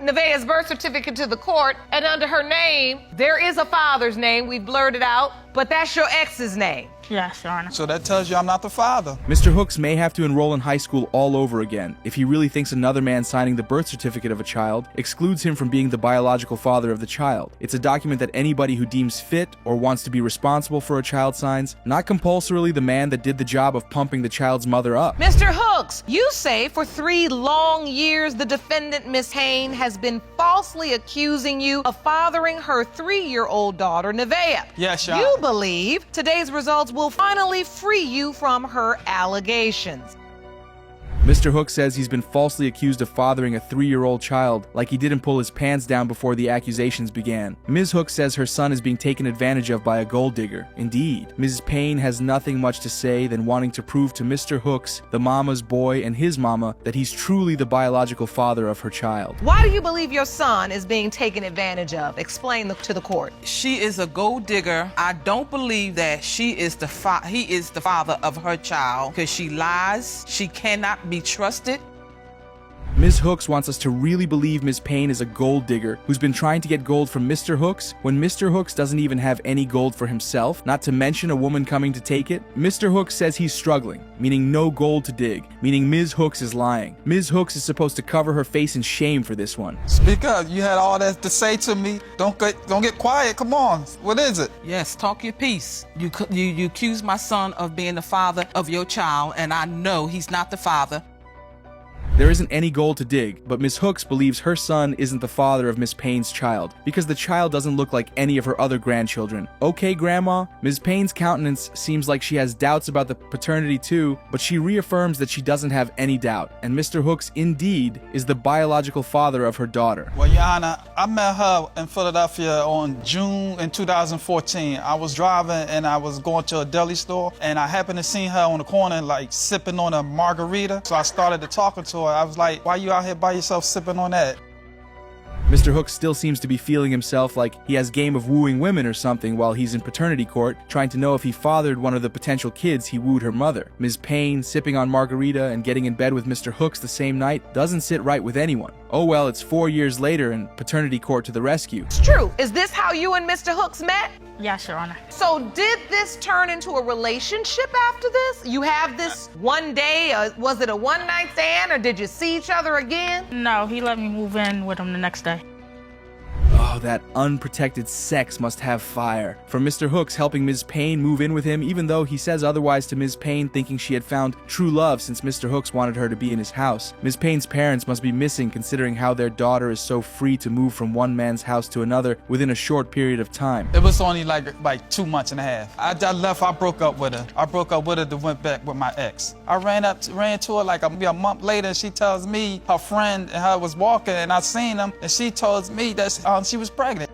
Nevaeh's birth certificate to the court, and under her name, there is a father's name. We've blurred it out, but that's your ex's name. Yes, Your Honor. So that tells you I'm not the father. Mr. Hooks may have to enroll in high school all over again if he really thinks another man signing the birth certificate of a child excludes him from being the biological father of the child. It's a document that anybody who deems fit or wants to be responsible for a child signs, not compulsorily the man that did the job of pumping the child's mother up. Mr. Hooks, you say for 3 long years the defendant, Miss Hayne, has been falsely accusing you of fathering her 3-year-old daughter, Nevaeh. Yes, Your You Honor. believe today's results will finally free you from her allegations. Mr. Hooks says he's been falsely accused of fathering a 3-year-old child, like he didn't pull his pants down before the accusations began. Ms. Hooks says her son is being taken advantage of by a gold digger. Indeed, Mrs. Payne has nothing much to say than wanting to prove to Mr. Hooks, the mama's boy, and his mama that he's truly the biological father of her child. Why do you believe your son is being taken advantage of? Explain to the court. She is a gold digger. I don't believe that he is the father of her child because she lies. She cannot be trusted. Ms. Hooks wants us to really believe Ms. Payne is a gold digger who's been trying to get gold from Mr. Hooks when Mr. Hooks doesn't even have any gold for himself, not to mention a woman coming to take it. Mr. Hooks says he's struggling, meaning no gold to dig, meaning Ms. Hooks is lying. Ms. Hooks is supposed to cover her face in shame for this one. Speak up. You had all that to say to me. Don't get quiet. Come on. What is it? Yes, talk your piece. You accuse my son of being the father of your child, and I know he's not the father. There isn't any gold to dig, but Miss Hooks believes her son isn't the father of Miss Payne's child, because the child doesn't look like any of her other grandchildren. Okay, Grandma? Ms. Payne's countenance seems like she has doubts about the paternity too, but she reaffirms that she doesn't have any doubt, and Mr. Hooks indeed is the biological father of her daughter. Well, Your Honor, I met her in Philadelphia on June in 2014. I was driving and I was going to a deli store, and I happened to see her on the corner like sipping on a margarita. So I started to talking to her. I was like, why you out here by yourself sipping on that? Mr. Hooks still seems to be feeling himself like he has game of wooing women or something while he's in paternity court, trying to know if he fathered one of the potential kids he wooed her mother. Ms. Payne, sipping on margarita and getting in bed with Mr. Hooks the same night, doesn't sit right with anyone. Oh well, it's 4 years later and paternity court to the rescue. It's true. Is this how you and Mr. Hooks met? Yes, Your Honor. So did this turn into a relationship after this? You have this one day, was it a one-night stand, or did you see each other again? No, he let me move in with him the next day. Oh, that unprotected sex must have fire. From Mr. Hooks helping Ms. Payne move in with him, even though he says otherwise to Ms. Payne, thinking she had found true love since Mr. Hooks wanted her to be in his house. Ms. Payne's parents must be missing considering how their daughter is so free to move from one man's house to another within a short period of time. It was only like 2 months and a half. I left, I broke up with her. I broke up with her to went back with my ex. I ran to her like a month later, and she tells me her friend and her was walking, and I seen them, and she told me that she was pregnant.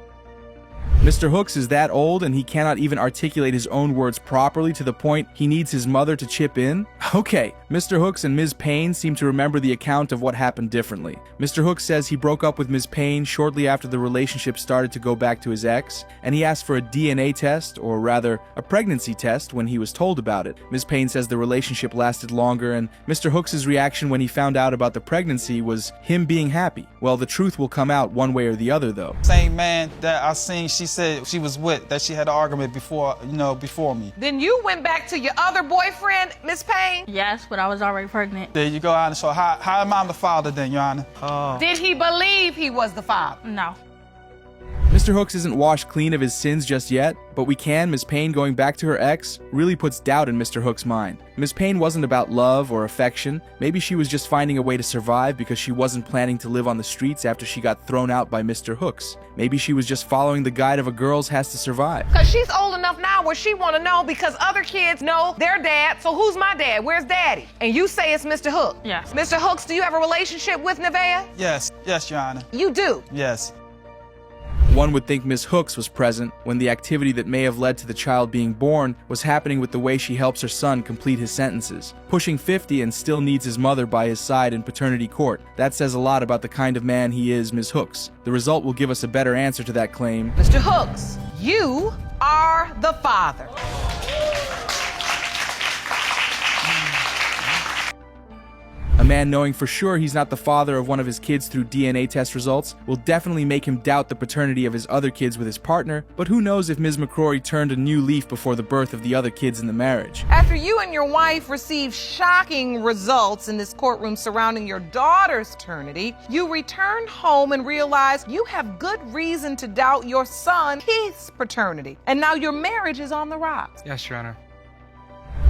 Mr. Hooks is that old and he cannot even articulate his own words properly to the point he needs his mother to chip in? Okay, Mr. Hooks and Ms. Payne seem to remember the account of what happened differently. Mr. Hooks says he broke up with Ms. Payne shortly after the relationship started to go back to his ex, and he asked for a DNA test, or rather, a pregnancy test, when he was told about it. Ms. Payne says the relationship lasted longer, and Mr. Hooks' reaction when he found out about the pregnancy was him being happy. Well, the truth will come out one way or the other, though. Same man that I seen, she said she was with, that she had an argument before me. Then you went back to your other boyfriend, Miss Payne? Yes, but I was already pregnant. There you go, Your Honor. So how am I the father then, Your Honor? Did he believe he was the father? No. Mr. Hooks isn't washed clean of his sins just yet, but Ms. Payne going back to her ex really puts doubt in Mr. Hooks' mind. Ms. Payne wasn't about love or affection. Maybe she was just finding a way to survive because she wasn't planning to live on the streets after she got thrown out by Mr. Hooks. Maybe she was just following the guide of a girl's has to survive. Because she's old enough now where she want to know because other kids know their dad, so who's my dad? Where's daddy? And you say it's Mr. Hook. Yes. Mr. Hooks, do you have a relationship with Nevaeh? Yes, Your Honor. You do? Yes. One would think Miss Hooks was present when the activity that may have led to the child being born was happening with the way she helps her son complete his sentences. Pushing 50 and still needs his mother by his side in paternity court. That says a lot about the kind of man he is, Ms. Hooks. The result will give us a better answer to that claim. Mr. Hooks, you are the father. man knowing for sure he's not the father of one of his kids through DNA test results will definitely make him doubt the paternity of his other kids with his partner, but who knows if Ms. McCrory turned a new leaf before the birth of the other kids in the marriage. After you and your wife received shocking results in this courtroom surrounding your daughter's paternity, you returned home and realized you have good reason to doubt your son Keith's paternity. And now your marriage is on the rocks. Yes, Your Honor.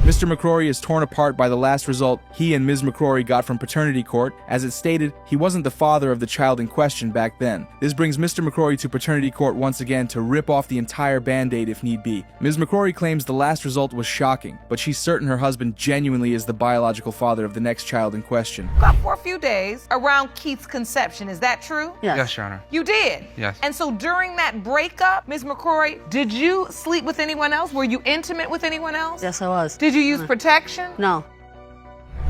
Mr. McCrory is torn apart by the last result he and Ms. McCrory got from paternity court. As it stated, he wasn't the father of the child in question back then. This brings Mr. McCrory to paternity court once again to rip off the entire band-aid if need be. Ms. McCrory claims the last result was shocking, but she's certain her husband genuinely is the biological father of the next child in question. Up for a few days around Keith's conception, is that true? Yes, Your Honor. You did? Yes. And so during that breakup, Ms. McCrory, did you sleep with anyone else? Were you intimate with anyone else? Yes, I was. Did you use protection? No.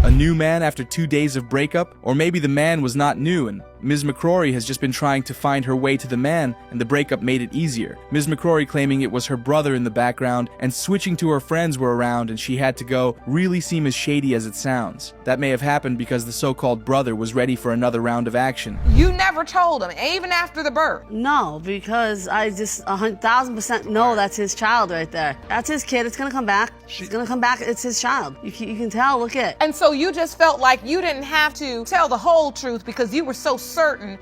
A new man after 2 days of breakup? Or maybe the man was not new and Ms. McCrory has just been trying to find her way to the man and the breakup made it easier. Ms. McCrory claiming it was her brother in the background and switching to her friends were around and she had to go really seem as shady as it sounds. That may have happened because the so-called brother was ready for another round of action. You never told him, even after the birth? No, because I just 1,000% know that's his child right there. That's his kid. It's gonna come back. It's gonna come back. It's his child. You can tell. Look at. And so you just felt like you didn't have to tell the whole truth because you were so certain.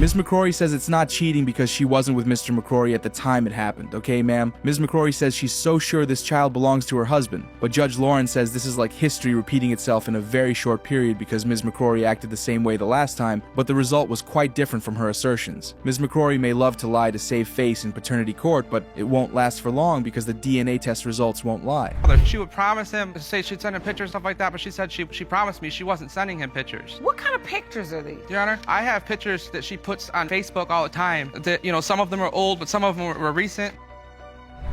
Ms. McCrory says it's not cheating because she wasn't with Mr. McCrory at the time it happened, okay, ma'am? Ms. McCrory says she's so sure this child belongs to her husband, but Judge Lauren says this is like history repeating itself in a very short period because Ms. McCrory acted the same way the last time, but the result was quite different from her assertions. Ms. McCrory may love to lie to save face in paternity court, but it won't last for long because the DNA test results won't lie. She would promise him, say she'd send him pictures, stuff like that, but she said she promised me she wasn't sending him pictures. What kind of pictures are these? Your Honor, I have pictures that she puts on Facebook all the time. That, you know, some of them are old, but some of them were recent.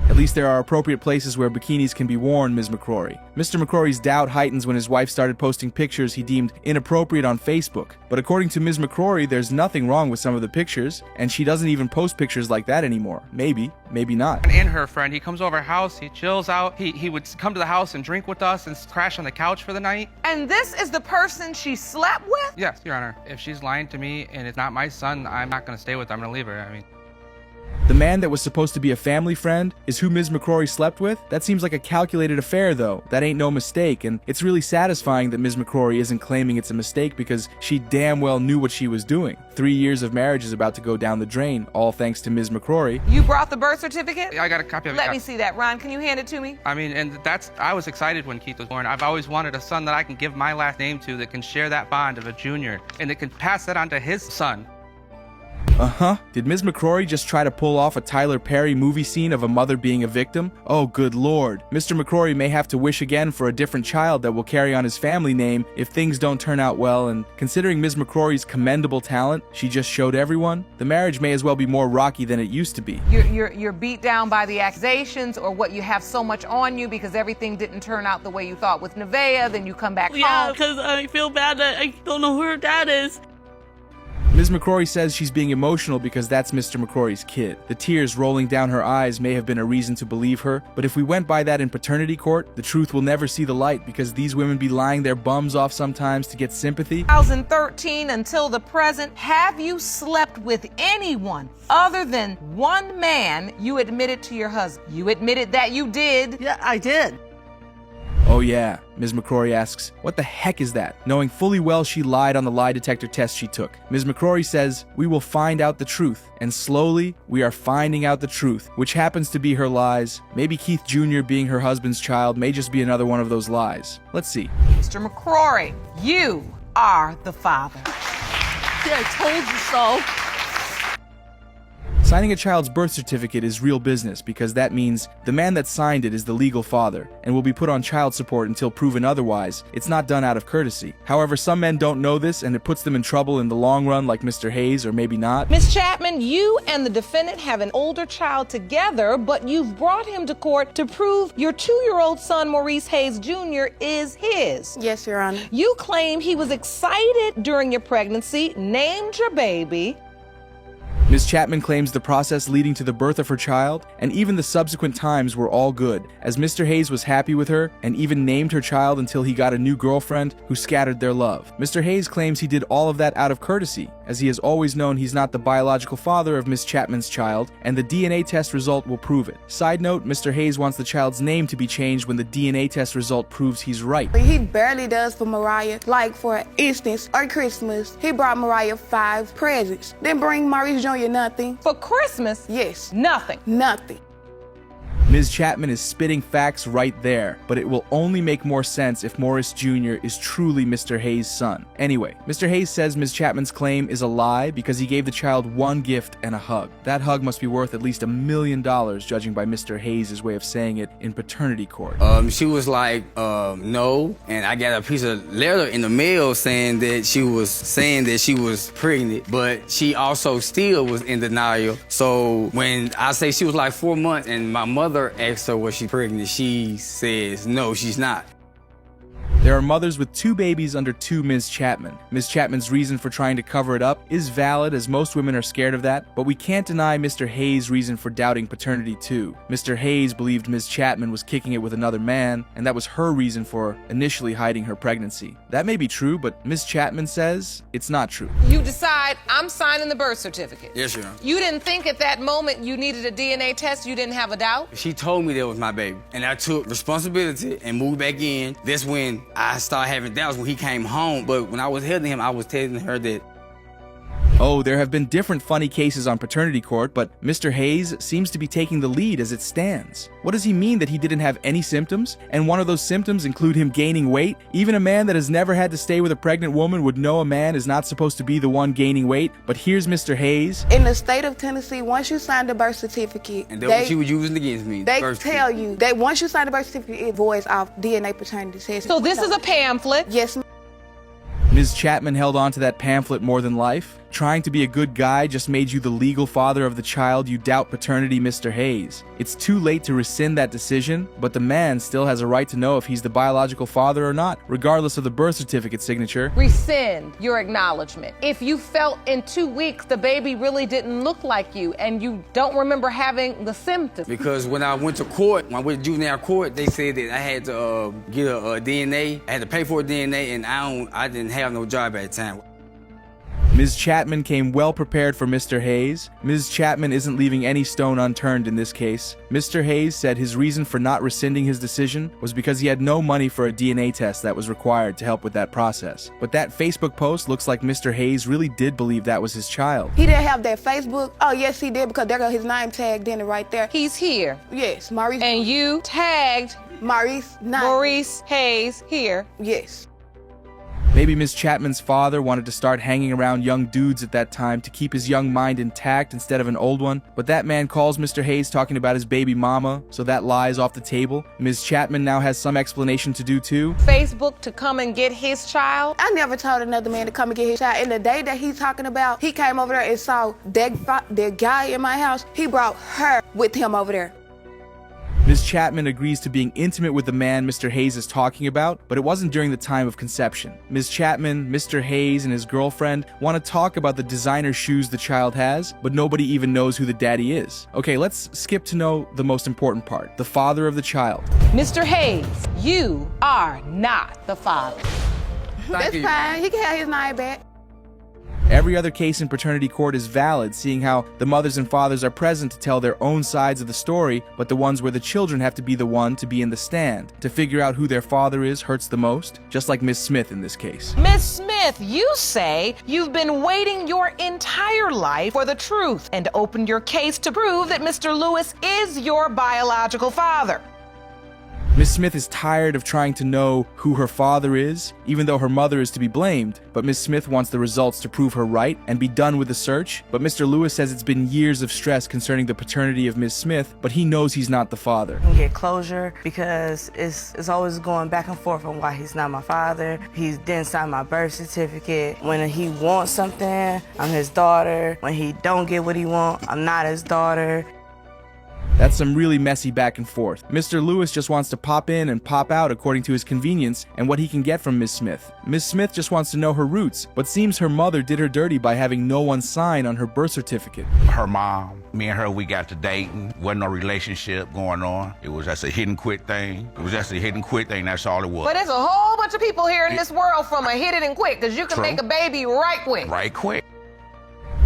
At least there are appropriate places where bikinis can be worn, Ms. McCrory. Mr. McCrory's doubt heightens when his wife started posting pictures he deemed inappropriate on Facebook. But according to Ms. McCrory, there's nothing wrong with some of the pictures, and she doesn't even post pictures like that anymore. Maybe, maybe not. And her friend, he comes over our house, he chills out, he would come to the house and drink with us and crash on the couch for the night. And this is the person she slept with? Yes, Your Honor. If she's lying to me and it's not my son, I'm not going to stay with her. I'm going to leave her. I mean, The man that was supposed to be a family friend is who Ms. McCrory slept with? That seems like a calculated affair, though. That ain't no mistake, and it's really satisfying that Ms. McCrory isn't claiming it's a mistake because she damn well knew what she was doing. 3 years of marriage is about to go down the drain, all thanks to Ms. McCrory. You brought the birth certificate? I got a copy of it. Let me see that. Ron, can you hand it to me? I mean, and I was excited when Keith was born. I've always wanted a son that I can give my last name to that can share that bond of a junior and that can pass that on to his son. Uh-huh. Did Ms. McCrory just try to pull off a Tyler Perry movie scene of a mother being a victim? Oh, good lord. Mr. McCrory may have to wish again for a different child that will carry on his family name if things don't turn out well, and considering Ms. McCrory's commendable talent she just showed everyone, the marriage may as well be more rocky than it used to be. You're beat down by the accusations or what you have so much on you because everything didn't turn out the way you thought with Nevaeh, then you come back Yeah, home. because I feel bad that I don't know who her dad is. Ms. McCrory says she's being emotional because that's Mr. McCrory's kid. The tears rolling down her eyes may have been a reason to believe her, but if we went by that in paternity court, the truth will never see the light because these women be lying their bums off sometimes to get sympathy. 2013 until the present, have you slept with anyone other than one man you admitted to your husband? You admitted that you did. Yeah, I did. Oh yeah, Ms. McCrory asks, what the heck is that? Knowing fully well she lied on the lie detector test she took. Ms. McCrory says, we will find out the truth, and slowly we are finding out the truth, which happens to be her lies. Maybe Keith Jr. being her husband's child may just be another one of those lies. Let's see. Mr. McCrory, you are the father. Yeah, I told you so. Signing a child's birth certificate is real business because that means the man that signed it is the legal father and will be put on child support until proven otherwise. It's not done out of courtesy. However, some men don't know this and it puts them in trouble in the long run like Mr. Hayes, or maybe not. Ms. Chapman, you and the defendant have an older child together, but you've brought him to court to prove your 2-year-old son, Maurice Hayes Jr., is his. Yes, Your Honor. You claim he was excited during your pregnancy, named your baby. Ms. Chapman claims the process leading to the birth of her child and even the subsequent times were all good, as Mr. Hayes was happy with her and even named her child until he got a new girlfriend who scattered their love. Mr. Hayes claims he did all of that out of courtesy, as he has always known he's not the biological father of Ms. Chapman's child, and the DNA test result will prove it. Side note, Mr. Hayes wants the child's name to be changed when the DNA test result proves he's right. He barely does for Mariah. Like, for instance, on Christmas, he brought Mariah 5 presents. Then bring Maurice Jr. nothing. For Christmas? Yes. Nothing. Nothing. Ms. Chapman is spitting facts right there, but it will only make more sense if Morris Jr. is truly Mr. Hayes' son. Anyway, Mr. Hayes says Ms. Chapman's claim is a lie because he gave the child one gift and a hug. That hug must be worth at least $1 million, judging by Mr. Hayes' way of saying it in paternity court. She was like, no, and I got a piece of letter in the mail saying that she was pregnant, but she also still was in denial. So when I say she was like 4 months and my mother asked her was she pregnant, she says no, she's not. There are mothers with 2 babies under 2 Ms. Chapman. Ms. Chapman's reason for trying to cover it up is valid, as most women are scared of that, but we can't deny Mr. Hayes' reason for doubting paternity too. Mr. Hayes believed Ms. Chapman was kicking it with another man, and that was her reason for initially hiding her pregnancy. That may be true, but Ms. Chapman says it's not true. You decide, I'm signing the birth certificate. Yes, Your Honor. You didn't think at that moment you needed a DNA test? You didn't have a doubt? She told me that was my baby, and I took responsibility and moved back in. That's when I started having doubts when he came home, but when I was holding him, I was telling her that. Oh, there have been different funny cases on paternity court, but Mr. Hayes seems to be taking the lead as it stands. What does he mean that he didn't have any symptoms? And one of those symptoms include him gaining weight? Even a man that has never had to stay with a pregnant woman would know a man is not supposed to be the one gaining weight, but here's Mr. Hayes. In the state of Tennessee, once you sign the birth certificate, And that's what she was using against me. they tell you that once you sign the birth certificate, it voids off DNA paternity test. So this is a pamphlet? Yes, ma'am. Ms. Chapman held on to that pamphlet more than life. Trying to be a good guy just made you the legal father of the child you doubt paternity, Mr. Hayes. It's too late to rescind that decision, but the man still has a right to know if he's the biological father or not, regardless of the birth certificate signature. Rescind your acknowledgement. If you felt in 2 weeks the baby really didn't look like you and you don't remember having the symptoms. Because when I went to court, when I went to juvenile court, they said that I had to get a DNA. I had to pay for a DNA, and I didn't have no job at the time. Ms. Chapman came well prepared for Mr. Hayes. Ms. Chapman isn't leaving any stone unturned in this case. Mr. Hayes said his reason for not rescinding his decision was because he had no money for a DNA test that was required to help with that process. But that Facebook post looks like Mr. Hayes really did believe that was his child. He didn't have that Facebook. Oh, yes, he did, because there got his name tagged in it right there. He's here. Yes, Maurice. And you tagged Maurice. Maurice Hayes here. Yes. Maybe Ms. Chapman's father wanted to start hanging around young dudes at that time to keep his young mind intact instead of an old one, but that man calls Mr. Hayes talking about his baby mama, so that lie's off the table. Ms. Chapman now has some explanation to do too. Facebook to come and get his child? I never told another man to come and get his child. And the day that he's talking about, he came over there and saw that guy in my house. He brought her with him over there. Ms. Chapman agrees to being intimate with the man Mr. Hayes is talking about, but it wasn't during the time of conception. Ms. Chapman, Mr. Hayes, and his girlfriend want to talk about the designer shoes the child has, but nobody even knows who the daddy is. Okay, let's skip to know the most important part, the father of the child. Mr. Hayes, you are not the father. That's fine. He can have his name back. Every other case in paternity court is valid, seeing how the mothers and fathers are present to tell their own sides of the story, but the ones where the children have to be the one to be in the stand. To figure out who their father is hurts the most, just like Miss Smith in this case. Miss Smith, you say you've been waiting your entire life for the truth and opened your case to prove that Mr. Lewis is your biological father. Miss Smith is tired of trying to know who her father is, even though her mother is to be blamed, but Miss Smith wants the results to prove her right and be done with the search. But Mr. Lewis says it's been years of stress concerning the paternity of Miss Smith, but he knows he's not the father. Get closure, because it's always going back and forth on why he's not my father. He didn't sign my birth certificate. When he wants something, I'm his daughter. When he don't get what he wants, I'm not his daughter. That's some really messy back and forth. Mr. Lewis just wants to pop in and pop out according to his convenience and what he can get from Ms. Smith. Ms. Smith just wants to know her roots, but seems her mother did her dirty by having no one sign on her birth certificate. Her mom, me and her, we got to dating. Wasn't no relationship going on. It was just a hit and quit thing. That's all it was. But there's a whole bunch of people here in this world from a hit it and quit, because you can make a baby right quick. Right quick.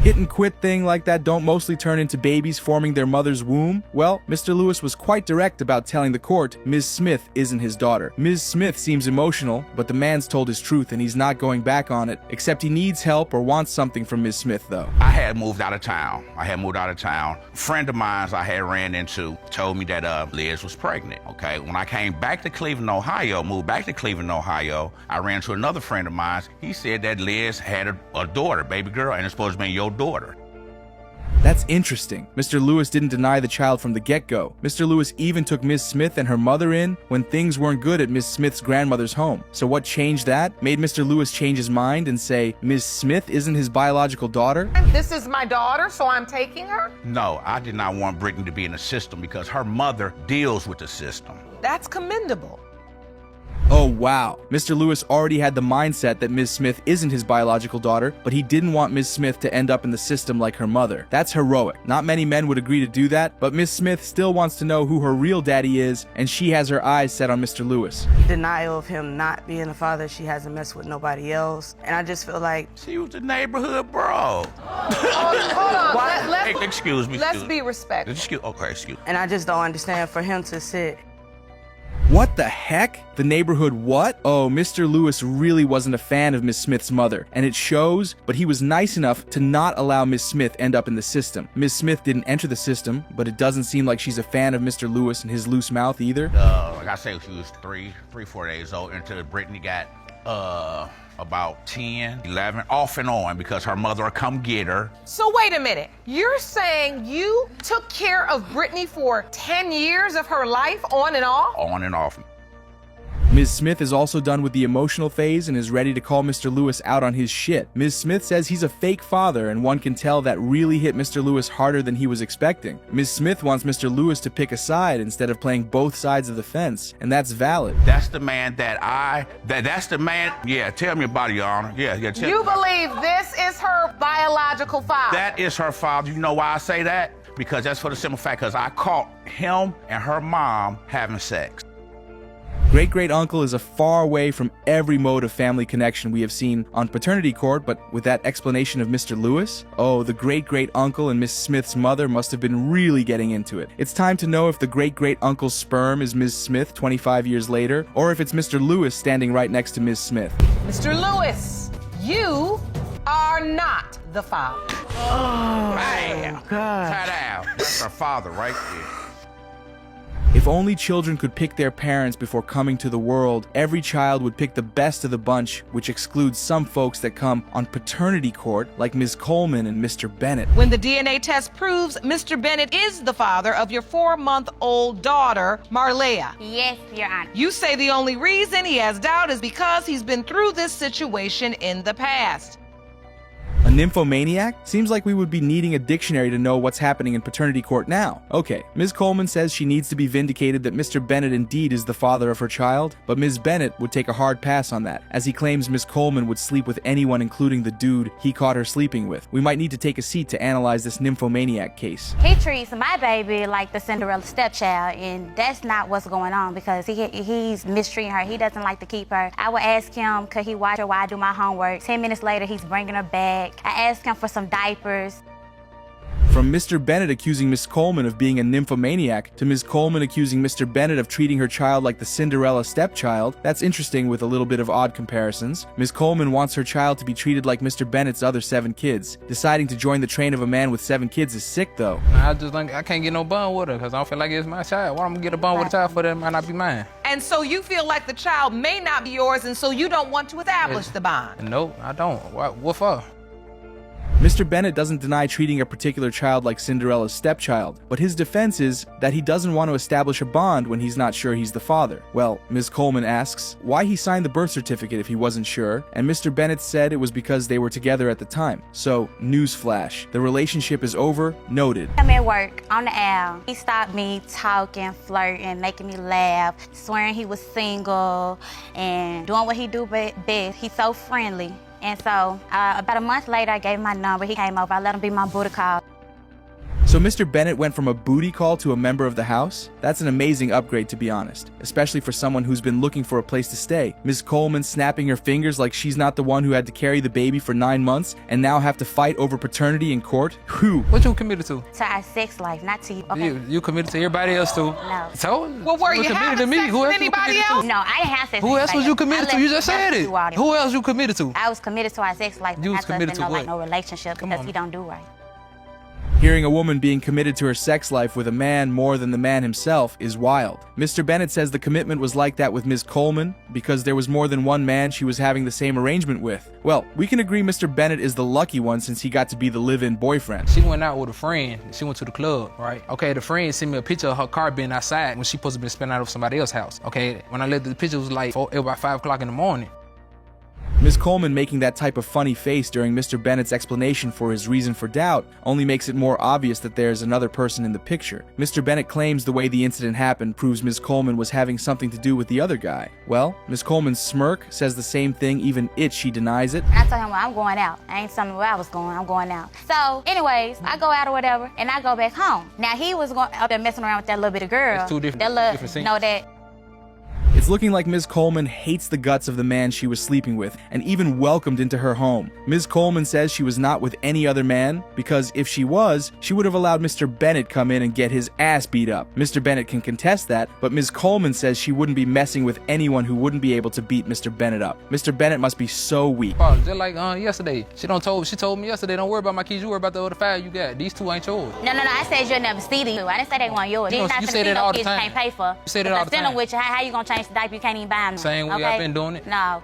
Hit and quit thing like that don't mostly turn into babies forming their mother's womb? Well, Mr. Lewis was quite direct about telling the court Ms. Smith isn't his daughter. Ms. Smith seems emotional, but the man's told his truth and he's not going back on it, except he needs help or wants something from Ms. Smith though. I had moved out of town. A friend of mine I had ran into told me that Liz was pregnant, okay? When I came back to Cleveland, Ohio, I ran to another friend of mine. He said that Liz had a daughter, baby girl, and it's supposed to be your daughter. That's interesting. Mr. Lewis didn't deny the child from the get-go. Mr. Lewis even took Ms. Smith and her mother in when things weren't good at Ms. Smith's grandmother's home. So what changed that? Made Mr. Lewis change his mind and say Ms. Smith isn't his biological daughter? This is my daughter, so I'm taking her? No, I did not want Brittany to be in the system because her mother deals with the system. That's commendable. Oh wow. Mr. Lewis already had the mindset that Ms. Smith isn't his biological daughter, but he didn't want Ms. Smith to end up in the system like her mother. That's heroic. Not many men would agree to do that, but Ms. Smith still wants to know who her real daddy is, and she has her eyes set on Mr. Lewis. Denial of him not being a father. She hasn't messed with nobody else. And I just feel like She was the neighborhood bro. Hold on. Excuse me. Let's be respectful. Excuse me. and I just don't understand for him to sit. What the heck? The neighborhood what? Oh, Mr. Lewis really wasn't a fan of Miss Smith's mother, and it shows, but he was nice enough to not allow Miss Smith end up in the system. Miss Smith didn't enter the system, but it doesn't seem like she's a fan of Mr. Lewis and his loose mouth either. Like I said, she was 4 days old until Brittany got about 10, 11, off and on because her mother would come get her. So wait a minute. You're saying you took care of Brittany for 10 years of her life on and off? On and off. Ms. Smith is also done with the emotional phase and is ready to call Mr. Lewis out on his shit. Ms. Smith says he's a fake father, and one can tell that really hit Mr. Lewis harder than he was expecting. Ms. Smith wants Mr. Lewis to pick a side instead of playing both sides of the fence, and that's valid. That's the man that's the man. Yeah, tell me about it, Your Honor. Yeah. Tell You me. believe this is her biological father? That is her father. You know why I say that? Because that's for the simple fact, because I caught him and her mom having sex. Great-great-uncle is a far way from every mode of family connection we have seen on paternity court, but with that explanation of Mr. Lewis, oh, the great-great-uncle and Miss Smith's mother must have been really getting into it. It's time to know if the great-great-uncle's sperm is Ms. Smith 25 years later, or if it's Mr. Lewis standing right next to Ms. Smith. Mr. Lewis, you are not the father. Bam! God. Down. That's her father right there. If only children could pick their parents before coming to the world, every child would pick the best of the bunch, which excludes some folks that come on paternity court, like Ms. Coleman and Mr. Bennett. When the DNA test proves Mr. Bennett is the father of your 4-month-old daughter, Marlea. Yes, Your Honor. You say the only reason he has doubt is because he's been through this situation in the past. A nymphomaniac? Seems like we would be needing a dictionary to know what's happening in paternity court now. Okay, Ms. Coleman says she needs to be vindicated that Mr. Bennett indeed is the father of her child, but Ms. Bennett would take a hard pass on that, as he claims Ms. Coleman would sleep with anyone including the dude he caught her sleeping with. We might need to take a seat to analyze this nymphomaniac case. He treats my baby like the Cinderella stepchild, and that's not what's going on because he's mistreating her. He doesn't like to keep her. I would ask him, could he watch her while I do my homework? 10 minutes later, he's bringing her back. I asked him for some diapers. From Mr. Bennett accusing Miss Coleman of being a nymphomaniac to Ms. Coleman accusing Mr. Bennett of treating her child like the Cinderella stepchild, that's interesting with a little bit of odd comparisons. Ms. Coleman wants her child to be treated like Mr. Bennett's other 7 kids. Deciding to join the train of a man with 7 kids is sick, though. I can't get no bond with her because I don't feel like it's my child. Why am I gonna get a bond with a child for that might not be mine? And so you feel like the child may not be yours, and so you don't want to establish the bond. No, I don't. What for? Mr. Bennett doesn't deny treating a particular child like Cinderella's stepchild, but his defense is that he doesn't want to establish a bond when he's not sure he's the father. Well, Ms. Coleman asks why he signed the birth certificate if he wasn't sure, and Mr. Bennett said it was because they were together at the time. So, newsflash, the relationship is over, noted. I'm at work on the air. He stopped me talking, flirting, making me laugh, swearing he was single, and doing what he do best. He's so friendly. And so, about a month later, I gave him my number. He came over. I let him be my booty call. So Mr. Bennett went from a booty call to a member of the house? That's an amazing upgrade, to be honest, especially for someone who's been looking for a place to stay. Ms. Coleman snapping her fingers like she's not the one who had to carry the baby for 9 months and now have to fight over paternity in court? Whew. What you committed to? To our sex life, not to you. Okay. You committed to everybody else too? No. So? Well, were you committed having to me? sex Who with else you anybody committed else? to? No, I didn't have sex Who with else was anybody you committed to? You just said it. Who else you committed to? I was committed to our sex life, You not was to us committed in to no, like, what? no relationship Come because on. he don't do right. Hearing a woman being committed to her sex life with a man more than the man himself is wild. Mr. Bennett says the commitment was like that with Ms. Coleman because there was more than one man she was having the same arrangement with. Well, we can agree Mr. Bennett is the lucky one since he got to be the live-in boyfriend. She went out with a friend. She went to the club, right? Okay, the friend sent me a picture of her car being outside when she supposed to be spending out of somebody else's house. Okay, when I looked at the picture, it was like it was about 5 o'clock in the morning. Ms. Coleman making that type of funny face during Mr. Bennett's explanation for his reason for doubt only makes it more obvious that there's another person in the picture. Mr. Bennett claims the way the incident happened proves Ms. Coleman was having something to do with the other guy. Well, Ms. Coleman's smirk says the same thing, even she denies it. And I told him, well, I'm going out. I ain't telling me where I was going. I'm going out. So, anyways, I go out or whatever, and I go back home. Now, he was going out there messing around with that little bitty girl. It's two different scenes. No, that. It's looking like Ms. Coleman hates the guts of the man she was sleeping with and even welcomed into her home. Ms. Coleman says she was not with any other man because if she was, she would have allowed Mr. Bennett come in and get his ass beat up. Mr. Bennett can contest that, but Ms. Coleman says she wouldn't be messing with anyone who wouldn't be able to beat Mr. Bennett up. Mr. Bennett must be so weak. Oh, just like yesterday. She told me yesterday, don't worry about my keys, you worry about the other 5 you got. These 2 ain't yours. No, I said you'll never see these. I didn't say they weren't yours. You say that all the kids time. you can't pay for. You say that all the Send them time. with you. How you gonna change the diaper? You can't even buy them. Same way okay? I've been doing it. No.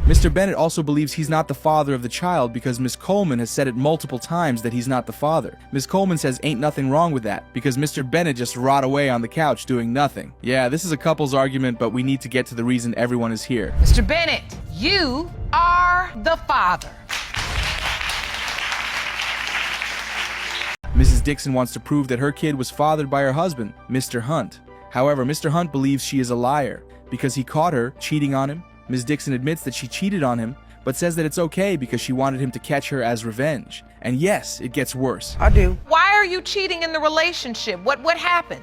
Mr. Bennett also believes he's not the father of the child because Ms. Coleman has said it multiple times that he's not the father. Ms. Coleman says ain't nothing wrong with that because Mr. Bennett just rot away on the couch doing nothing. Yeah, this is a couple's argument, but we need to get to the reason everyone is here. Mr. Bennett, you are the father. Mrs. Dixon wants to prove that her kid was fathered by her husband, Mr. Hunt. However, Mr. Hunt believes she is a liar because he caught her cheating on him. Ms. Dixon admits that she cheated on him, but says that it's okay because she wanted him to catch her as revenge. And yes, it gets worse. I do. Why are you cheating in the relationship? What happened?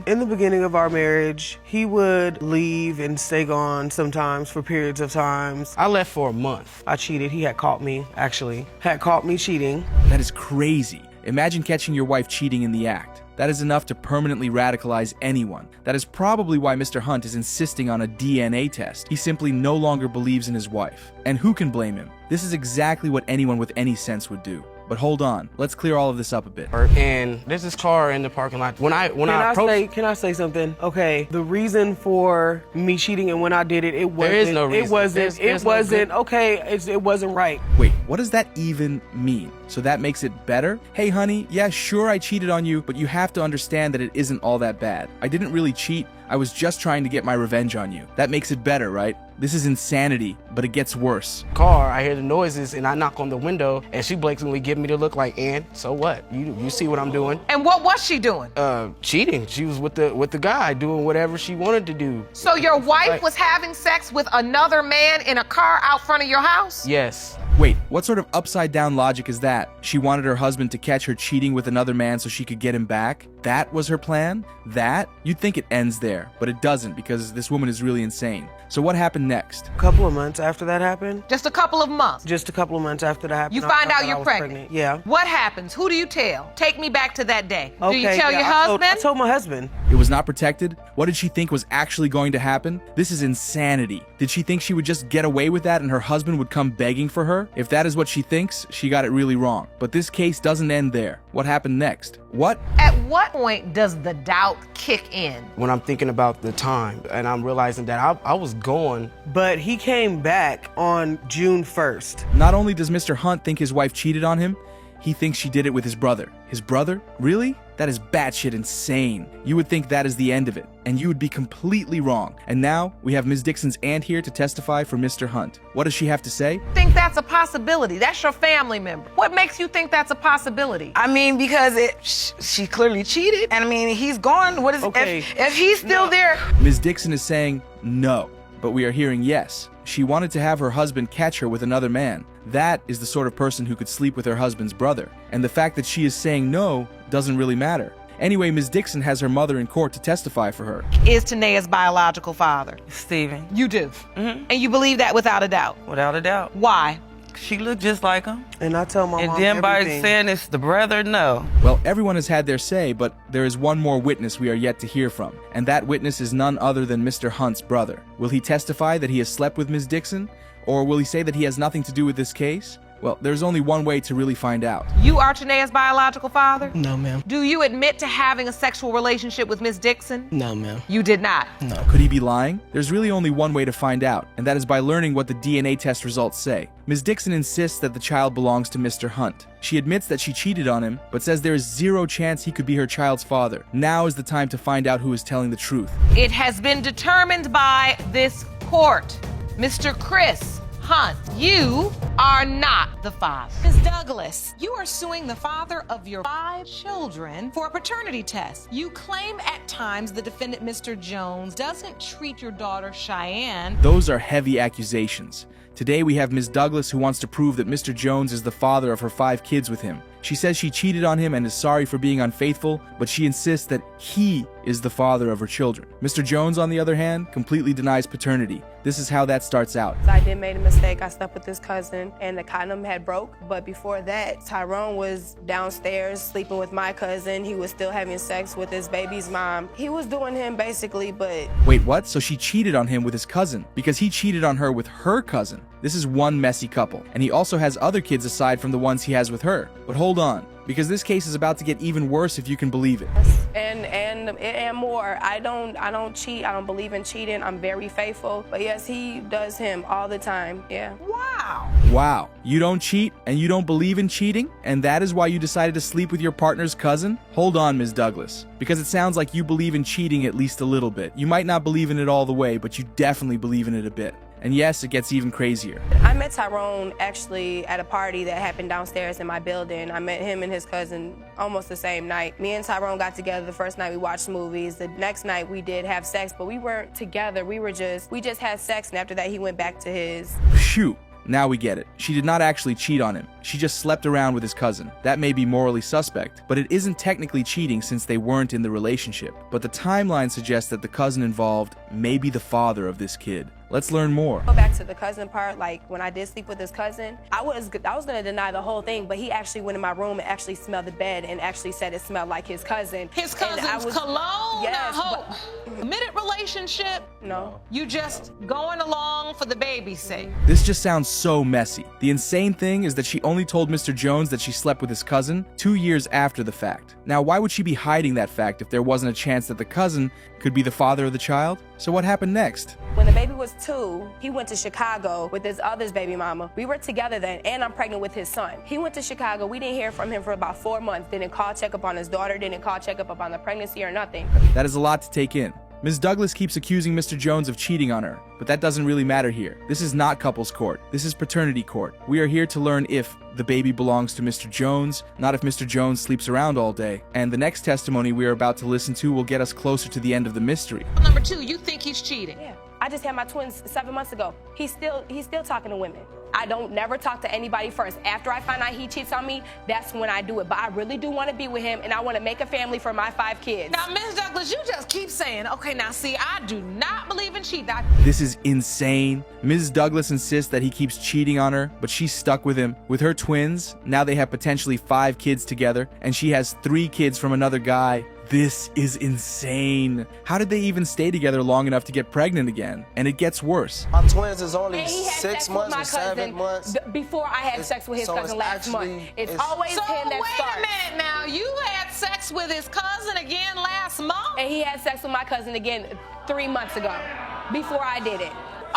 In the beginning of our marriage, he would leave and stay gone sometimes for periods of times. I left for a month. I cheated. He had caught me cheating. That is crazy. Imagine catching your wife cheating in the act. That is enough to permanently radicalize anyone. That is probably why Mr. Hunt is insisting on a DNA test. He simply no longer believes in his wife. And who can blame him? This is exactly what anyone with any sense would do. But hold on, let's clear all of this up a bit. And there's this car in the parking lot. Can I say something? Okay, the reason for me cheating and when I did it, it wasn't. There is no reason. It wasn't right. Wait, what does that even mean? So that makes it better? Hey honey, yeah sure I cheated on you, but you have to understand that it isn't all that bad. I didn't really cheat, I was just trying to get my revenge on you. That makes it better, right? This is insanity, but it gets worse. Car, I hear the noises and I knock on the window and she blatantly give me the look like, and so what? You see what I'm doing? And what was she doing? Cheating. She was with the guy doing whatever she wanted to do. So your wife was having sex with another man in a car out front of your house? Yes. Wait, what sort of upside down logic is that? She wanted her husband to catch her cheating with another man so she could get him back? That was her plan? That? You'd think it ends there, but it doesn't because this woman is really insane. So what happened next? A couple of months after that happened. Just a couple of months? Just a couple of months after that happened. You find out I you're was pregnant? Yeah. What happens? Who do you tell? Take me back to that day. Okay, Do you tell your husband? I told my husband. It was not protected? What did she think was actually going to happen? This is insanity. Did she think she would just get away with that and her husband would come begging for her? If that is what she thinks, she got it really wrong. But this case doesn't end there. What happened next? What? At what point does the doubt kick in? When I'm thinking about the time and I'm realizing that I was gone. But he came back on June 1st. Not only does Mr. Hunt think his wife cheated on him, he thinks she did it with his brother. His brother? Really? That is batshit insane. You would think that is the end of it, and you would be completely wrong. And now, we have Ms. Dixon's aunt here to testify for Mr. Hunt. What does she have to say? Think that's a possibility. That's your family member. What makes you think that's a possibility? I mean, because she clearly cheated, and I mean, he's gone. What is if he's still there? Ms. Dixon is saying no, but we are hearing yes. She wanted to have her husband catch her with another man. That is the sort of person who could sleep with her husband's brother. And the fact that she is saying no doesn't really matter. Anyway, Ms. Dixon has her mother in court to testify for her. Is Tanea's biological father? Stephen. You do? Mm-hmm. And you believe that without a doubt? Without a doubt. Why? She looked just like him. And I tell my mom then by everything. saying it's the brother, no. Well, everyone has had their say, but there is one more witness we are yet to hear from. And that witness is none other than Mr. Hunt's brother. Will he testify that he has slept with Ms. Dixon? Or will he say that he has nothing to do with this case? Well, there's only one way to really find out. You are Tanea's biological father? No, ma'am. Do you admit to having a sexual relationship with Ms. Dixon? No, ma'am. You did not? No. Could he be lying? There's really only one way to find out, and that is by learning what the DNA test results say. Ms. Dixon insists that the child belongs to Mr. Hunt. She admits that she cheated on him, but says there is zero chance he could be her child's father. Now is the time to find out who is telling the truth. It has been determined by this court. Mr. Chris Hunt, you are not the father. Ms. Douglas, you are suing the father of your 5 children for a paternity test. You claim at times the defendant, Mr. Jones, doesn't treat your daughter, Cheyenne. Those are heavy accusations. Today we have Ms. Douglas who wants to prove that Mr. Jones is the father of her 5 kids with him. She says she cheated on him and is sorry for being unfaithful, but she insists that he is the father of her children. Mr. Jones, on the other hand, completely denies paternity. This is how that starts out. I did make a mistake. I slept with his cousin and the condom had broke. But before that, Tyrone was downstairs sleeping with my cousin. He was still having sex with his baby's mom. He was doing him basically, but... Wait, what? So she cheated on him with his cousin because he cheated on her with her cousin. This is one messy couple. And he also has other kids aside from the ones he has with her. But hold on, because this case is about to get even worse if you can believe it. And more. I don't cheat. I don't believe in cheating. I'm very faithful. But yes, he does him all the time. Yeah. Wow. Wow. You don't cheat and you don't believe in cheating? And that is why you decided to sleep with your partner's cousin? Hold on, Ms. Douglas. Because it sounds like you believe in cheating at least a little bit. You might not believe in it all the way, but you definitely believe in it a bit. And yes, it gets even crazier. I met Tyrone actually at a party that happened downstairs in my building. I met him and his cousin almost the same night. Me and Tyrone got together the first night we watched movies. The next night we did have sex, but we weren't together. We just had sex, and after that he went back to his. Shoot. Now we get it. She did not actually cheat on him. She just slept around with his cousin. That may be morally suspect, but it isn't technically cheating since they weren't in the relationship. But the timeline suggests that the cousin involved may be the father of this kid. Let's learn more. Go back to the cousin part. Like when I did sleep with his cousin, I was gonna deny the whole thing, but he actually went in my room and actually smelled the bed and actually said it smelled like his cousin. His cousin's cologne? Yes. I hope. Committed relationship? No. You just going along for the baby's sake? This just sounds so messy. The insane thing is that she only told Mr. Jones that she slept with his cousin 2 years after the fact. Now, why would she be hiding that fact if there wasn't a chance that the cousin could be the father of the child? So what happened next? When the baby was 2, he went to Chicago with his other's baby mama. We were together then, and I'm pregnant with his son. He went to Chicago. We didn't hear from him for about 4 months. Didn't call check up on his daughter, didn't call check up on the pregnancy or nothing. That is a lot to take in. Ms. Douglas keeps accusing Mr. Jones of cheating on her, but that doesn't really matter here. This is not couples court. This is paternity court. We are here to learn if the baby belongs to Mr. Jones, not if Mr. Jones sleeps around all day. And the next testimony we are about to listen to will get us closer to the end of the mystery. Number 2, you think he's cheating? Yeah. I just had my twins 7 months ago. He's still talking to women. I don't never talk to anybody first. After I find out he cheats on me, that's when I do it. But I really do want to be with him, and I want to make a family for my 5 kids. Now, Ms. Douglas, you just keep saying, okay, now see, I do not believe in cheating. This is insane. Ms. Douglas insists that he keeps cheating on her, but she's stuck with him. With her twins, now they have potentially 5 kids together, and she has 3 kids from another guy. This is insane. How did they even stay together long enough to get pregnant again? And it gets worse. My twins is only And he had 6 sex with months my or 7 cousin months. before I had sex with his cousin last month. It's always So him that wait starts. a minute now. You had sex with his cousin again last month? And he had sex with my cousin again 3 months ago, before I did it.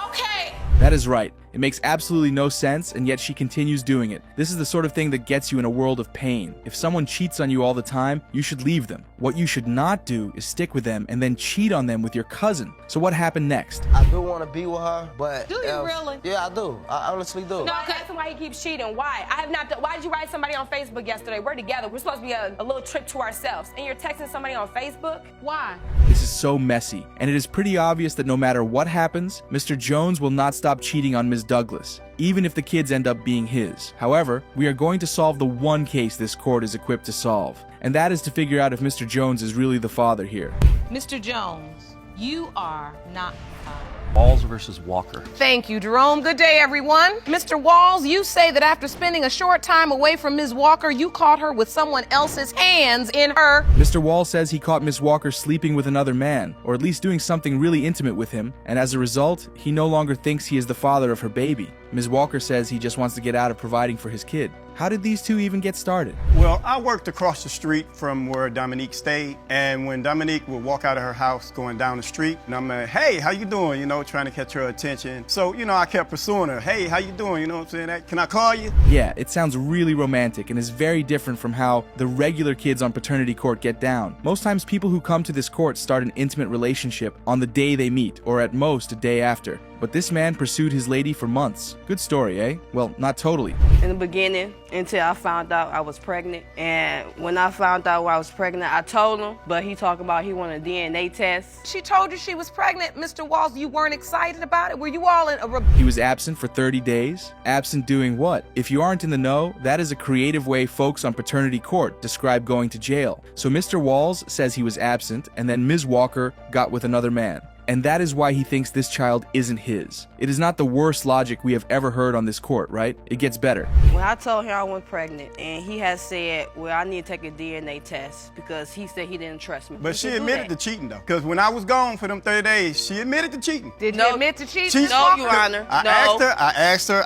Okay. That is right. It makes absolutely no sense, and yet she continues doing it. This is the sort of thing that gets you in a world of pain. If someone cheats on you all the time, you should leave them. What you should not do is stick with them and then cheat on them with your cousin. So what happened next? I do want to be with her, but... Do you really? Yeah, I do. I honestly do. No, that's why he keeps cheating. Why? I have not. Why did you write somebody on Facebook yesterday? We're together. We're supposed to be a little trip to ourselves, and you're texting somebody on Facebook? Why? This is so messy, and it is pretty obvious that no matter what happens, Mr. Jones will not stop cheating on Ms. Douglas, even if the kids end up being his. However, we are going to solve the one case this court is equipped to solve, and that is to figure out if Mr. Jones is really the father here. Mr. Jones, you are not the father. Walls versus Walker. Thank you, Jerome. Good day, everyone. Mr. Walls, you say that after spending a short time away from Ms. Walker, you caught her with someone else's hands in her. Mr. Wall says he caught Miss Walker sleeping with another man, or at least doing something really intimate with him, and as a result, he no longer thinks he is the father of her baby. Ms. Walker says he just wants to get out of providing for his kid. How did these two even get started? Well, I worked across the street from where Dominique stayed, and when Dominique would walk out of her house going down the street, and I'm like, hey, how you doing? You know, trying to catch her attention. So, you know, I kept pursuing her. Hey, how you doing? You know what I'm saying? Can I call you? Yeah, it sounds really romantic and is very different from how the regular kids on paternity court get down. Most times people who come to this court start an intimate relationship on the day they meet, or at most a day after. But this man pursued his lady for months. Good story, eh? Well, not totally. In the beginning, until I found out I was pregnant. And when I found out I was pregnant, I told him, but he talking about he wanted a DNA test. She told you she was pregnant, Mr. Walls. You weren't excited about it? Were you all in a... He was absent for 30 days? Absent doing what? If you aren't in the know, that is a creative way folks on paternity court describe going to jail. So Mr. Walls says he was absent, and then Ms. Walker got with another man. And that is why he thinks this child isn't his. It is not the worst logic we have ever heard on this court, right? It gets better. When I told him I was pregnant, and he has said, well, I need to take a DNA test because he said he didn't trust me. But she admitted to cheating, though. Because when I was gone for them 30 days, she admitted to cheating. Did you admit to cheating? No, Your Honor. I asked her.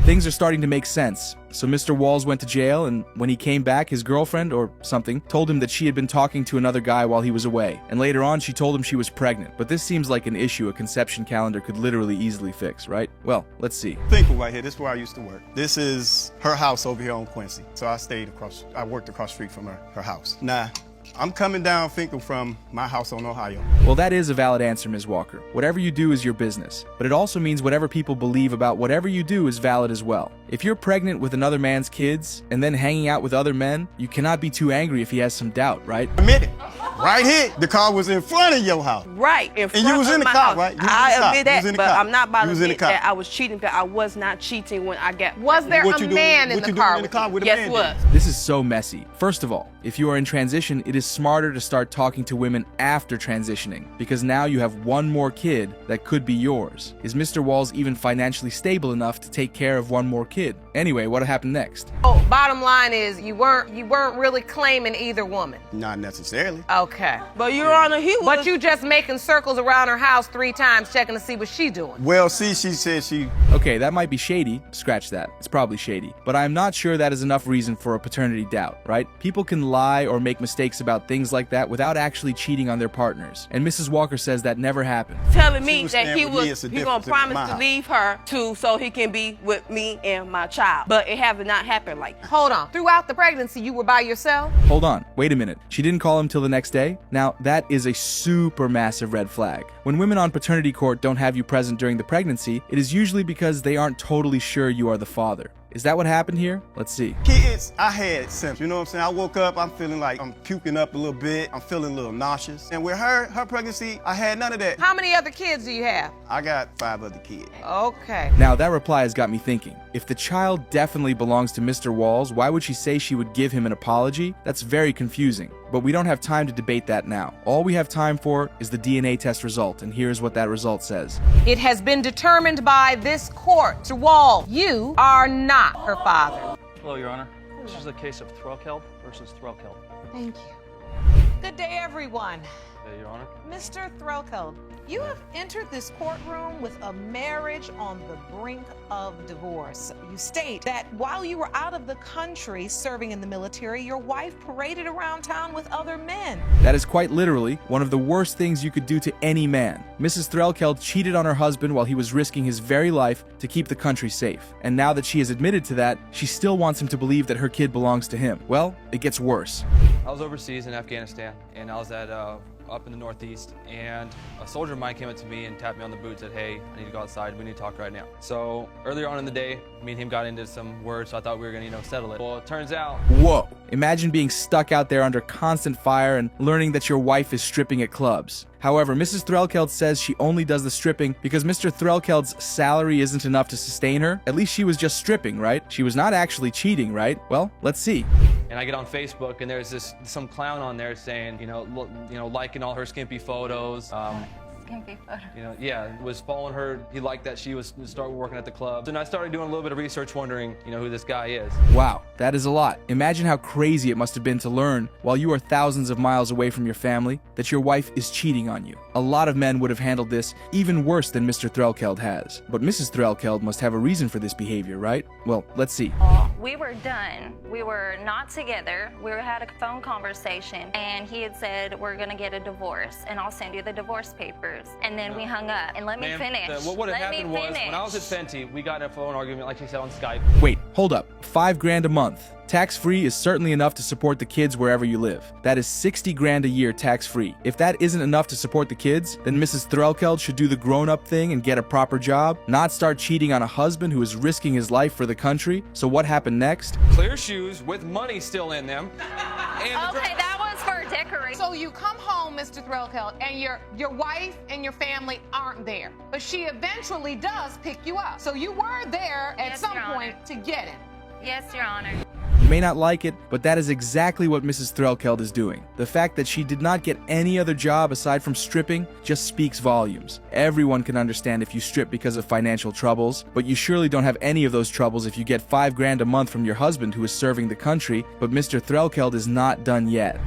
Things are starting to make sense. So Mr. Walls went to jail, and when he came back, his girlfriend, or something, told him that she had been talking to another guy while he was away. And later on, she told him she was pregnant. But this seems like an issue a conception calendar could literally easily fix, right? Well, let's see. Finkel right here. This is where I used to work. This is her house over here on Quincy. So I worked across the street from her house. Now, I'm coming down Finkel from my house on Ohio. Well, that is a valid answer, Ms. Walker. Whatever you do is your business. But it also means whatever people believe about whatever you do is valid as well. If you're pregnant with another man's kids and then hanging out with other men, you cannot be too angry if he has some doubt, right? Admit it. Right here. The car was in front of your house. Right, in front And you was of in the my car, house. right? You was in the I car. admit You was that, in the but car. I'm not about You to was in the admit car. that I was cheating because I was not cheating when I got... Was there What a you man doing- in what the you car doing in the with car you? with a Yes, man? was. This is so messy. First of all, if you are in transition, it is smarter to start talking to women after transitioning, because now you have one more kid that could be yours. Is Mr. Walls even financially stable enough to take care of one more kid? Anyway, what happened next? Oh, bottom line is you weren't really claiming either woman. Not necessarily. Okay. But Your Honor, he was... But you just making circles around her house 3 times checking to see what she doing. Well, see, she said she... Okay, that might be shady. Scratch that. It's probably shady. But I'm not sure that is enough reason for a paternity doubt, right? People can lie or make mistakes about things like that without actually cheating on their partners. And Mrs. Walker says that never happened. telling me She was that staying he with me. was It's a he gonna difference in promise my to house. leave her so he can be with me and my child. But it have not happened like that. Hold on. Throughout the pregnancy, you were by yourself? Hold on, wait a minute. She didn't call him till the next day? Now, that is a super massive red flag. When women on paternity court don't have you present during the pregnancy, it is usually because they aren't totally sure you are the father. Is that what happened here? Let's see. Kids, I had symptoms. You know what I'm saying? I woke up, I'm feeling like I'm puking up a little bit. I'm feeling a little nauseous. And with her pregnancy, I had none of that. How many other kids do you have? I got 5 other kids. Okay. Now, that reply has got me thinking. If the child definitely belongs to Mr. Walls, why would she say she would give him an apology? That's very confusing. But we don't have time to debate that now. All we have time for is the DNA test result, and here's what that result says. It has been determined by this court. Mr. Wall, you are not her father. Hello, Your Honor. This is a case of Threlkeld versus Threlkeld. Thank you. Good day, everyone. Your Honor. Mr. Threlkeld, you have entered this courtroom with a marriage on the brink of divorce. You state that while you were out of the country serving in the military, your wife paraded around town with other men. That is quite literally one of the worst things you could do to any man. Mrs. Threlkeld cheated on her husband while he was risking his very life to keep the country safe. And now that she has admitted to that, she still wants him to believe that her kid belongs to him. Well, it gets worse. I was overseas in Afghanistan, and I was at up in the Northeast, and a soldier of mine came up to me and tapped me on the boot, said, "Hey, I need to go outside. We need to talk right now." So earlier on in the day, me and him got into some words, so I thought we were gonna, settle it. Well, it turns out. Whoa. Imagine being stuck out there under constant fire and learning that your wife is stripping at clubs. However, Mrs. Threlkeld says she only does the stripping because Mr. Threlkeld's salary isn't enough to sustain her. At least she was just stripping, right? She was not actually cheating, right? Well, let's see. And I get on Facebook, and there's some clown on there saying, liking all her skimpy photos. Skimpy photos. Was following her. He liked that she was started working at the club. And I started doing a little bit of research, wondering, who this guy is. Wow, that is a lot. Imagine how crazy it must have been to learn, while you are thousands of miles away from your family, that your wife is cheating on you. A lot of men would have handled this even worse than Mr. Threlkeld has. But Mrs. Threlkeld must have a reason for this behavior, right? Well, let's see. We were done. We were not together. We had a phone conversation, and he had said, "We're gonna get a divorce, and I'll send you the divorce papers." And then we hung up. And let me finish. What had happened was, when I was at Fenty, we got in a phone argument, like she said, on Skype. Wait, hold up. $5,000 a month. Tax-free is certainly enough to support the kids wherever you live. That is $60,000 a year tax-free. If that isn't enough to support the kids, then Mrs. Threlkeld should do the grown-up thing and get a proper job, not start cheating on a husband who is risking his life for the country. So what happened next? Clear shoes with money still in them. Okay, that was for decoration. So you come home, Mr. Threlkeld, and your wife and your family aren't there. But she eventually does pick you up. So you were there at some point to get him. Yes, Your Honor. You may not like it, but that is exactly what Mrs. Threlkeld is doing. The fact that she did not get any other job aside from stripping just speaks volumes. Everyone can understand if you strip because of financial troubles, but you surely don't have any of those troubles if you get $5,000 a month from your husband who is serving the country. But Mr. Threlkeld is not done yet.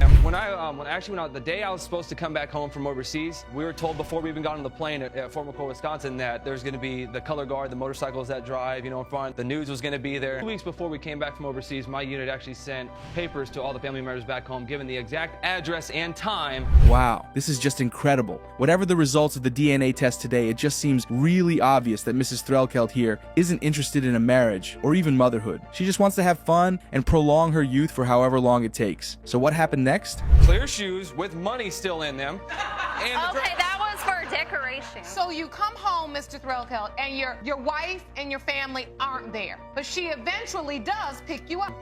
The day I was supposed to come back home from overseas, we were told before we even got on the plane at Fort McCoy, Wisconsin, that there's going to be the color guard, the motorcycles that drive, in front. The news was going to be there. 2 weeks before we came back from overseas, my unit actually sent papers to all the family members back home, giving the exact address and time. Wow, this is just incredible. Whatever the results of the DNA test today, it just seems really obvious that Mrs. Threlkeld here isn't interested in a marriage or even motherhood. She just wants to have fun and prolong her youth for however long it takes. So what happened next? Clear shoes with money still in them. Okay, that was for decoration. So you come home, Mr. Threlkeld, and your wife and your family aren't there. But she eventually does pick you up.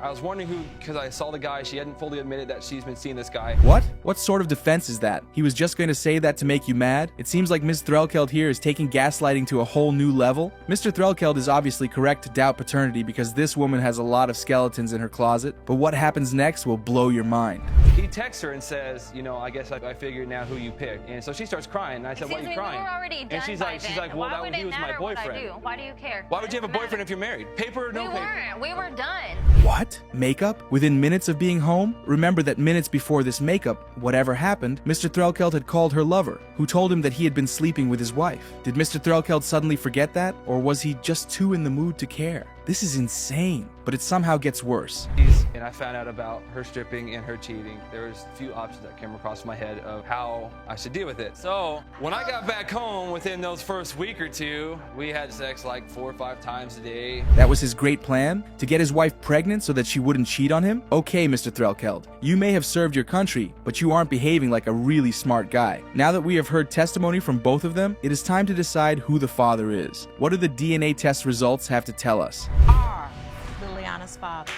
I was wondering who, because I saw the guy, she hadn't fully admitted that she's been seeing this guy. What? What sort of defense is that? He was just going to say that to make you mad? It seems like Ms. Threlkeld here is taking gaslighting to a whole new level. Mr. Threlkeld is obviously correct to doubt paternity because this woman has a lot of skeletons in her closet, but what happens next will blow your mind. He texts her and says, I guess I figured now who you picked. And so she starts crying, and I said, "Why are you crying?" We were already done and she's by like, then. "Well, he was my boyfriend." Why do you care? Why would you have a boyfriend if you're married? Paper or no paper? We weren't. We were done. What? Makeup? Within minutes of being home? Remember that minutes before this makeup, whatever happened, Mr. Threlkeld had called her lover, who told him that he had been sleeping with his wife. Did Mr. Threlkeld suddenly forget that? Or was he just too in the mood to care? This is insane, but it somehow gets worse. And I found out about her stripping and her cheating. There was a few options that came across my head of how I should deal with it. So when I got back home, within those first week or two, we had sex like 4 or 5 times a day. That was his great plan? To get his wife pregnant so that she wouldn't cheat on him? Okay, Mr. Threlkeld, you may have served your country, but you aren't behaving like a really smart guy. Now that we have heard testimony from both of them, it is time to decide who the father is. What do the DNA test results have to tell us? Liliana's father.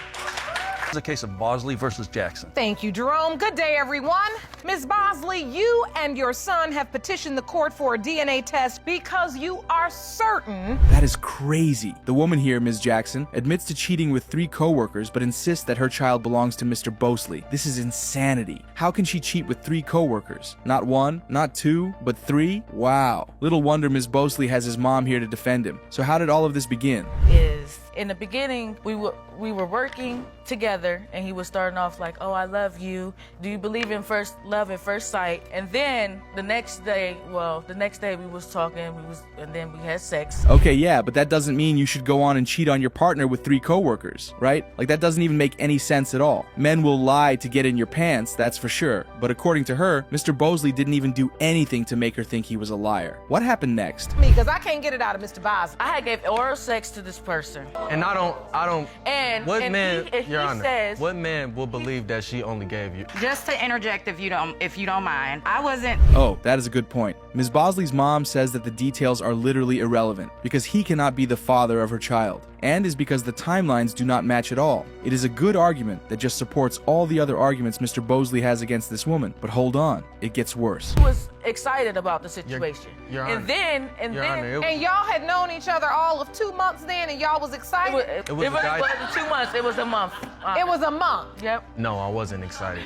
It's a case of Bosley versus Jackson. Thank you, Jerome. Good day, everyone. Ms. Bosley, you and your son have petitioned the court for a DNA test because you are certain. That is crazy. The woman here, Ms. Jackson, admits to cheating with 3 co-workers but insists that her child belongs to Mr. Bosley. This is insanity. How can she cheat with 3 co-workers? Not 1, not 2, but 3? Wow. Little wonder Ms. Bosley has his mom here to defend him. So how did all of this begin? Is In the beginning, we were working together, and he was starting off like, "Oh, I love you. Do you believe in love at first sight?" And then the next day we was talking, and then we had sex. Okay, yeah, but that doesn't mean you should go on and cheat on your partner with 3 coworkers, right? Like, that doesn't even make any sense at all. Men will lie to get in your pants, that's for sure. But according to her, Mr. Bosley didn't even do anything to make her think he was a liar. What happened next? Me, because I can't get it out of Mr. Bosley. I had gave oral sex to this person. And I don't. And what and man, he, Your he Honor, says, what man will believe that she only gave you? Just to interject, if you don't mind, I wasn't. Oh, that is a good point. Ms. Bosley's mom says that the details are literally irrelevant because he cannot be the father of her child, and is because the timelines do not match at all. It is a good argument that just supports all the other arguments Mr. Bosley has against this woman. But hold on, it gets worse. I was excited about the situation. Your Honor. And y'all had known each other all of 2 months then, and y'all was excited? It was wasn't 2 months, it was a month. It was a month? Yep. No, I wasn't excited.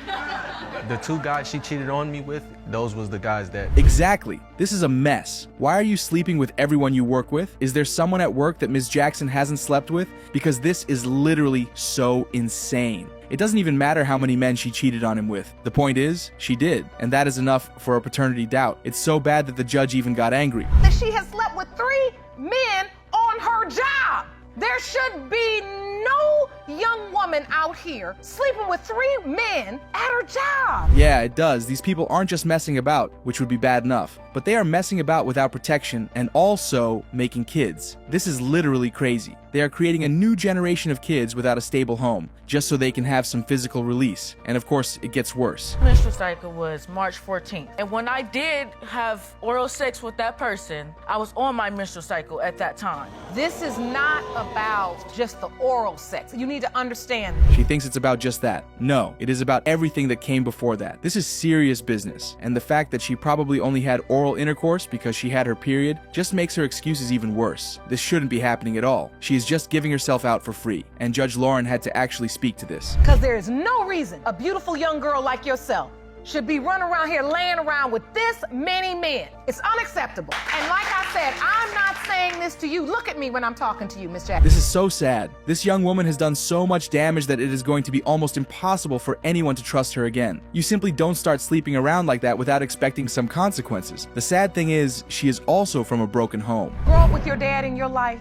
The 2 guys she cheated on me with, those was the guys that... Exactly. This is a mess. Why are you sleeping with everyone you work with? Is there someone at work that Ms. Jackson hasn't slept with? Because this is literally so insane. It doesn't even matter how many men she cheated on him with. The point is, she did, and that is enough for a paternity doubt. It's so bad that the judge even got angry. That she has slept with 3 men on her job. There should be no young woman out here sleeping with 3 men at her job. Yeah, it does. These people aren't just messing about, which would be bad enough, but they are messing about without protection and also making kids. This is literally crazy. They are creating a new generation of kids without a stable home, just so they can have some physical release. And of course, it gets worse. Menstrual cycle was March 14th. And when I did have oral sex with that person, I was on my menstrual cycle at that time. This is not about just the oral sex. You need to understand. She thinks it's about just that. No, it is about everything that came before that. This is serious business. And the fact that she probably only had oral intercourse because she had her period just makes her excuses even worse. This shouldn't be happening at all. She is just giving herself out for free. And Judge Lauren had to actually speak to this. Because there is no reason a beautiful young girl like yourself should be running around here laying around with this many men. It's unacceptable. And like I said, I'm not saying this to you. Look at me when I'm talking to you, Miss Jackson. This is so sad. This young woman has done so much damage that it is going to be almost impossible for anyone to trust her again. You simply don't start sleeping around like that without expecting some consequences. The sad thing is, she is also from a broken home. Grow up with your dad in your life.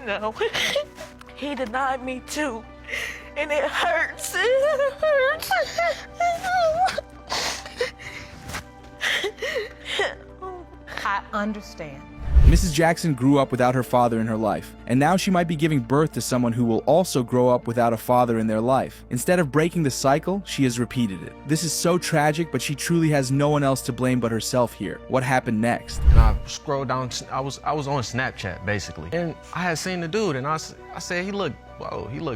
No. He denied me too. And it hurts. It hurts. I understand. Mrs. Jackson grew up without her father in her life, and now she might be giving birth to someone who will also grow up without a father in their life. Instead of breaking the cycle, she has repeated it. This is so tragic, but she truly has no one else to blame but herself here. What happened next? And I scrolled down, I was on Snapchat, basically. And I had seen the dude, and I said, he looked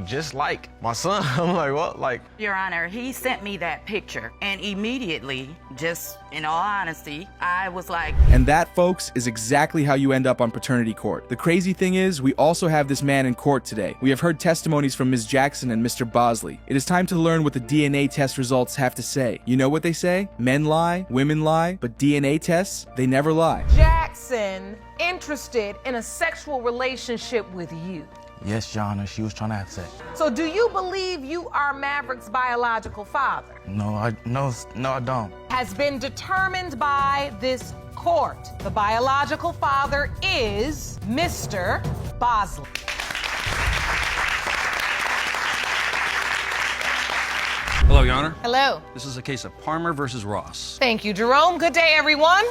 just like my son. I'm like, what? Like, Your Honor, he sent me that picture, and immediately, just in all honesty, I was like... And that, folks, is exactly how you end up on paternity court. The crazy thing is, we also have this man in court today. We have heard testimonies from Ms. Jackson and Mr. Bosley. It is time to learn what the DNA test results have to say. You know what they say? Men lie, women lie, but DNA tests, they never lie. Jackson interested in a sexual relationship with you. Yes, Your Honor, she was trying to have sex. So do you believe you are Maverick's biological father? No, I don't. Has been determined by this court. The biological father is Mr. Bosley. Hello, Your Honor. Hello. This is a case of Palmer versus Ross. Thank you, Jerome. Good day, everyone.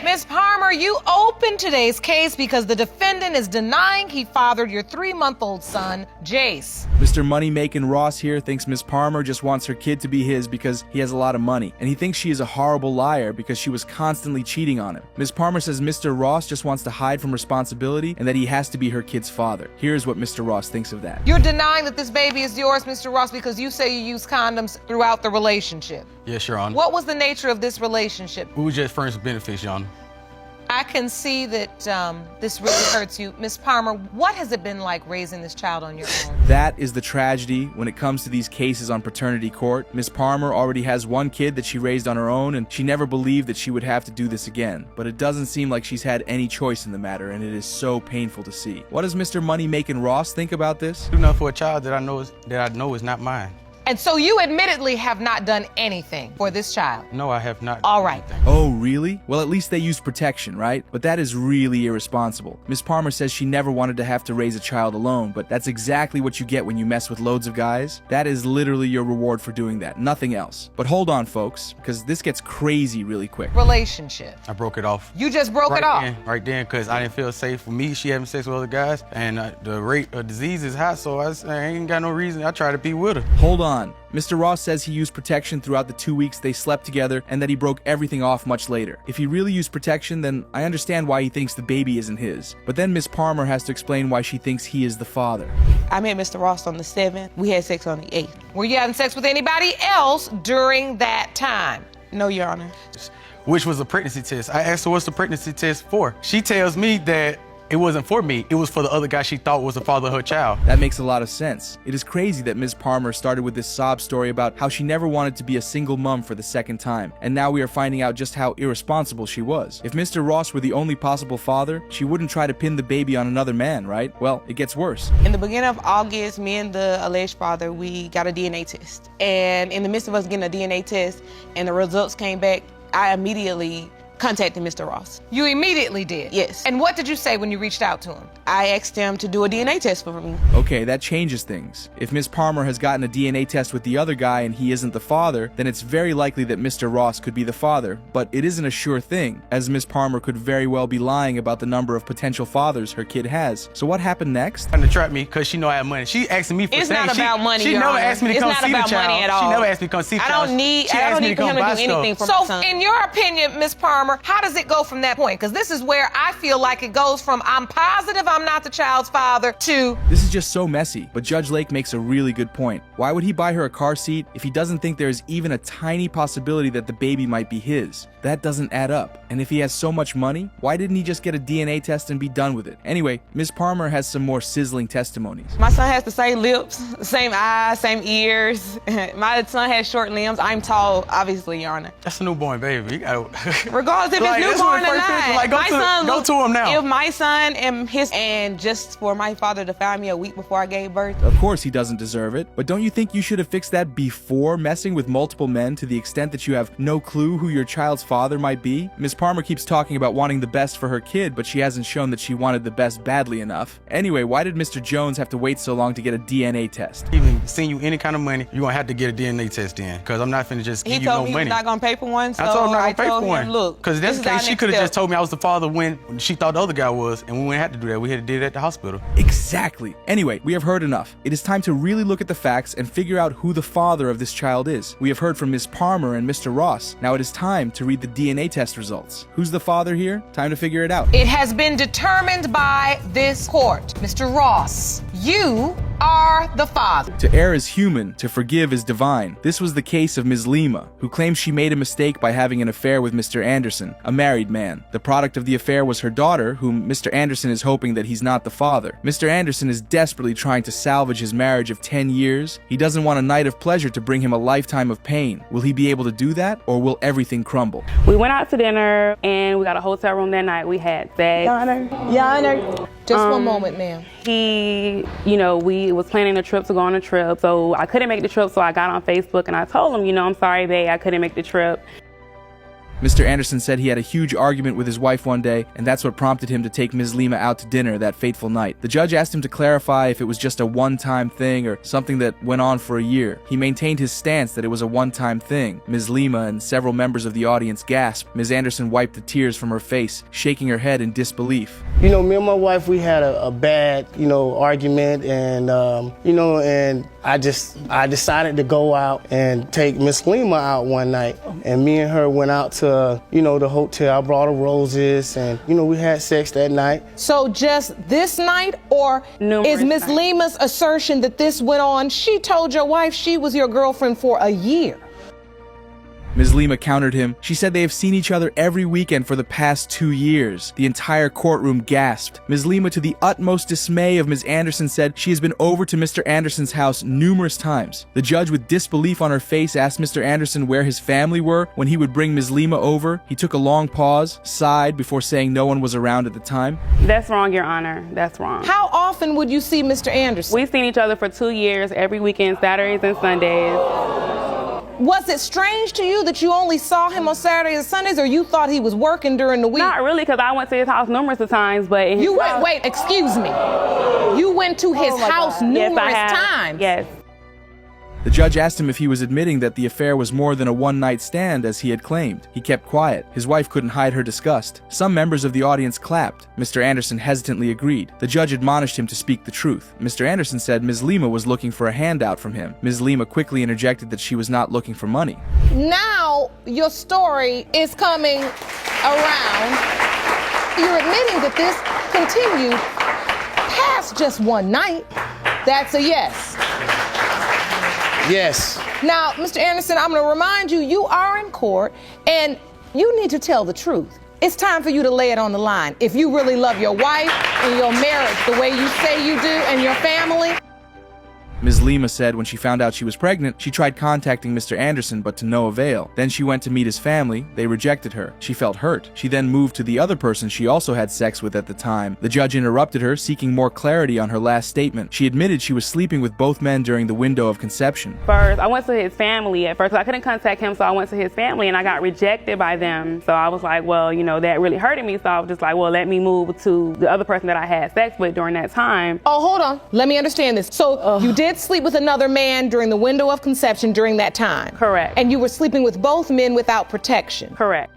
Ms. Palmer, you opened today's case because the defendant is denying he fathered your 3-month-old son, Jace. Mr. Money-Making Ross here thinks Ms. Palmer just wants her kid to be his because he has a lot of money, and he thinks she is a horrible liar because she was constantly cheating on him. Ms. Palmer says Mr. Ross just wants to hide from responsibility and that he has to be her kid's father. Here's what Mr. Ross thinks of that. You're denying that this baby is yours, Mr. Ross, because you say you use condoms throughout the relationship. Yes, Your Honor. What was the nature of this relationship? We were just friends with benefits, Your Honor. I can see that this really hurts you. Ms. Palmer, what has it been like raising this child on your own? That is the tragedy when it comes to these cases on paternity court. Ms. Palmer already has one kid that she raised on her own, and she never believed that she would have to do this again. But it doesn't seem like she's had any choice in the matter, and it is so painful to see. What does Mr. Money-Making Ross think about this? Do nothing for a child that I know is not mine. And so you admittedly have not done anything for this child? No, I have not. All right. Oh, really? Well, at least they used protection, right? But that is really irresponsible. Ms. Palmer says she never wanted to have to raise a child alone, but that's exactly what you get when you mess with loads of guys. That is literally your reward for doing that, nothing else. But hold on, folks, because this gets crazy really quick. Relationship. I broke it off. You just broke it off? Right then, because I didn't feel safe for me. She having sex with other guys, and the rate of disease is high, so I ain't got no reason. I try to be with her. Hold on. Mr. Ross says he used protection throughout the 2 weeks they slept together and that he broke everything off much later. If he really used protection, then I understand why he thinks the baby isn't his. But then Ms. Palmer has to explain why she thinks he is the father. I met Mr. Ross on the 7th. We had sex on the 8th. Were you having sex with anybody else during that time? No, Your Honor. Which was a pregnancy test. I asked her what's the pregnancy test for. She tells me that it wasn't for me. It was for the other guy she thought was the father of her child. That makes a lot of sense. It is crazy that Ms. Palmer started with this sob story about how she never wanted to be a single mom for the second time, and now we are finding out just how irresponsible she was. If Mr. Ross were the only possible father, she wouldn't try to pin the baby on another man, right? Well, it gets worse. In the beginning of August, me and the alleged father, we got a DNA test. And in the midst of us getting a DNA test and the results came back, I immediately contacted Mr. Ross. You immediately did? Yes. And what did you say when you reached out to him? I asked him to do a DNA test for me. Okay, that changes things. If Ms. Palmer has gotten a DNA test with the other guy and he isn't the father, then it's very likely that Mr. Ross could be the father, but it isn't a sure thing, as Ms. Palmer could very well be lying about the number of potential fathers her kid has. So what happened next? Trying to trap me because she know I have money. She asking me for It's things. not about money, She Your never Honor. asked me to come see the child. It's not about money at all. She never asked me to come see the child. I don't need for him to do anything for my son. So, in your opinion, Ms. Palmer, how does it go from that point? Because this is where I feel like it goes from I'm positive I'm not the child's father to... This is just so messy, but Judge Lake makes a really good point. Why would he buy her a car seat if he doesn't think there's even a tiny possibility that the baby might be his? That doesn't add up. And if he has so much money, why didn't he just get a DNA test and be done with it? Anyway, Ms. Palmer has some more sizzling testimonies. My son has the same lips, same eyes, same ears. My son has short limbs. I'm tall, obviously, Your Honor. That's a newborn baby. You gotta... Regardless if Like, it's that's newborn what or the first not. picture, like, go to him now. If my son and just for my father to find me a week before I gave birth. Of course he doesn't deserve it, but don't you think you should have fixed that before messing with multiple men to the extent that you have no clue who your child's father might be? Ms. Palmer keeps talking about wanting the best for her kid, but she hasn't shown that she wanted the best badly enough. Anyway, why did Mr. Jones have to wait so long to get a DNA test? Even send you any kind of money, you're gonna have to get a DNA test in, because I'm not finna just give you no money. He told me he's not gonna pay for one, so I told him not gonna pay told for one. him, look, because that's the thing, she could have just told me I was the father when she thought the other guy was, and we wouldn't have to do that. We had to do it at the hospital. Exactly. Anyway, we have heard enough. It is time to really look at the facts and figure out who the father of this child is. We have heard from Ms. Palmer and Mr. Ross. Now it is time to read the DNA test results. Who's the father here? Time to figure it out. It has been determined by this court. Mr. Ross, you are the father. To err is human, to forgive is divine. This was the case of Ms. Lima, who claims she made a mistake by having an affair with Mr. Anderson, a married man. The product of the affair was her daughter, whom Mr. Anderson is hoping that he's not the father. Mr. Anderson is desperately trying to salvage his marriage of 10 years. He doesn't want a night of pleasure to bring him a lifetime of pain. Will he be able to do that, or will everything crumble? We went out to dinner, and we got a hotel room that night. We had sex. Your Honor, just one moment, ma'am. He, we was planning a trip to go on a trip, so I couldn't make the trip, so I got on Facebook and I told him, I'm sorry, babe, I couldn't make the trip. Mr. Anderson said he had a huge argument with his wife one day, and that's what prompted him to take Ms. Lima out to dinner that fateful night. The judge asked him to clarify if it was just a one-time thing or something that went on for a year. He maintained his stance that it was a one-time thing. Ms. Lima and several members of the audience gasped. Ms. Anderson wiped the tears from her face, shaking her head in disbelief. Me and my wife, we had a bad, argument, and, and I decided to go out and take Miss Lima out one night, and me and her went out to the hotel. I brought her roses, and we had sex that night. So just this night, or is Miss Lima's assertion that this went on, she told your wife she was your girlfriend for a year? Ms. Lima countered him. She said they have seen each other every weekend for the past 2 years. The entire courtroom gasped. Ms. Lima, to the utmost dismay of Ms. Anderson, said she has been over to Mr. Anderson's house numerous times. The judge, with disbelief on her face, asked Mr. Anderson where his family were when he would bring Ms. Lima over. He took a long pause, sighed before saying no one was around at the time. That's wrong, Your Honor. That's wrong. How often would you see Mr. Anderson? We've seen each other for 2 years, every weekend, Saturdays and Sundays. Was it strange to you that you only saw him on Saturdays and Sundays, or you thought he was working during the week? Not really, because I went to his house numerous of times, but in his house... Wait, excuse me. You went to his house numerous times? Yes. The judge asked him if he was admitting that the affair was more than a one-night stand, as he had claimed. He kept quiet. His wife couldn't hide her disgust. Some members of the audience clapped. Mr. Anderson hesitantly agreed. The judge admonished him to speak the truth. Mr. Anderson said Ms. Lima was looking for a handout from him. Ms. Lima quickly interjected that she was not looking for money. Now your story is coming around. You're admitting that this continued past just one night. That's a yes. Yes. Now, Mr. Anderson, I'm going to remind you, you are in court, and you need to tell the truth. It's time for you to lay it on the line. If you really love your wife and your marriage the way you say you do and your family. Ms. Lima said when she found out she was pregnant, she tried contacting Mr. Anderson, but to no avail. Then she went to meet his family. They rejected her. She felt hurt. She then moved to the other person she also had sex with at the time. The judge interrupted her, seeking more clarity on her last statement. She admitted she was sleeping with both men during the window of conception. First, I went to his family at first. I couldn't contact him, so I went to his family, and I got rejected by them. So I was like, well, you know, that really hurted me. So I was just like, well, let me move to the other person that I had sex with during that time. Oh, hold on. Let me understand this. So you did sleep with another man during the window of conception during that time? Correct. And you were sleeping with both men without protection? Correct.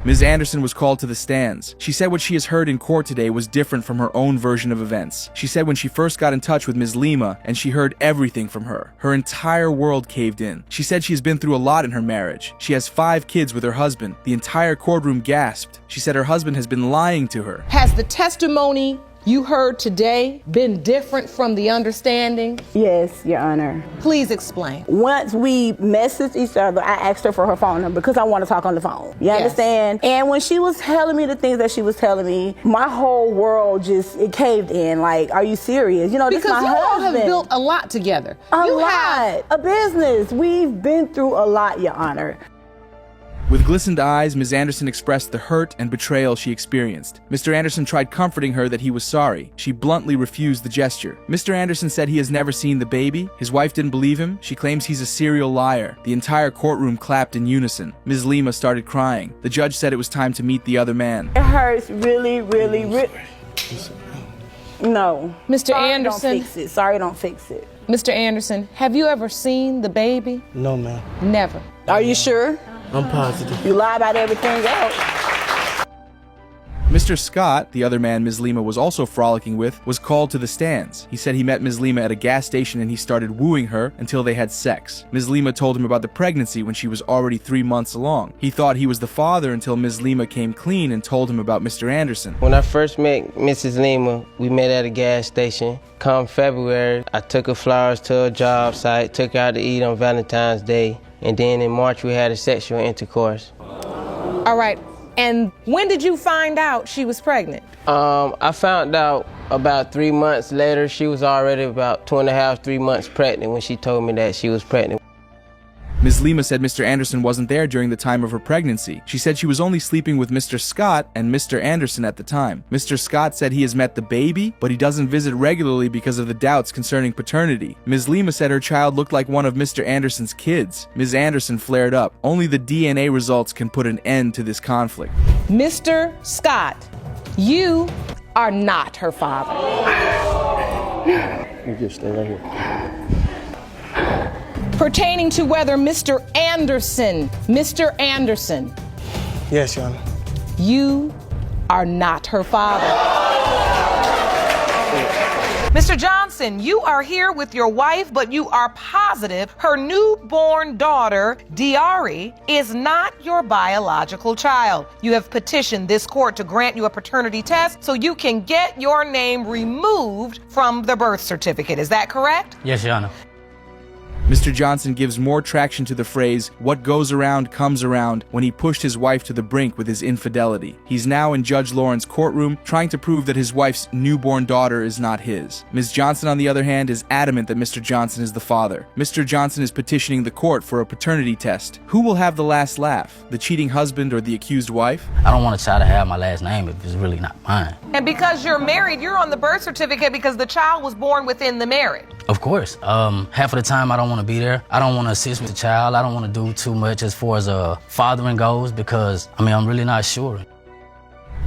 Ms. Anderson was called to the stands. She said what she has heard in court today was different from her own version of events. She said when she first got in touch with Ms. Lima and she heard everything from her, her entire world caved in. She said she has been through a lot in her marriage. She has 5 kids with her husband. The entire courtroom gasped. She said her husband has been lying to her. Has the testimony you heard today been different from the understanding? Yes, Your Honor. Please explain. Once we messaged each other, I asked her for her phone number because I want to talk on the phone. You understand? And when she was telling me the things that she was telling me, my whole world it caved in. Like, are you serious? You know, this is my husband. Because you all have built a lot together. A business. We've been through a lot, Your Honor. With glistened eyes, Ms. Anderson expressed the hurt and betrayal she experienced. Mr. Anderson tried comforting her that he was sorry. She bluntly refused the gesture. Mr. Anderson said he has never seen the baby. His wife didn't believe him. She claims he's a serial liar. The entire courtroom clapped in unison. Ms. Lima started crying. The judge said it was time to meet the other man. It hurts really, really, really. No. Mr. Anderson. Don't fix it. Sorry, don't fix it. Mr. Anderson, have you ever seen the baby? No, ma'am. Never. Are you sure? I'm positive. You lie about everything else. Mr. Scott, the other man Ms. Lima was also frolicking with, was called to the stands. He said he met Ms. Lima at a gas station and he started wooing her until they had sex. Ms. Lima told him about the pregnancy when she was already 3 months along. He thought he was the father until Ms. Lima came clean and told him about Mr. Anderson. When I first met Mrs. Lima, we met at a gas station. Come February, I took her flowers to a job site, took her out to eat on Valentine's Day, and then in March we had a sexual intercourse. All right. And when did you find out she was pregnant? I found out about 3 months later. She was already about 2.5, 3 months pregnant when she told me that she was pregnant. Ms. Lima said Mr. Anderson wasn't there during the time of her pregnancy. She said she was only sleeping with Mr. Scott and Mr. Anderson at the time. Mr. Scott said he has met the baby, but he doesn't visit regularly because of the doubts concerning paternity. Ms. Lima said her child looked like one of Mr. Anderson's kids. Ms. Anderson flared up. Only the DNA results can put an end to this conflict. Mr. Scott, you are not her father. You just stay right here. Pertaining to whether Mr. Anderson. Yes, Your Honor. You are not her father. Mr. Johnson, you are here with your wife, but you are positive her newborn daughter, Diari, is not your biological child. You have petitioned this court to grant you a paternity test so you can get your name removed from the birth certificate. Is that correct? Yes, Your Honor. Mr. Johnson gives more traction to the phrase, "what goes around comes around," when he pushed his wife to the brink with his infidelity. He's now in Judge Lauren's courtroom trying to prove that his wife's newborn daughter is not his. Ms. Johnson, on the other hand, is adamant that Mr. Johnson is the father. Mr. Johnson is petitioning the court for a paternity test. Who will have the last laugh, the cheating husband or the accused wife? I don't want a child to have my last name if it's really not mine. And because you're married, you're on the birth certificate because the child was born within the marriage. Of course. Half of the time I don't want to be there. I don't want to assist with the child. I don't want to do too much as far as fathering goes because, I'm really not sure.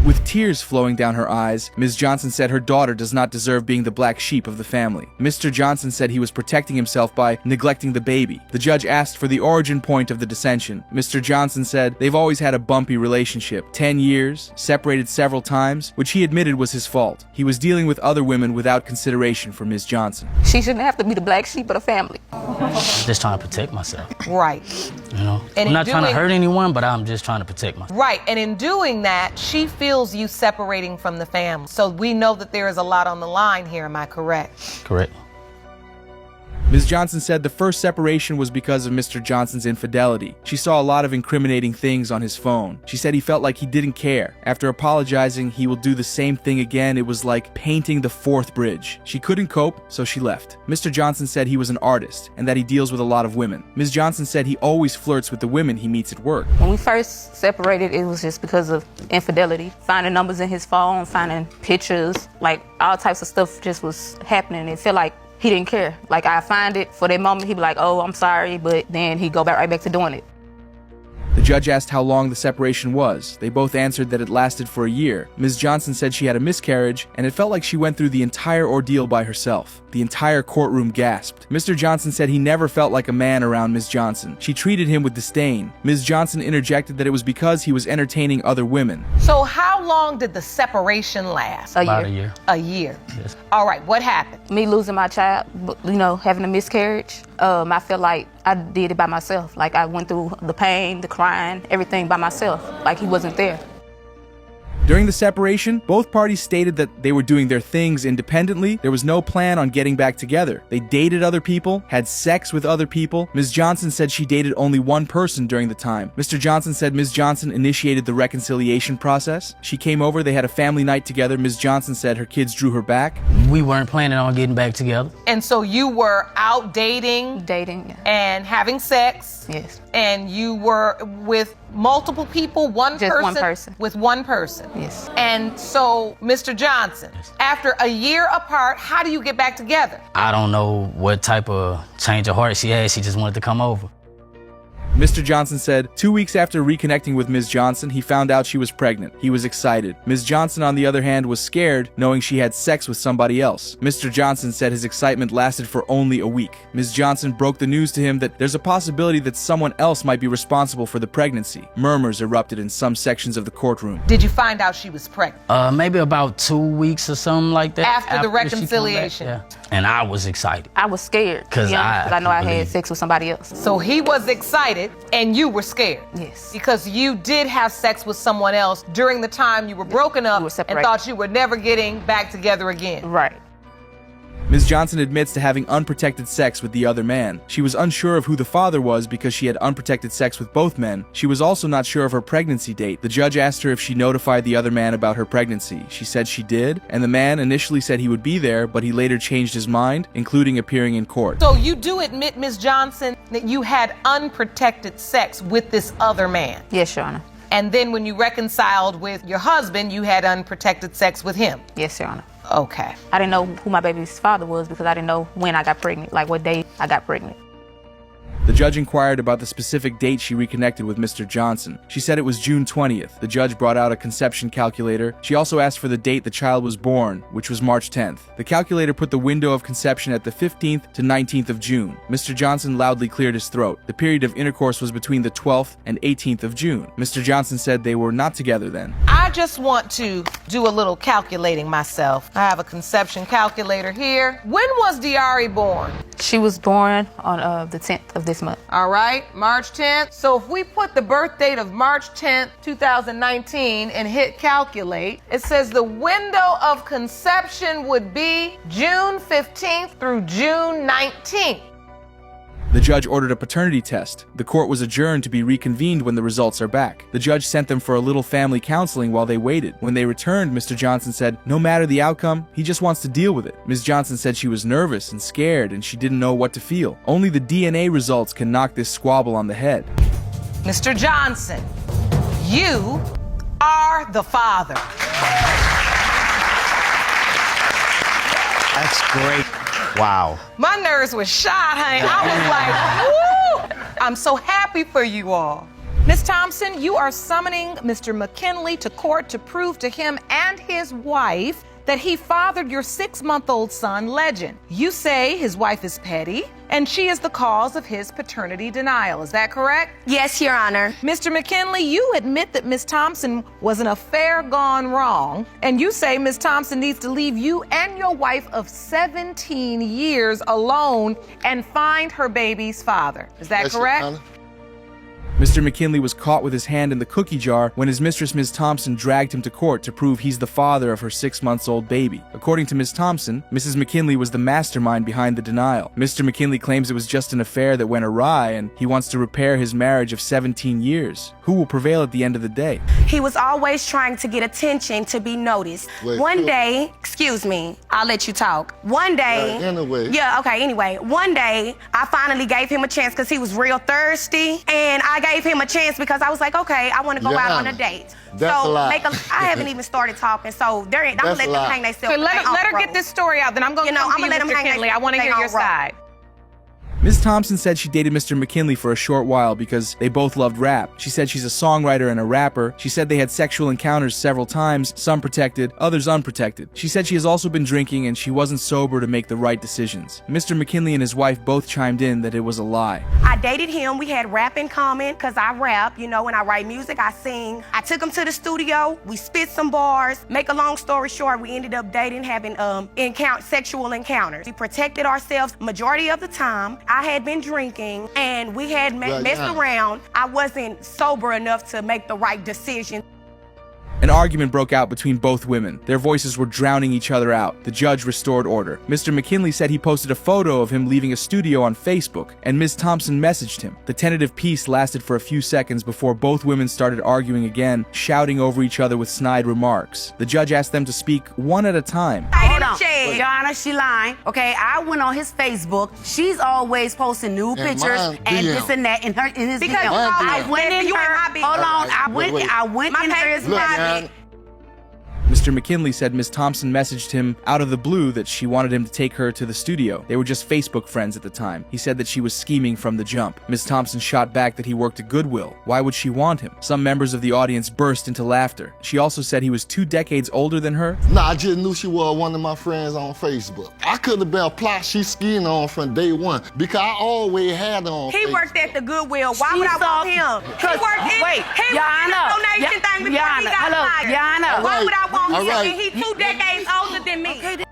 With tears flowing down her eyes, Ms. Johnson said her daughter does not deserve being the black sheep of the family. Mr. Johnson said he was protecting himself by neglecting the baby. The judge asked for the origin point of the dissension. Mr. Johnson said they've always had a bumpy relationship. 10 years, separated several times, which he admitted was his fault. He was dealing with other women without consideration for Ms. Johnson. She shouldn't have to be the black sheep of the family. I'm just trying to protect myself. Right. I'm not trying to hurt anyone, but I'm just trying to protect myself. Right, and in doing that, she feels you separating from the family. So we know that there is a lot on the line here, am I correct? Correct. Ms. Johnson said the first separation was because of Mr. Johnson's infidelity. She saw a lot of incriminating things on his phone. She said he felt like he didn't care. After apologizing, he will do the same thing again. It was like painting the fourth bridge. She couldn't cope, so she left. Mr. Johnson said he was an artist and that he deals with a lot of women. Ms. Johnson said he always flirts with the women he meets at work. When we first separated, it was just because of infidelity. Finding numbers in his phone, finding pictures, like all types of stuff just was happening. It felt like he didn't care. Like I find it for that moment, he'd be like, "Oh, I'm sorry," but then he'd go right back to doing it. The judge asked how long the separation was. They both answered that it lasted for a year. Ms. Johnson said she had a miscarriage, and it felt like she went through the entire ordeal by herself. The entire courtroom gasped. Mr. Johnson said he never felt like a man around Ms. Johnson. She treated him with disdain. Ms. Johnson interjected that it was because he was entertaining other women. So how long did the separation last? About a year. A year. Yes. All right, what happened? Me losing my child, having a miscarriage, I feel like I did it by myself. Like I went through the pain, the crying, everything by myself. Like he wasn't there. During the separation, both parties stated that they were doing their things independently. There was no plan on getting back together. They dated other people, had sex with other people. Ms. Johnson said she dated only one person during the time. Mr. Johnson said Ms. Johnson initiated the reconciliation process. She came over, they had a family night together. Ms. Johnson said her kids drew her back. We weren't planning on getting back together. And so you were out dating? Dating, yeah. And having sex? Yes. And you were with multiple people, Just one person. With one person? Yes. And so, Mr. Johnson, after a year apart, how do you get back together? I don't know what type of change of heart she had. She just wanted to come over. Mr. Johnson said 2 weeks after reconnecting with Ms. Johnson, he found out she was pregnant. He was excited. Ms. Johnson, on the other hand, was scared, knowing she had sex with somebody else. Mr. Johnson said his excitement lasted for only a week. Ms. Johnson broke the news to him that there's a possibility that someone else might be responsible for the pregnancy. Murmurs erupted in some sections of the courtroom. Did you find out she was pregnant? Maybe about 2 weeks or something like that. After the reconciliation? Yeah. And I was excited. I was scared. Because I know I had sex with somebody else. So he was excited and you were scared? Yes. Because you did have sex with someone else during the time you were broken up and thought you were never getting back together again. Right. Ms. Johnson admits to having unprotected sex with the other man. She was unsure of who the father was because she had unprotected sex with both men. She was also not sure of her pregnancy date. The judge asked her if she notified the other man about her pregnancy. She said she did, and the man initially said he would be there, but he later changed his mind, including appearing in court. So you do admit, Ms. Johnson, that you had unprotected sex with this other man? Yes, Your Honor. And then when you reconciled with your husband, you had unprotected sex with him? Yes, Your Honor. Okay. I didn't know who my baby's father was because I didn't know when I got pregnant, like what day I got pregnant. The judge inquired about the specific date she reconnected with Mr. Johnson. She said it was June 20th. The judge brought out a conception calculator. She also asked for the date the child was born, which was March 10th. The calculator put the window of conception at the 15th to 19th of June. Mr. Johnson loudly cleared his throat. The period of intercourse was between the 12th and 18th of June. Mr. Johnson said they were not together then. I just want to do a little calculating myself. I have a conception calculator here. When was Diari born? She was born on the 10th of this month. All right, March 10th. So if we put the birth date of March 10th, 2019 and hit calculate, it says the window of conception would be June 15th through June 19th. The judge ordered a paternity test. The court was adjourned to be reconvened when the results are back. The judge sent them for a little family counseling while they waited. When they returned, Mr. Johnson said, no matter the outcome, he just wants to deal with it. Ms. Johnson said she was nervous and scared and she didn't know what to feel. Only the DNA results can knock this squabble on the head. Mr. Johnson, you are the father. That's great. Wow. My nerves were shot, honey. I was like, woo! I'm so happy for you all. Ms. Thompson, you are summoning Mr. McKinley to court to prove to him and his wife that he fathered your 6-month-old son, Legend. You say his wife is petty, and she is the cause of his paternity denial. Is that correct? Yes, Your Honor. Mr. McKinley, you admit that Ms. Thompson was an affair gone wrong, and you say Ms. Thompson needs to leave you and your wife of 17 years alone and find her baby's father. Is that correct? Mr. McKinley was caught with his hand in the cookie jar when his mistress, Ms. Thompson, dragged him to court to prove he's the father of her 6-month-old baby. According to Ms. Thompson, Mrs. McKinley was the mastermind behind the denial. Mr. McKinley claims it was just an affair that went awry and he wants to repair his marriage of 17 years. Who will prevail at the end of the day? He was always trying to get attention, to be noticed. One day, excuse me, I'll let you talk. One day, one day, I finally gave him a chance because he was real thirsty, and I gave him a chance because I was like, okay, I want to go out on a date. That's a lie. I haven't even started talking, so I'm gonna let them hang themselves. So let her get this story out, then I'm going to come to you, Mr. McKinley. I want to hear your side. Ms. Thompson said she dated Mr. McKinley for a short while because they both loved rap. She said she's a songwriter and a rapper. She said they had sexual encounters several times, some protected, others unprotected. She said she has also been drinking and she wasn't sober to make the right decisions. Mr. McKinley and his wife both chimed in that it was a lie. I dated him. We had rap in common because I rap. You know, when I write music, I sing. I took him to the studio. We spit some bars. Make a long story short, we ended up dating, having sexual encounters. We protected ourselves majority of the time. I had been drinking and we had messed around. I wasn't sober enough to make the right decision. An argument broke out between both women. Their voices were drowning each other out. The judge restored order. Mr. McKinley said he posted a photo of him leaving a studio on Facebook, and Ms. Thompson messaged him. The tentative peace lasted for a few seconds before both women started arguing again, shouting over each other with snide remarks. The judge asked them to speak one at a time. Hold on. Your Honor, she lying. Okay, I went on his Facebook. She's always posting new pictures and this and that in his because DM. I went in her. Hold on. I went in his private. Mr. McKinley said Ms. Thompson messaged him out of the blue that she wanted him to take her to the studio. They were just Facebook friends at the time. He said that she was scheming from the jump. Ms. Thompson shot back that he worked at Goodwill. Why would she want him? Some members of the audience burst into laughter. She also said he was 2 decades older than her. Nah, I just knew she was one of my friends on Facebook. I could have been a plot she skiing on from day one because I always had her on Facebook. Worked at the Goodwill. Why would I want him? He worked in the donation thing before he got fired. Why would I want him? And he's 2 decades older than me.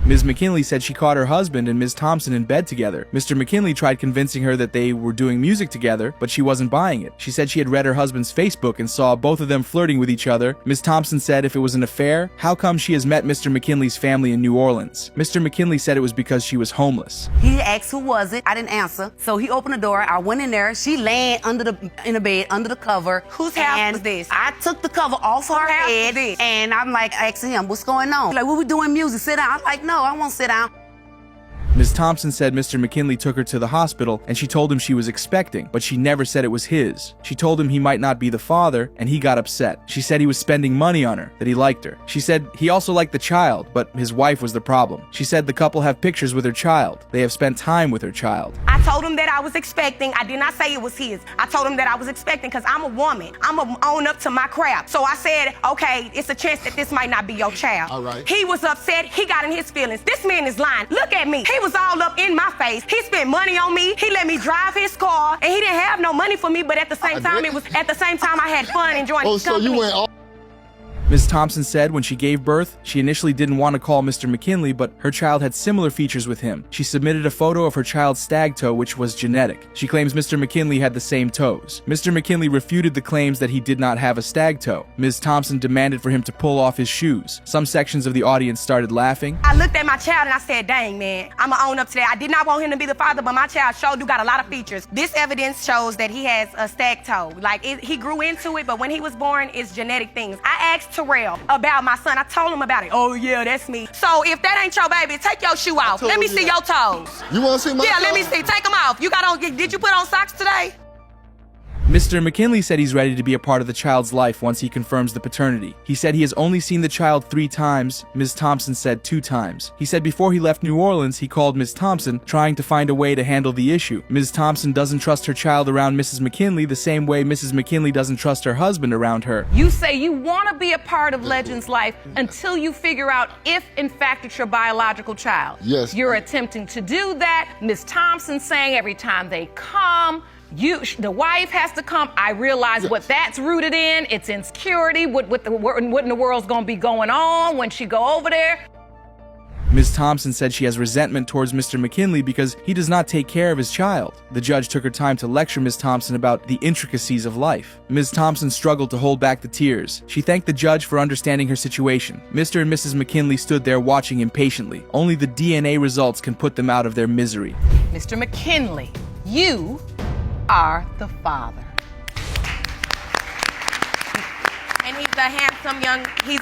Ms. McKinley said she caught her husband and Ms. Thompson in bed together. Mr. McKinley tried convincing her that they were doing music together, but she wasn't buying it. She said she had read her husband's Facebook and saw both of them flirting with each other. Ms. Thompson said if it was an affair, how come she has met Mr. McKinley's family in New Orleans? Mr. McKinley said it was because she was homeless. He asked who was it. I didn't answer. So he opened the door. I went in there. She laying in the bed, under the cover. Whose house was this? I took the cover off her head, and I'm like asking him, what's going on? Like, we doing music. Sit down. I'm like, no, I won't sit down. Ms. Thompson said Mr. McKinley took her to the hospital and she told him she was expecting, but she never said it was his. She told him he might not be the father, and he got upset. She said he was spending money on her, that he liked her. She said he also liked the child, but his wife was the problem. She said the couple have pictures with her child. They have spent time with her child. I told him that I was expecting. I did not say it was his. I told him that I was expecting because I'm a woman. I'm going to own up to my crap. So I said, okay, it's a chance that this might not be your child. All right. He was upset. He got in his feelings. This man is lying. Look at me. He was all up in my face. He spent money on me. He let me drive his car, and he didn't have no money for me. But at the same time, I had fun enjoying his company. So you went all Ms. Thompson said when she gave birth, she initially didn't want to call Mr. McKinley, but her child had similar features with him. She submitted a photo of her child's stag toe, which was genetic. She claims Mr. McKinley had the same toes. Mr. McKinley refuted the claims that he did not have a stag toe. Ms. Thompson demanded for him to pull off his shoes. Some sections of the audience started laughing. I looked at my child and I said, dang, man, I'm going to own up to that. I did not want him to be the father, but my child sure do got a lot of features. This evidence shows that he has a stag toe. Like, he grew into it, but when he was born, it's genetic things. I asked Terrell about my son. I told him about it. Oh, yeah, that's me. So if that ain't your baby, take your shoe off. Let me see your toes. You want to see my toes? Yeah, let me see. Take them off. You got on, did you put on socks today? Mr. McKinley said he's ready to be a part of the child's life once he confirms the paternity. He said he has only seen the child 3 times. Ms. Thompson said 2 times. He said before he left New Orleans, he called Ms. Thompson, trying to find a way to handle the issue. Ms. Thompson doesn't trust her child around Mrs. McKinley the same way Mrs. McKinley doesn't trust her husband around her. You say you want to be a part of Legend's life until you figure out if, in fact, it's your biological child. Yes. You're attempting to do that. Ms. Thompson saying every time they come, the wife has to come. I realize what that's rooted in. It's insecurity. What in the world's going to be going on when she go over there? Ms. Thompson said she has resentment towards Mr. McKinley because he does not take care of his child. The judge took her time to lecture Ms. Thompson about the intricacies of life. Ms. Thompson struggled to hold back the tears. She thanked the judge for understanding her situation. Mr. and Mrs. McKinley stood there watching impatiently. Only the DNA results can put them out of their misery. Mr. McKinley, you are the father. And he's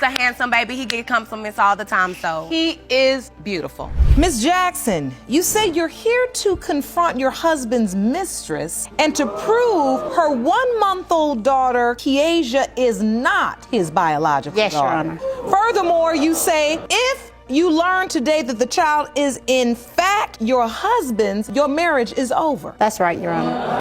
a handsome baby. He get compliments all the time, so. He is beautiful. Ms. Jackson, you say you're here to confront your husband's mistress and to prove her 1-month-old daughter, Kiesha, is not his biological daughter. Yes, Your Honor. Furthermore, you say if you learn today that the child is in fact your husband's, your marriage is over. That's right, Your Honor.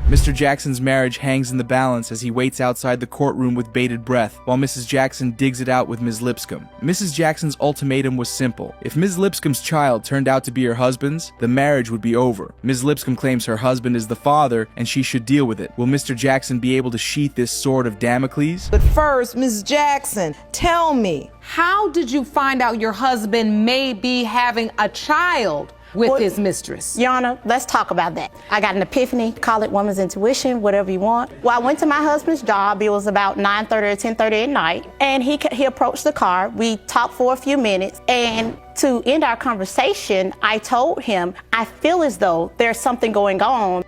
Mr. Jackson's marriage hangs in the balance as he waits outside the courtroom with bated breath, while Mrs. Jackson digs it out with Ms. Lipscomb. Mrs. Jackson's ultimatum was simple. If Ms. Lipscomb's child turned out to be her husband's, the marriage would be over. Ms. Lipscomb claims her husband is the father, and she should deal with it. Will Mr. Jackson be able to sheath this sword of Damocles? But first, Ms. Jackson, tell me, how did you find out your husband may be having a child with his mistress? Your Honor, let's talk about that. I got an epiphany, call it woman's intuition, whatever you want. Well, I went to my husband's job. It was about 9:30 or 10:30 at night, and he approached the car. We talked for a few minutes, and to end our conversation, I told him, I feel as though there's something going on.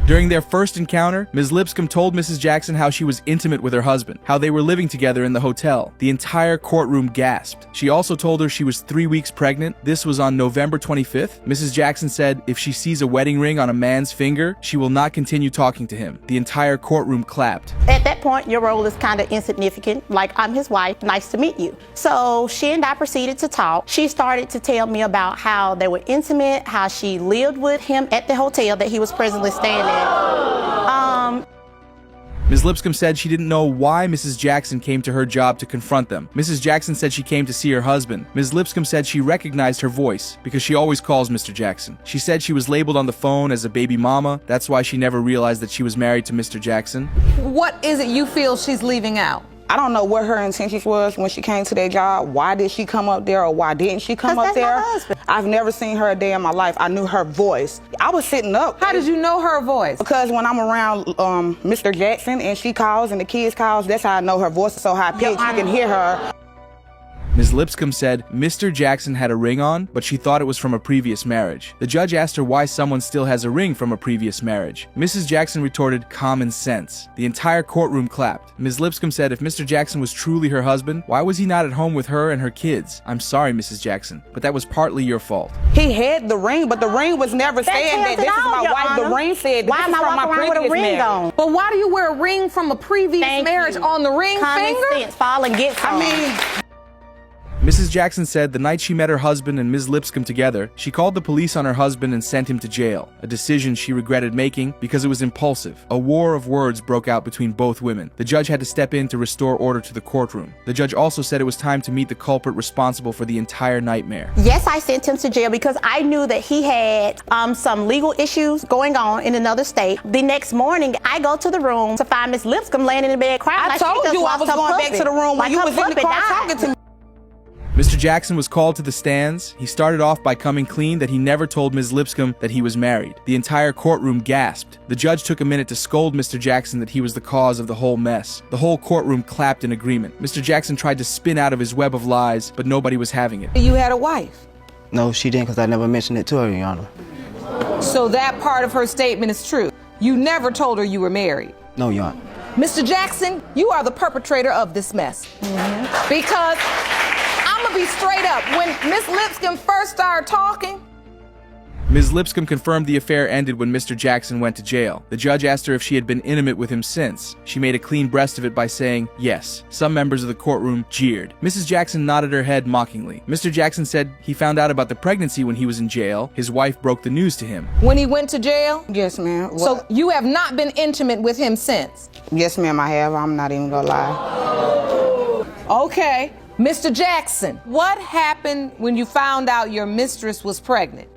During their first encounter, Ms. Lipscomb told Mrs. Jackson how she was intimate with her husband, how they were living together in the hotel. The entire courtroom gasped. She also told her she was 3 weeks pregnant. This was on November 25th. Mrs. Jackson said if she sees a wedding ring on a man's finger, she will not continue talking to him. The entire courtroom clapped. At that point, your role is kind of insignificant. Like, I'm his wife, nice to meet you. So she and I proceeded to talk. She started to tell me about how they were intimate, how she lived with him at the hotel that he was presently staying at. Ms. Lipscomb said she didn't know why Mrs. Jackson came to her job to confront them. Mrs. Jackson said she came to see her husband. Ms. Lipscomb said she recognized her voice because she always calls Mr. Jackson. She said she was labeled on the phone as a baby mama. That's why she never realized that she was married to Mr. Jackson. What is it you feel she's leaving out? I don't know what her intentions was when she came to their job. Why did she come up there or why didn't she come up there? I've never seen her a day in my life. I knew her voice. I was sitting up. How did you know her voice? Because when I'm around Mr. Jackson and she calls and the kids calls, that's how I know her voice is so high pitched. You can hear her. Ms. Lipscomb said Mr. Jackson had a ring on, but she thought it was from a previous marriage. The judge asked her why someone still has a ring from a previous marriage. Mrs. Jackson retorted, common sense. The entire courtroom clapped. Ms. Lipscomb said if Mr. Jackson was truly her husband, why was he not at home with her and her kids? I'm sorry, Mrs. Jackson, but that was partly your fault. He had the ring, but the ring was never saying that this is my wife. The ring said this is from my previous marriage. But why do you wear a ring from a previous marriage on the ring finger? Common sense, fall and get some. I mean... Mrs. Jackson said the night she met her husband and Ms. Lipscomb together, she called the police on her husband and sent him to jail, a decision she regretted making because it was impulsive. A war of words broke out between both women. The judge had to step in to restore order to the courtroom. The judge also said it was time to meet the culprit responsible for the entire nightmare. Yes, I sent him to jail because I knew that he had some legal issues going on in another state. The next morning, I go to the room to find Ms. Lipscomb laying in the bed crying. I told you I was going back to the room when you was in the car talking to me. Mr. Jackson was called to the stands. He started off by coming clean that he never told Ms. Lipscomb that he was married. The entire courtroom gasped. The judge took a minute to scold Mr. Jackson that he was the cause of the whole mess. The whole courtroom clapped in agreement. Mr. Jackson tried to spin out of his web of lies, but nobody was having it. You had a wife? No, she didn't, because I never mentioned it to her, Your Honor. So that part of her statement is true. You never told her you were married? No, Your Honor. Mr. Jackson, you are the perpetrator of this mess. Because I'm gonna be straight up. When Miss Lipscomb first started talking, Ms. Lipscomb confirmed the affair ended when Mr. Jackson went to jail. The judge asked her if she had been intimate with him since. She made a clean breast of it by saying yes. Some members of the courtroom jeered. Mrs. Jackson nodded her head mockingly. Mr. Jackson said he found out about the pregnancy when he was in jail. His wife broke the news to him. when he went to jail? Yes, ma'am. So you have not been intimate with him since? Yes, ma'am, I have. I'm not even gonna lie. Okay. Mr. Jackson, what happened when you found out your mistress was pregnant?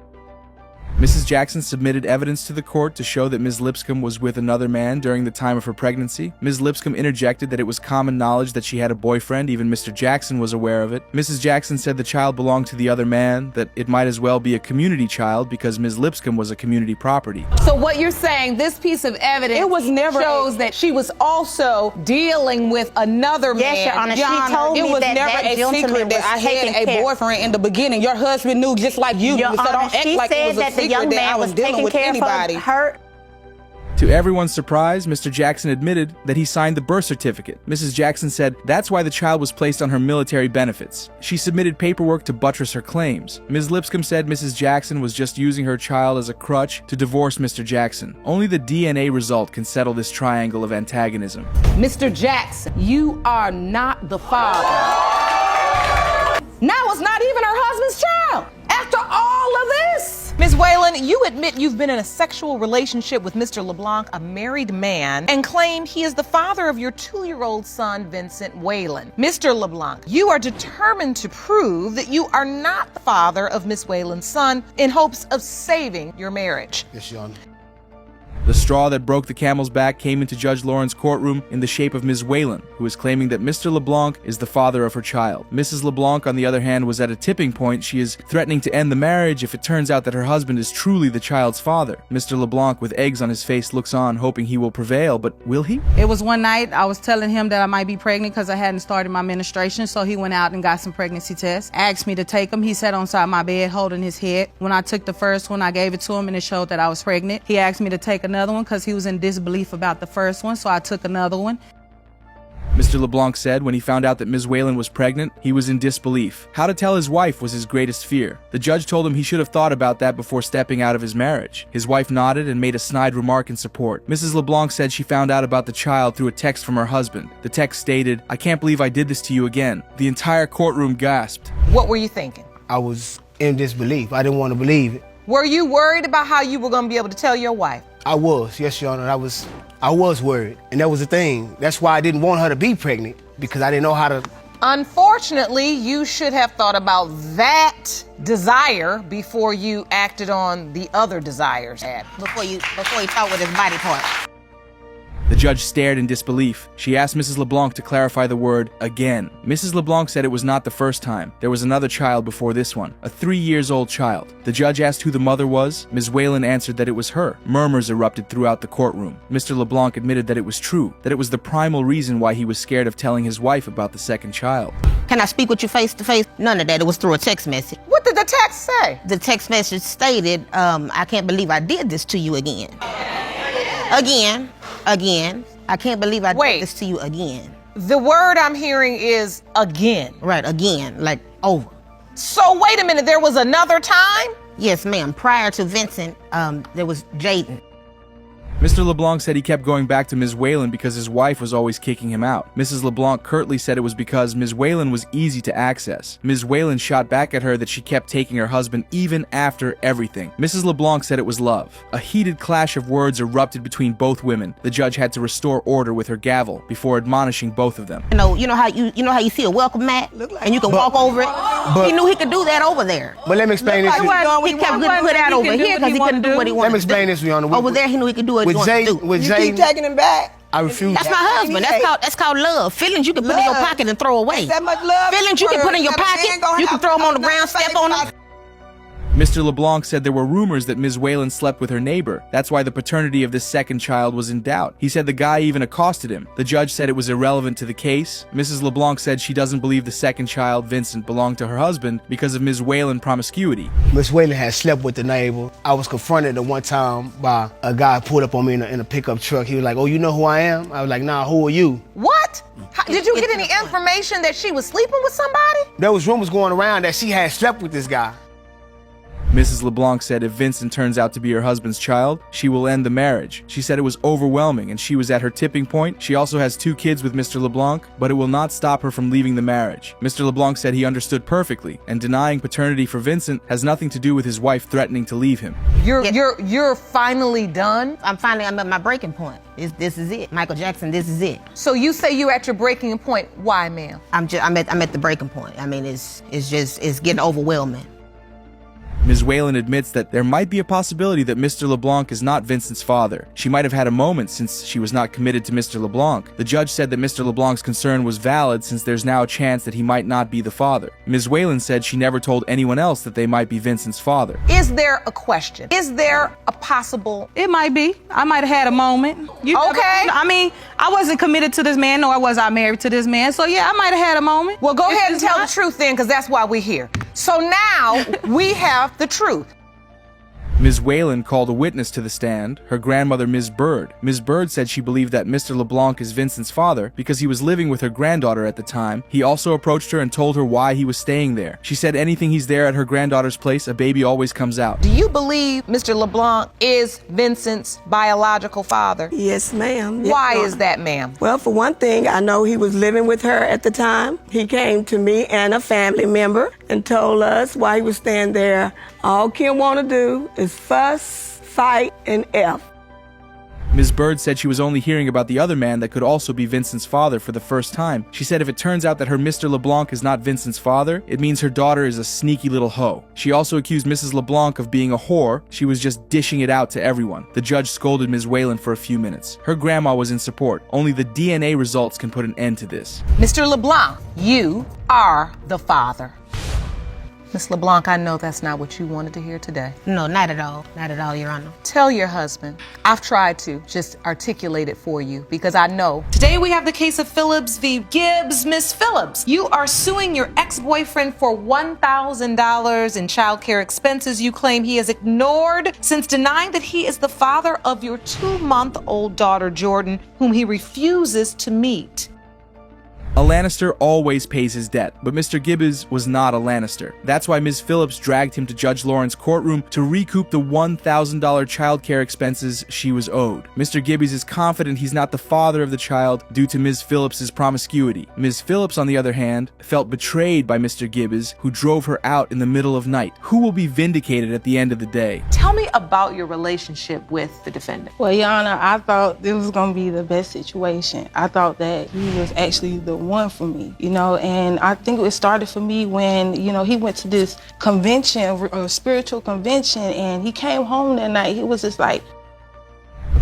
Mrs. Jackson submitted evidence to the court to show that Ms. Lipscomb was with another man during the time of her pregnancy. Ms. Lipscomb interjected that it was common knowledge that she had a boyfriend, even Mr. Jackson was aware of it. Mrs. Jackson said the child belonged to the other man, that it might as well be a community child because Ms. Lipscomb was a community property. So what you're saying, this piece of evidence shows that she was also dealing with another man. Yes, Your Honor, she told me it was that never that a gentleman secret that was I had taking a care. boyfriend in the beginning. Your husband knew just like you Your do, so Honor, don't act she like it said was a that the secret young that I man was was dealing taking with care anybody. of her. To everyone's surprise, Mr. Jackson admitted that he signed the birth certificate. Mrs. Jackson said that's why the child was placed on her military benefits. She submitted paperwork to buttress her claims. Ms. Lipscomb said Mrs. Jackson was just using her child as a crutch to divorce Mr. Jackson. Only the DNA result can settle this triangle of antagonism. Mr. Jackson, you are not the father. Now it's not even her husband's child. After all of this. Ms. Whalen, you admit you've been in a sexual relationship with Mr. LeBlanc, a married man, and claim he is the father of your 2-year-old son, Vincent Whalen. Mr. LeBlanc, you are determined to prove that you are not the father of Miss Whalen's son in hopes of saving your marriage. Yes, Your Honor. The straw that broke the camel's back came into Judge Lauren's courtroom in the shape of Ms. Whalen, who is claiming that Mr. LeBlanc is the father of her child. Mrs. LeBlanc, on the other hand, was at a tipping point. She is threatening to end the marriage if it turns out that her husband is truly the child's father. Mr. LeBlanc, with eggs on his face, looks on, hoping he will prevail, but will he? It was one night I was telling him that I might be pregnant because I hadn't started my menstruation, so he went out and got some pregnancy tests. Asked me to take them. He sat on side my bed holding his head. When I took the first one, I gave it to him and it showed that I was pregnant. He asked me to take another one because he was in disbelief about the first one, so I took another one. Mr. LeBlanc said when he found out that Ms. Whalen was pregnant, he was in disbelief. How to tell his wife was his greatest fear. The judge told him he should have thought about that before stepping out of his marriage. His wife nodded and made a snide remark in support. Mrs. LeBlanc said she found out about the child through a text from her husband. The text stated, "I can't believe I did this to you again." The entire courtroom gasped. What were you thinking? I was in disbelief. I didn't want to believe it. Were you worried about how you were going to be able to tell your wife? I was, yes, Your Honor. I was worried, and that was the thing. That's why I didn't want her to be pregnant, because I didn't know how to. Unfortunately, you should have thought about that desire before you acted on the other desires. Before you talk with his body parts. The judge stared in disbelief. She asked Mrs. LeBlanc to clarify the word again. Mrs. LeBlanc said it was not the first time. There was another child before this one, a 3-year-old child. The judge asked who the mother was. Ms. Whalen answered that it was her. Murmurs erupted throughout the courtroom. Mr. LeBlanc admitted that it was true, that it was the primal reason why he was scared of telling his wife about the second child. Can I speak with you face to face? None of that. It was through a text message. What did the text say? The text message stated, I can't believe I did this to you again. Again. I can't believe I did this to you again. The word I'm hearing is again. Right, again, like over. So wait a minute, there was another time? Yes, ma'am. Prior to Vincent, there was Jaden. Mr. LeBlanc said he kept going back to Ms. Whalen because his wife was always kicking him out. Mrs. LeBlanc curtly said it was because Ms. Whalen was easy to access. Ms. Whalen shot back at her that she kept taking her husband even after everything. Mrs. LeBlanc said it was love. A heated clash of words erupted between both women. The judge had to restore order with her gavel before admonishing both of them. You know how you see a welcome mat and you can walk over it. He knew he could do that over there. But let me explain this. He kept getting put out over here because he couldn't do what he wanted. Let me explain this, Your Honor. Over there, he knew he could do what he wanted to do. With You keep taking him back. I refuse. That's my husband. That's called love. Feelings you can put in your pocket and throw away. That much love. Feelings you can put in your pocket. You can throw them on the ground, step on them. Mr. LeBlanc said there were rumors that Ms. Whalen slept with her neighbor. That's why the paternity of this second child was in doubt. He said the guy even accosted him. The judge said it was irrelevant to the case. Mrs. LeBlanc said she doesn't believe the second child, Vincent, belonged to her husband because of Ms. Whalen promiscuity. Ms. Whalen had slept with the neighbor. I was confronted at one time by a guy pulled up on me in a pickup truck. He was like, "Oh, you know who I am?" I was like, "Nah, who are you?" What? Did you get any information that she was sleeping with somebody? There was rumors going around that she had slept with this guy. Mrs. LeBlanc said if Vincent turns out to be her husband's child, she will end the marriage. She said it was overwhelming and she was at her tipping point. She also has 2 kids with Mr. LeBlanc, but it will not stop her from leaving the marriage. Mr. LeBlanc said he understood perfectly, and denying paternity for Vincent has nothing to do with his wife threatening to leave him. You're finally done? I'm at my breaking point. This is it. Michael Jackson, this is it. So you say you're at your breaking point. Why, ma'am? I'm at the breaking point. I mean, it's getting overwhelming. Ms. Whalen admits that there might be a possibility that Mr. LeBlanc is not Vincent's father. She might have had a moment since she was not committed to Mr. LeBlanc. The judge said that Mr. LeBlanc's concern was valid since there's now a chance that he might not be the father. Ms. Whalen said she never told anyone else that they might be Vincent's father. Is there a question? Is there a possible? It might be. I might have had a moment. I mean, I wasn't committed to this man, nor was I married to this man. So yeah, I might have had a moment. Well, go ahead and tell the truth then, because that's why we're here. So now we have the truth. Ms. Whalen called a witness to the stand, her grandmother, Ms. Bird. Ms. Bird said she believed that Mr. LeBlanc is Vincent's father because he was living with her granddaughter at the time. He also approached her and told her why he was staying there. She said anything he's there at her granddaughter's place, a baby always comes out. Do you believe Mr. LeBlanc is Vincent's biological father? Yes, ma'am. Why is that, ma'am? Well, for one thing, I know he was living with her at the time. He came to me and a family member and told us why he was staying there. All Kim want to do is fuss, fight, and F. Ms. Bird said she was only hearing about the other man that could also be Vincent's father for the first time. She said if it turns out that her Mr. LeBlanc is not Vincent's father, it means her daughter is a sneaky little hoe. She also accused Mrs. LeBlanc of being a whore. She was just dishing it out to everyone. The judge scolded Ms. Whalen for a few minutes. Her grandma was in support. Only the DNA results can put an end to this. Mr. LeBlanc, you are the father. Miss LeBlanc, I know that's not what you wanted to hear today. No, not at all. Not at all, Your Honor. Tell your husband. I've tried to just articulate it for you because I know. Today we have the case of Phillips v. Gibbs. Miss Phillips, you are suing your ex-boyfriend for $1,000 in child care expenses you claim he has ignored since denying that he is the father of your 2-month-old daughter, Jordan, whom he refuses to meet. A Lannister always pays his debt, but Mr. Gibbs was not a Lannister. That's why Ms. Phillips dragged him to Judge Lauren's courtroom to recoup the $1,000 child care expenses she was owed. Mr. Gibbs is confident he's not the father of the child due to Ms. Phillips' promiscuity. Ms. Phillips, on the other hand, felt betrayed by Mr. Gibbs, who drove her out in the middle of night. Who will be vindicated at the end of the day? Tell me about your relationship with the defendant. Well, Your Honor, I thought this was going to be the best situation. I thought that he was actually the one for me, and I think it started for me when, he went to this convention, a spiritual convention, and he came home that night. He was just like,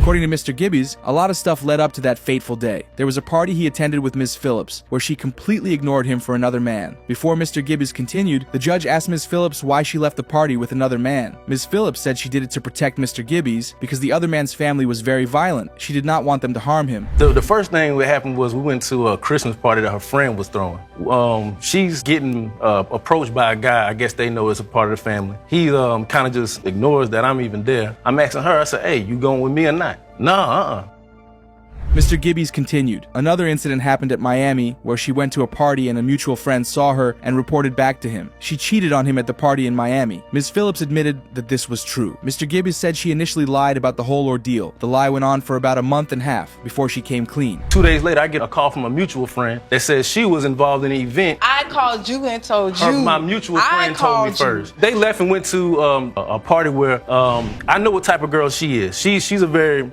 According to Mr. Gibbs, a lot of stuff led up to that fateful day. There was a party he attended with Ms. Phillips, where she completely ignored him for another man. Before Mr. Gibbs continued, the judge asked Ms. Phillips why she left the party with another man. Ms. Phillips said she did it to protect Mr. Gibbs because the other man's family was very violent. She did not want them to harm him. The first thing that happened was we went to a Christmas party that her friend was throwing. She's getting approached by a guy I guess they know is a part of the family. He kind of just ignores that I'm even there. I'm asking her, I said, hey, you going with me or not? No, Mr. Gibbies continued. Another incident happened at Miami where she went to a party and a mutual friend saw her and reported back to him. She cheated on him at the party in Miami. Ms. Phillips admitted that this was true. Mr. Gibbies said she initially lied about the whole ordeal. The lie went on for about a month and a half before she came clean. 2 days later, I get a call from a mutual friend that says she was involved in an event. I called you and told you. My mutual friend told me first. They left and went to a party where I know what type of girl she is. She's a very...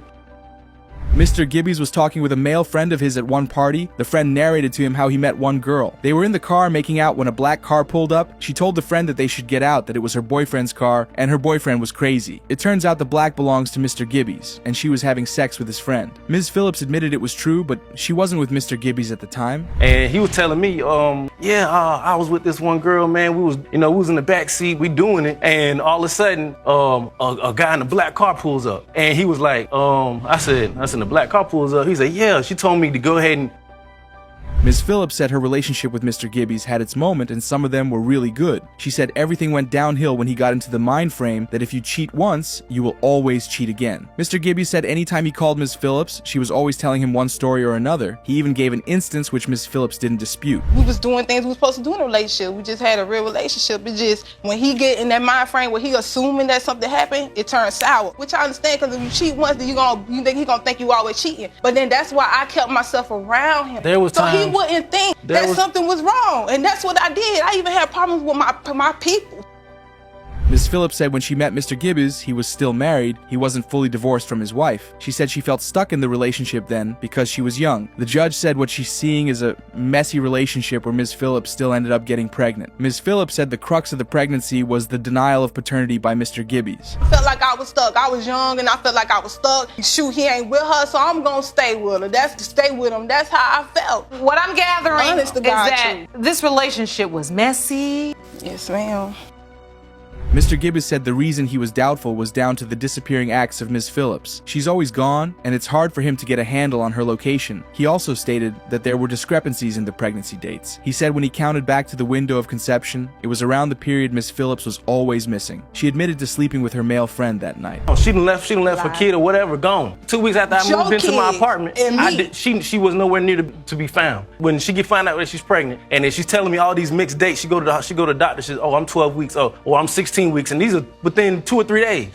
Mr. Gibbies was talking with a male friend of his at one party. The friend narrated to him how he met one girl. They were in the car making out when a black car pulled up. She told the friend that they should get out, that it was her boyfriend's car, and her boyfriend was crazy. It turns out the black belongs to Mr. Gibbies, and she was having sex with his friend. Ms. Phillips admitted it was true, but she wasn't with Mr. Gibbies at the time. And he was telling me, I was with this one girl, man. We was in the back seat, we doing it, and all of a sudden, a guy in a black car pulls up, and he was like, I said, the black car pulls up. He said, yeah, she told me to go ahead and... Ms. Phillips said her relationship with Mr. Gibbies had its moment and some of them were really good. She said everything went downhill when he got into the mind frame that if you cheat once, you will always cheat again. Mr. Gibbies said anytime he called Ms. Phillips, she was always telling him one story or another. He even gave an instance which Ms. Phillips didn't dispute. We was doing things we were supposed to do in a relationship. We just had a real relationship. It just, when he get in that mind frame where he assuming that something happened, it turns sour. Which I understand, because if you cheat once, then you think he gonna think you always cheating. But then that's why I kept myself around him. There was times... He wouldn't think that something was wrong, and that's what I did. I even had problems with my people. Ms. Phillips said when she met Mr. Gibbies, he was still married. He wasn't fully divorced from his wife. She said she felt stuck in the relationship then because she was young. The judge said what she's seeing is a messy relationship where Ms. Phillips still ended up getting pregnant. Ms. Phillips said the crux of the pregnancy was the denial of paternity by Mr. Gibbies. I felt like I was stuck. I was young and I felt like I was stuck. Shoot, he ain't with her, so I'm gonna stay with her. That's to stay with him. That's how I felt. What I'm gathering is that truth. this relationship was messy. Yes, ma'am. Mr. Gibbies said the reason he was doubtful was down to the disappearing acts of Ms. Phillips. She's always gone, and it's hard for him to get a handle on her location. He also stated that there were discrepancies in the pregnancy dates. He said when he counted back to the window of conception, it was around the period Ms. Phillips was always missing. She admitted to sleeping with her male friend that night. Oh, she done left her kid or whatever, gone. 2 weeks after I moved into my apartment, she was nowhere near to be found. When she find out that she's pregnant, and then she's telling me all these mixed dates, she go to the doctor, she says, oh, I'm 12 weeks, or I'm 16 weeks, and these are within 2 or 3 days.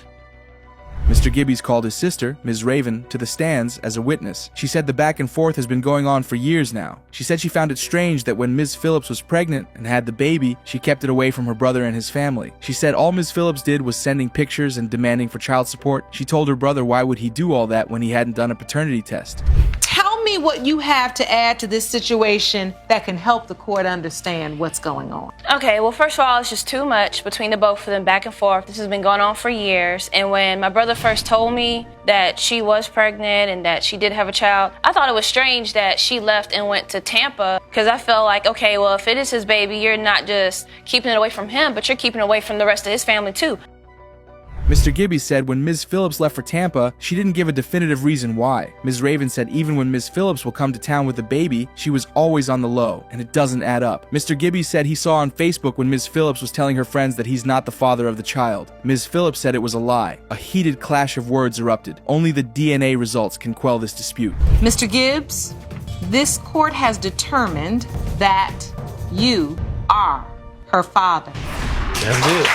Mr. Gibbies called his sister, Ms. Raven, to the stands as a witness. She said the back and forth has been going on for years now. She said she found it strange that when Ms. Phillips was pregnant and had the baby, she kept it away from her brother and his family. She said all Ms. Phillips did was sending pictures and demanding for child support. She told her brother why would he do all that when he hadn't done a paternity test. Tell me what you have to add to this situation that can help the court understand what's going on. Okay, well, first of all, it's just too much between the both of them, back and forth. This has been going on for years. And when my brother first told me that she was pregnant and that she did have a child, I thought it was strange that she left and went to Tampa, because I felt like, okay, well, if it is his baby, you're not just keeping it away from him, but you're keeping it away from the rest of his family too. Mr. Gibbies said when Ms. Phillips left for Tampa, she didn't give a definitive reason why. Ms. Raven said even when Ms. Phillips will come to town with a baby, she was always on the low, and it doesn't add up. Mr. Gibbies said he saw on Facebook when Ms. Phillips was telling her friends that he's not the father of the child. Ms. Phillips said it was a lie. A heated clash of words erupted. Only the DNA results can quell this dispute. Mr. Gibbs, this court has determined that you are her father. That's it.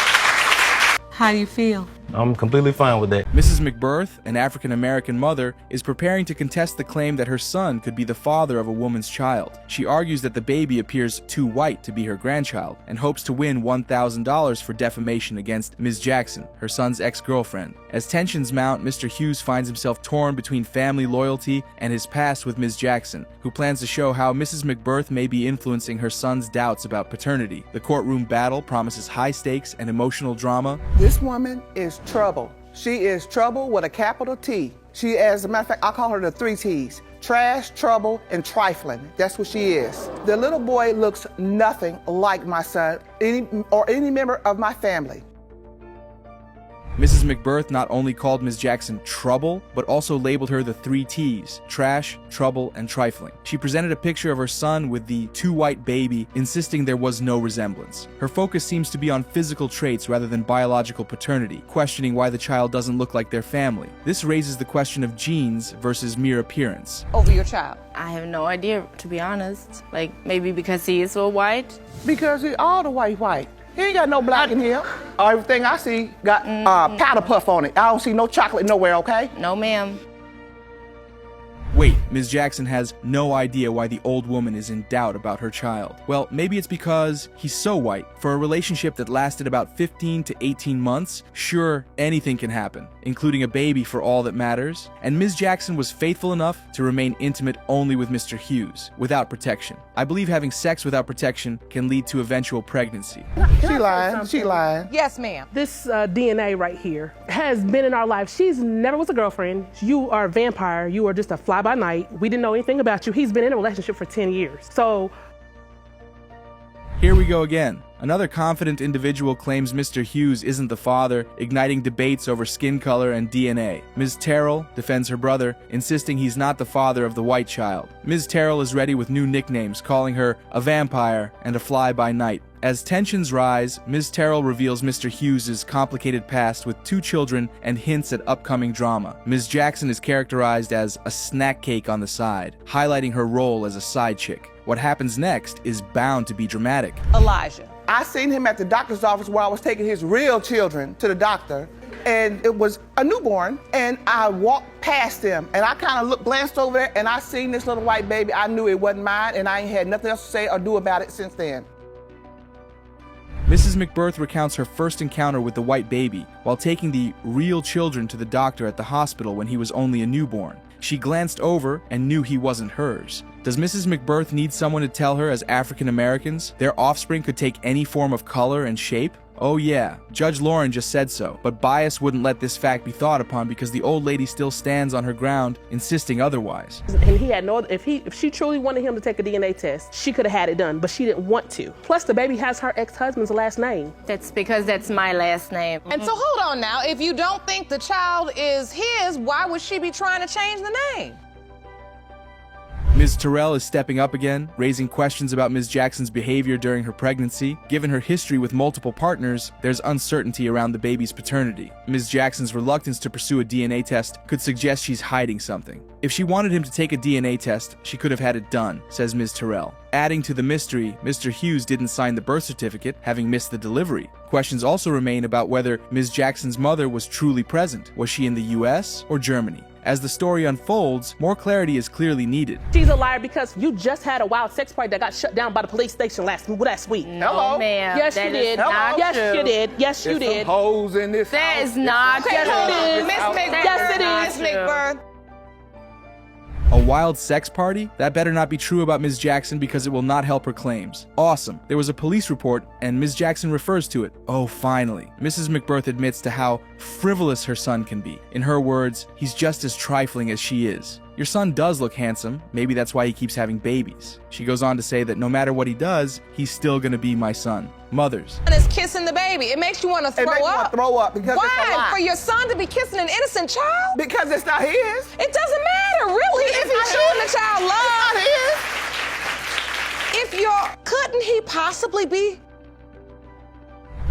How do you feel? I'm completely fine with that. Mrs. McBirth, an African-American mother, is preparing to contest the claim that her son could be the father of a woman's child. She argues that the baby appears too white to be her grandchild and hopes to win $1,000 for defamation against Ms. Jackson, her son's ex-girlfriend. As tensions mount, Mr. Hughes finds himself torn between family loyalty and his past with Ms. Jackson, who plans to show how Mrs. McBirth may be influencing her son's doubts about paternity. The courtroom battle promises high stakes and emotional drama. This woman is trouble. She is trouble with a capital T. She, as a matter of fact, I call her the 3 T's. Trash, trouble, and trifling. That's what she is. The little boy looks nothing like my son or any member of my family. Mrs. McBirth not only called Ms. Jackson trouble, but also labeled her the 3 T's: trash, trouble, and trifling. She presented a picture of her son with the too white baby, insisting there was no resemblance. Her focus seems to be on physical traits rather than biological paternity, questioning why the child doesn't look like their family. This raises the question of genes versus mere appearance. Over your child? I have no idea, to be honest. Like, maybe because he is so white? Because he all the white. He ain't got no black in here. Everything I see got powder puff on it. I don't see no chocolate nowhere, okay? No, ma'am. Wait, Ms. Jackson has no idea why the old woman is in doubt about her child. Well, maybe it's because he's so white. For a relationship that lasted about 15 to 18 months, sure, anything can happen, including a baby for all that matters. And Ms. Jackson was faithful enough to remain intimate only with Mr. Hughes, without protection. I believe having sex without protection can lead to eventual pregnancy. She lying. Yes, ma'am. This DNA right here has been in our life. She's never was a girlfriend. You are a vampire. You are just a fly by night. We didn't know anything about you. He's been in a relationship for 10 years. So here we go again. Another confident individual claims Mr. Hughes isn't the father, igniting debates over skin color and DNA. Ms. Terrell defends her brother, insisting he's not the father of the white child. Ms. Terrell is ready with new nicknames, calling her a vampire and a fly-by-night. As tensions rise, Ms. Terrell reveals Mr. Hughes' complicated past with 2 children and hints at upcoming drama. Ms. Jackson is characterized as a snack cake on the side, highlighting her role as a side chick. What happens next is bound to be dramatic. Elijah. I seen him at the doctor's office where I was taking his real children to the doctor, and it was a newborn, and I walked past him, and I kind of glanced over there, and I seen this little white baby. I knew it wasn't mine, and I ain't had nothing else to say or do about it since then. Mrs. McBirth recounts her first encounter with the white baby while taking the real children to the doctor at the hospital when he was only a newborn. She glanced over and knew he wasn't hers. Does Mrs. McBirth need someone to tell her, as African Americans, their offspring could take any form of color and shape? Oh yeah, Judge Lauren just said so, but bias wouldn't let this fact be thought upon because the old lady still stands on her ground, insisting otherwise. And he had no, if she truly wanted him to take a DNA test, she could have had it done, but she didn't want to. Plus, the baby has her ex-husband's last name. That's because that's my last name. And so hold on now, if you don't think the child is his, why would she be trying to change the name? Ms. Terrell is stepping up again, raising questions about Ms. Jackson's behavior during her pregnancy. Given her history with multiple partners, there's uncertainty around the baby's paternity. Ms. Jackson's reluctance to pursue a DNA test could suggest she's hiding something. If she wanted him to take a DNA test, she could have had it done, says Ms. Terrell. Adding to the mystery, Mr. Hughes didn't sign the birth certificate, having missed the delivery. Questions also remain about whether Ms. Jackson's mother was truly present. Was she in the US or Germany? As the story unfolds, more clarity is clearly needed. She's a liar because you just had a wild sex party that got shut down by the police station last week. No, ma'am. Yes, you did. Yes, you did. Yes, you did. Some hoes in this That house. is not true. Yes, it is. Miss McBirth. A wild sex party? That better not be true about Ms. Jackson because it will not help her claims. Awesome. There was a police report and Ms. Jackson refers to it. Oh, finally. Mrs. McBirth admits to how frivolous her son can be. In her words, he's just as trifling as she is. Your son does look handsome. Maybe that's why he keeps having babies. She goes on to say that no matter what he does, he's still gonna be my son. Mothers. Is kissing the baby. It makes you want to throw up. It makes me want to throw up because why? It's a lie. For your son to be kissing an innocent child? Because it's not his. It doesn't matter, really, if he's showing the child love. It's not his. Couldn't he possibly be?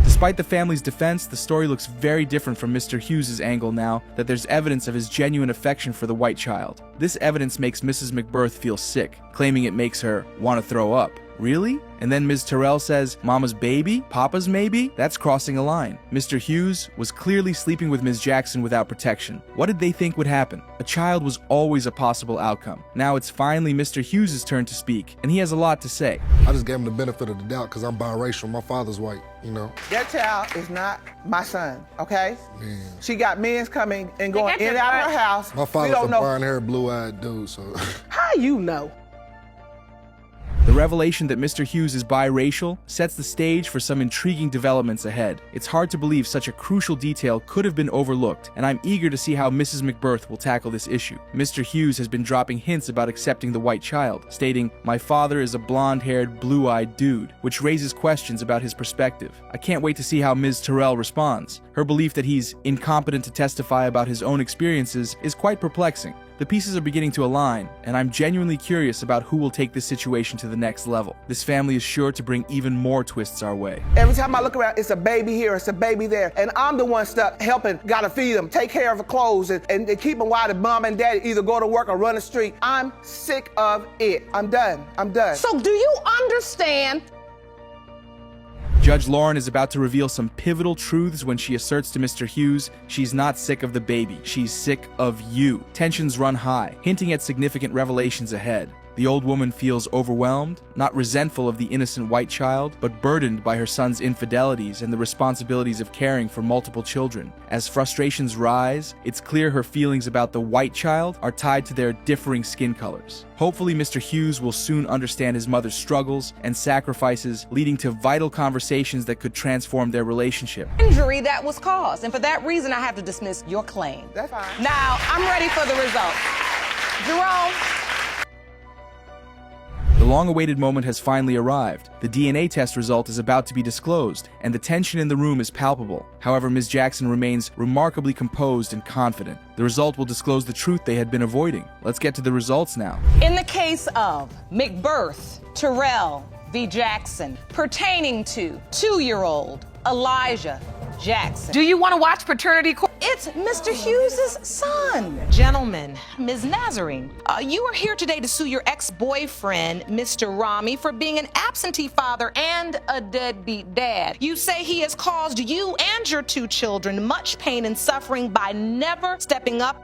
Despite the family's defense, the story looks very different from Mr. Hughes' angle now that there's evidence of his genuine affection for the white child. This evidence makes Mrs. McBirth feel sick, claiming it makes her want to throw up. Really? And then Ms. Terrell says, Mama's baby? Papa's maybe? That's crossing a line. Mr. Hughes was clearly sleeping with Ms. Jackson without protection. What did they think would happen? A child was always a possible outcome. Now it's finally Mr. Hughes' turn to speak, and he has a lot to say. I just gave him the benefit of the doubt because I'm biracial. My father's white, you know. That child is not my son, okay? Man. She got men coming and going in and out of her house. My father's a brown-haired, blue-eyed dude, so. How you know? The revelation that Mr. Hughes is biracial sets the stage for some intriguing developments ahead. It's hard to believe such a crucial detail could have been overlooked, and I'm eager to see how Mrs. McBirth will tackle this issue. Mr. Hughes has been dropping hints about accepting the white child, stating, "My father is a blonde-haired, blue-eyed dude," which raises questions about his perspective. I can't wait to see how Ms. Terrell responds. Her belief that he's incompetent to testify about his own experiences is quite perplexing. The pieces are beginning to align, and I'm genuinely curious about who will take this situation to the next level. This family is sure to bring even more twists our way. Every time I look around, it's a baby here, it's a baby there, and I'm the one stuck helping, gotta feed them, take care of the clothes, and keep them while the mom and daddy either go to work or run the street. I'm sick of it. I'm done. So do you understand? Judge Lauren is about to reveal some pivotal truths when she asserts to Mr. Hughes she's not sick of the baby, she's sick of you. Tensions run high, hinting at significant revelations ahead. The old woman feels overwhelmed, not resentful of the innocent white child, but burdened by her son's infidelities and the responsibilities of caring for multiple children. As frustrations rise, it's clear her feelings about the white child are tied to their differing skin colors. Hopefully, Mr. Hughes will soon understand his mother's struggles and sacrifices, leading to vital conversations that could transform their relationship. Injury that was caused, and for that reason, I have to dismiss your claim. That's fine. Now, I'm ready for the results. Jerome. The long-awaited moment has finally arrived. The DNA test result is about to be disclosed, and the tension in the room is palpable. However, Ms. Jackson remains remarkably composed and confident. The result will disclose the truth they had been avoiding. Let's get to the results now. In the case of McBirth, Terrell v. Jackson, pertaining to 2-year-old Elijah Jackson. Do you want to watch Paternity Court? It's Mr. Hughes' son. Gentlemen, Ms. Nazarene, you are here today to sue your ex-boyfriend, Mr. Rami, for being an absentee father and a deadbeat dad. You say he has caused you and your 2 children much pain and suffering by never stepping up.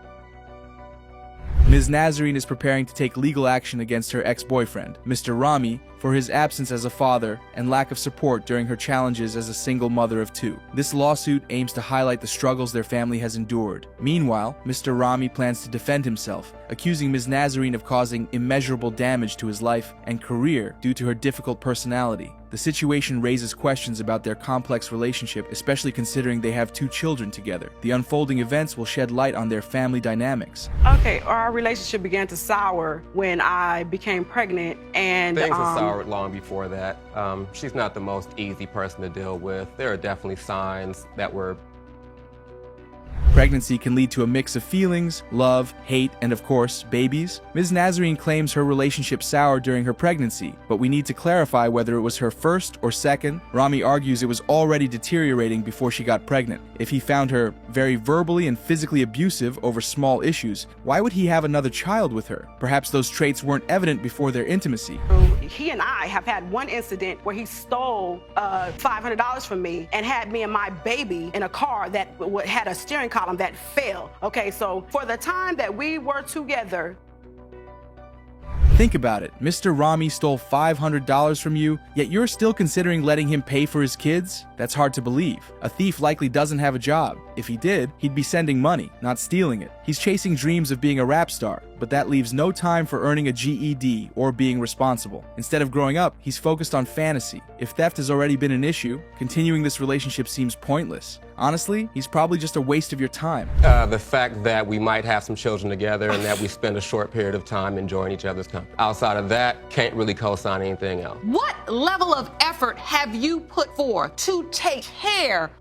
Ms. Nazarene is preparing to take legal action against her ex-boyfriend, Mr. Rami, for his absence as a father and lack of support during her challenges as a single mother of 2. This lawsuit aims to highlight the struggles their family has endured. Meanwhile, Mr. Rami plans to defend himself, accusing Ms. Nazarene of causing immeasurable damage to his life and career due to her difficult personality. The situation raises questions about their complex relationship, especially considering they have 2 children together. The unfolding events will shed light on their family dynamics. Okay, our relationship began to sour when I became pregnant, and things were soured long before that. She's not the most easy person to deal with. There are definitely signs that were. Pregnancy can lead to a mix of feelings, love, hate, and of course, babies. Ms. Nazarene claims her relationship soured during her pregnancy, but we need to clarify whether it was her first or second. Rami argues it was already deteriorating before she got pregnant. If he found her very verbally and physically abusive over small issues, why would he have another child with her? Perhaps those traits weren't evident before their intimacy. He and I have had one incident where he stole $500 from me and had me and my baby in a car that had a steering column that fell. Okay, so for the time that we were together. Think about it. Mr. Rami stole $500 from you, yet you're still considering letting him pay for his kids? That's hard to believe. A thief likely doesn't have a job. If he did, he'd be sending money, not stealing it. He's chasing dreams of being a rap star, but that leaves no time for earning a GED or being responsible. Instead of growing up, he's focused on fantasy. If theft has already been an issue, continuing this relationship seems pointless. Honestly, he's probably just a waste of your time. The fact that we might have some children together and that we spend a short period of time enjoying each other's company. Outside of that, can't really co-sign anything else. What level of effort have you put forth to take care?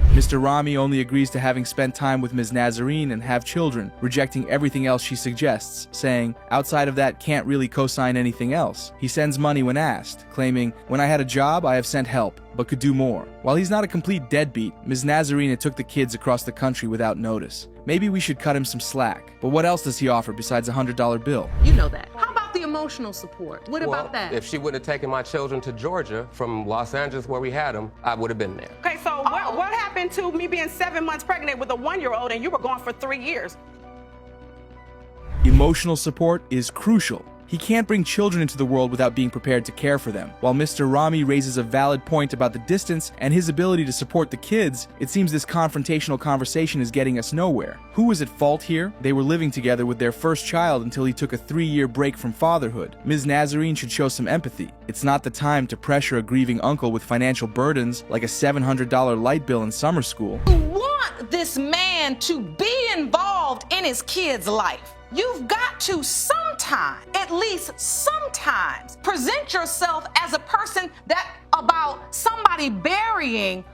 Mr. Rami only agrees to having spent time with Ms. Nazarene and have children, rejecting everything else she suggests, saying, outside of that, can't really co-sign anything else. He sends money when asked, claiming, when I had a job, I have sent help, but could do more. While he's not a complete deadbeat, Ms. Nazarene took the kids across the country without notice. Maybe we should cut him some slack. But what else does he offer besides a $100 bill? You know that. How about the emotional support? What about that? If she would have taken my children to Georgia from Los Angeles where we had them, I would have been there. Okay, so what happened to me being 7 months pregnant with a 1-year-old and you were gone for 3 years? Emotional support is crucial. He can't bring children into the world without being prepared to care for them. While Mr. Rami raises a valid point about the distance and his ability to support the kids, it seems this confrontational conversation is getting us nowhere. Who was at fault here? They were living together with their first child until he took a 3-year break from fatherhood. Ms. Nazarene should show some empathy. It's not the time to pressure a grieving uncle with financial burdens like a $700 light bill in summer school. You want this man to be involved in his kid's life. You've got to sometime, at least sometimes, present yourself as a person that about somebody burying.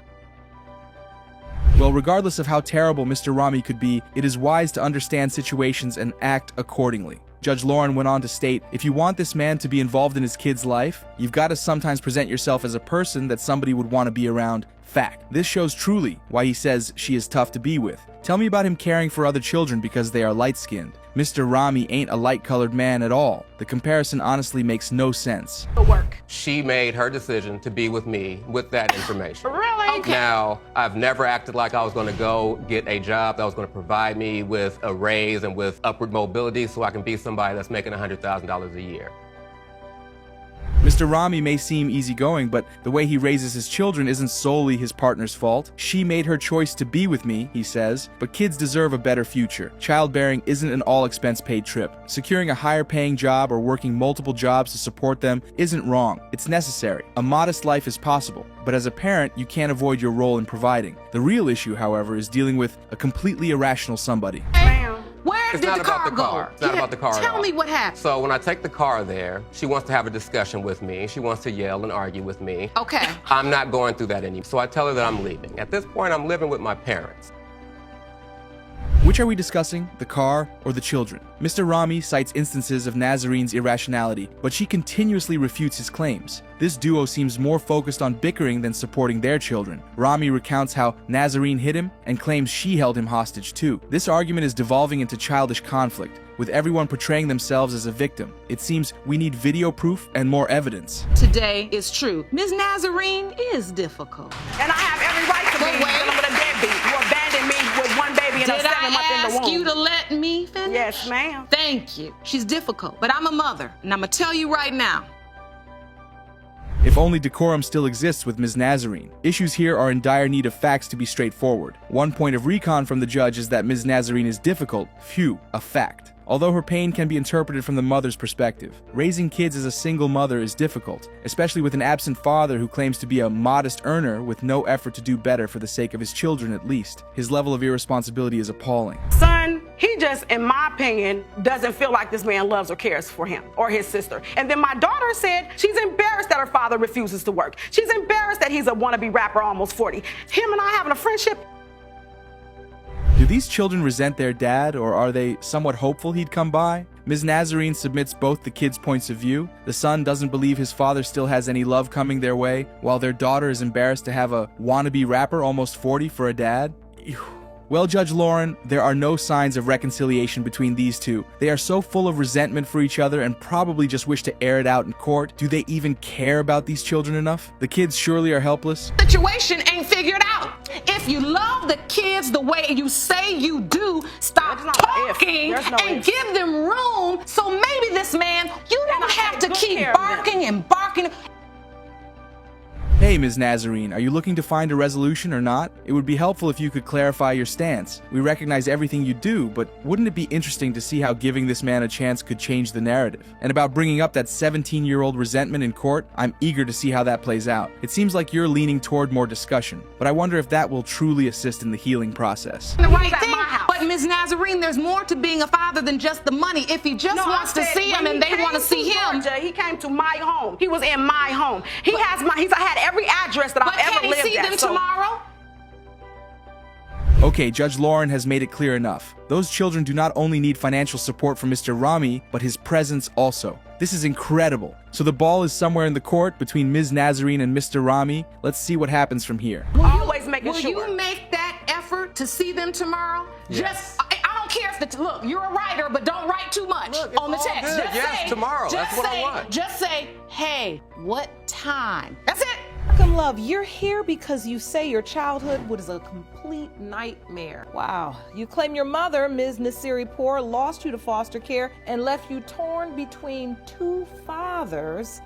Well, regardless of how terrible Mr. Rami could be, it is wise to understand situations and act accordingly. Judge Lauren went on to state, if you want this man to be involved in his kid's life, you've got to sometimes present yourself as a person that somebody would want to be around. Fact. This shows truly why he says she is tough to be with. Tell me about him caring for other children because they are light-skinned. Mr. Rami ain't a light-colored man at all. The comparison honestly makes no sense. She made her decision to be with me with that information. Really? Okay. Now, I've never acted like I was going to go get a job that was going to provide me with a raise and with upward mobility so I can be somebody that's making $100,000 a year. Mr. Rami may seem easygoing, but the way he raises his children isn't solely his partner's fault. She made her choice to be with me, he says, but kids deserve a better future. Childbearing isn't an all-expense-paid trip. Securing a higher-paying job or working multiple jobs to support them isn't wrong. It's necessary. A modest life is possible, but as a parent, you can't avoid your role in providing. The real issue, however, is dealing with a completely irrational somebody. Where did the car go? It's not about the car at Tell all. me what happened. So when I take the car there, she wants to have a discussion with me. She wants to yell and argue with me. Okay. I'm not going through that anymore. So I tell her that I'm leaving. At this point, I'm living with my parents. Which are we discussing, the car or the children? Mr. Rami cites instances of Nazarene's irrationality, but she continuously refutes his claims. This duo seems more focused on bickering than supporting their children. Rami recounts how Nazarene hit him and claims she held him hostage too. This argument is devolving into childish conflict, with everyone portraying themselves as a victim. It seems we need video proof and more evidence. Today is true. Ms. Nazarene is difficult. And I have every right to be dealing with a deadbeat who abandoned me with one baby and a 7 month in the womb. Did I ask you to let me finish? Yes, ma'am. Thank you. She's difficult, but I'm a mother, and I'm gonna tell you right now. If only decorum still exists with Ms. Nazarene. Issues here are in dire need of facts to be straightforward. One point of recon from the judge is that Ms. Nazarene is difficult. Phew, a fact. Although her pain can be interpreted from the mother's perspective, raising kids as a single mother is difficult, especially with an absent father who claims to be a modest earner with no effort to do better for the sake of his children at least. His level of irresponsibility is appalling. Son, he just, in my opinion, doesn't feel like this man loves or cares for him or his sister. And then my daughter said she's embarrassed that her father refuses to work. She's embarrassed that he's a wannabe rapper almost 40. Him and I having a friendship. Do these children resent their dad, or are they somewhat hopeful he'd come by? Ms. Nazarene submits both the kids' points of view. The son doesn't believe his father still has any love coming their way, while their daughter is embarrassed to have a wannabe rapper almost 40 for a dad. Ew. Well, Judge Lauren, there are no signs of reconciliation between these two. They are so full of resentment for each other and probably just wish to air it out in court. Do they even care about these children enough? The kids surely are helpless. Situation ain't figured out. If you love the kids the way you say you do, stop talking and give them room so maybe this man, you don't have to keep barking and barking. Hey, Ms. Nazarene, are you looking to find a resolution or not? It would be helpful if you could clarify your stance. We recognize everything you do, but wouldn't it be interesting to see how giving this man a chance could change the narrative? And about bringing up that 17-year-old resentment in court, I'm eager to see how that plays out. It seems like you're leaning toward more discussion, but I wonder if that will truly assist in the healing process. The right thing, but Ms. Nazarene, there's more to being a father than just the money. If he just wants to see him and they want to see him. Georgia, he came to my home. He was in my home. He's had every address that I've ever lived at. But can he see them tomorrow? Okay, Judge Lauren has made it clear enough. Those children do not only need financial support from Mr. Rami, but his presence also. This is incredible. So the ball is somewhere in the court between Ms. Nazarene and Mr. Rami. Let's see what happens from here. Always making sure. Will you make that effort to see them tomorrow? Yes. I don't care if look, you're a writer, but don't write too much on the text. Just yes, tomorrow. That's what I want. Just say, hey, what time? That's it. Markham Love, you're here because you say your childhood was a complete nightmare. Wow. You claim your mother, Ms. Nasiripour, lost you to foster care and left you torn between two fathers.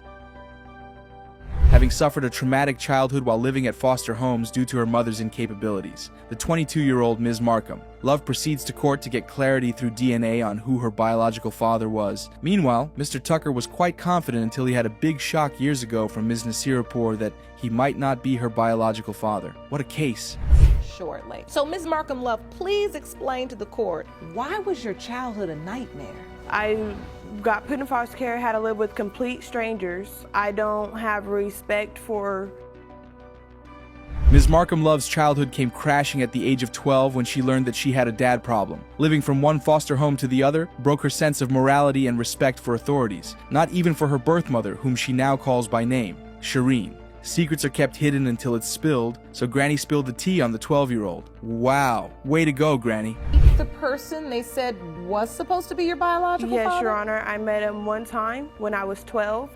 Having suffered a traumatic childhood while living at foster homes due to her mother's incapabilities, the 22-year-old Ms. Markham, Love proceeds to court to get clarity through DNA on who her biological father was. Meanwhile, Mr. Tucker was quite confident until he had a big shock years ago from Ms. Nasiripour that he might not be her biological father. What a case. Shortly. So, Ms. Markham Love, please explain to the court, why was your childhood a nightmare? I got put in foster care, had to live with complete strangers. I don't have respect for... Ms. Markham Love's childhood came crashing at the age of 12 when she learned that she had a dad problem. Living from one foster home to the other broke her sense of morality and respect for authorities, not even for her birth mother, whom she now calls by name, Shireen. Secrets are kept hidden until it's spilled, so Granny spilled the tea on the 12-year-old. Wow, way to go, Granny. The person they said was supposed to be your biological father? Yes, Your Honor. I met him one time when I was 12.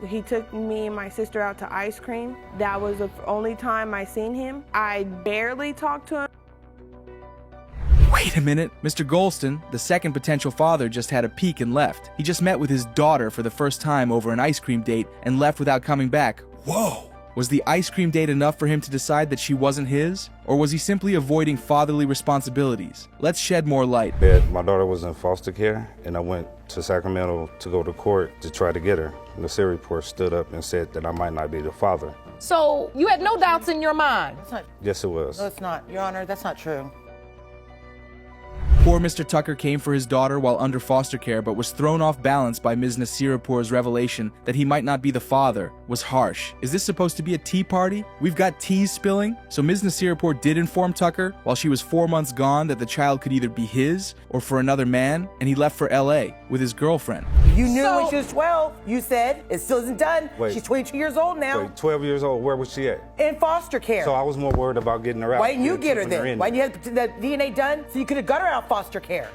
He took me and my sister out to ice cream. That was the only time I seen him. I barely talked to him. Wait a minute. Mr. Golston, the second potential father, just had a peek and left. He just met with his daughter for the first time over an ice cream date and left without coming back. Whoa! Was the ice cream date enough for him to decide that she wasn't his? Or was he simply avoiding fatherly responsibilities? Let's shed more light. My daughter was in foster care, and I went to Sacramento to go to court to try to get her. Nasiripour stood up and said that I might not be the father. So, you had no doubts in your mind? Yes, it was. No, it's not. Your Honor, that's not true. Poor Mr. Tucker came for his daughter while under foster care, but was thrown off balance by Ms. Nasiripour's revelation that he might not be the father was harsh. Is this supposed to be a tea party? We've got teas spilling? So Ms. Nasiripour did inform Tucker while she was 4 months gone that the child could either be his or for another man, and he left for LA with his girlfriend. You knew when she was 12, you said. It still isn't done. Wait. She's 22 years old now. Wait, 12 years old, where was she at? In foster care. So I was more worried about getting her out. Why didn't you get her then? Why didn't you have the DNA done so you could have got her out of foster care?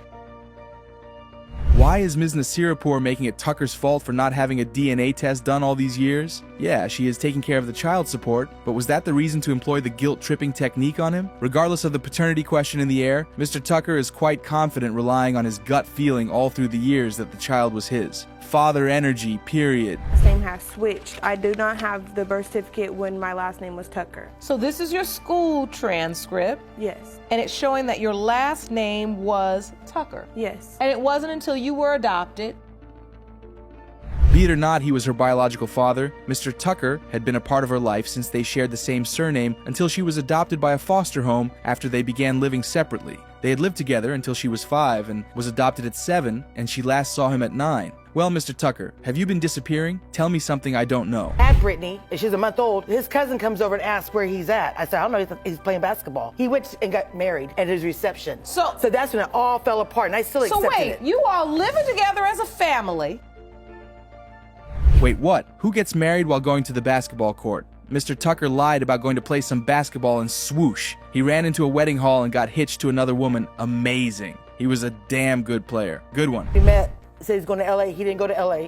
Why is Ms. Nasiripour making it Tucker's fault for not having a DNA test done all these years? Yeah, she is taking care of the child support, but was that the reason to employ the guilt-tripping technique on him? Regardless of the paternity question in the air, Mr. Tucker is quite confident relying on his gut feeling all through the years that the child was his. Father energy, period. Last name has switched. I do not have the birth certificate when my last name was Tucker. So this is your school transcript? Yes. And it's showing that your last name was Tucker? Yes. And it wasn't until you were adopted? Be it or not he was her biological father, Mr. Tucker had been a part of her life since they shared the same surname until she was adopted by a foster home after they began living separately. They had lived together until she was 5 and was adopted at 7, and she last saw him at 9. Well, Mr. Tucker, have you been disappearing? Tell me something I don't know. At Brittany, and she's a month old, his cousin comes over and asks where he's at. I said, I don't know, he's playing basketball. He went and got married at his reception. So that's when it all fell apart, and I still accepted it. So wait, you all living together as a family? Wait, what? Who gets married while going to the basketball court? Mr. Tucker lied about going to play some basketball and swoosh. He ran into a wedding hall and got hitched to another woman. Amazing. He was a damn good player. Good one. We met, said he's going to LA. He didn't go to LA.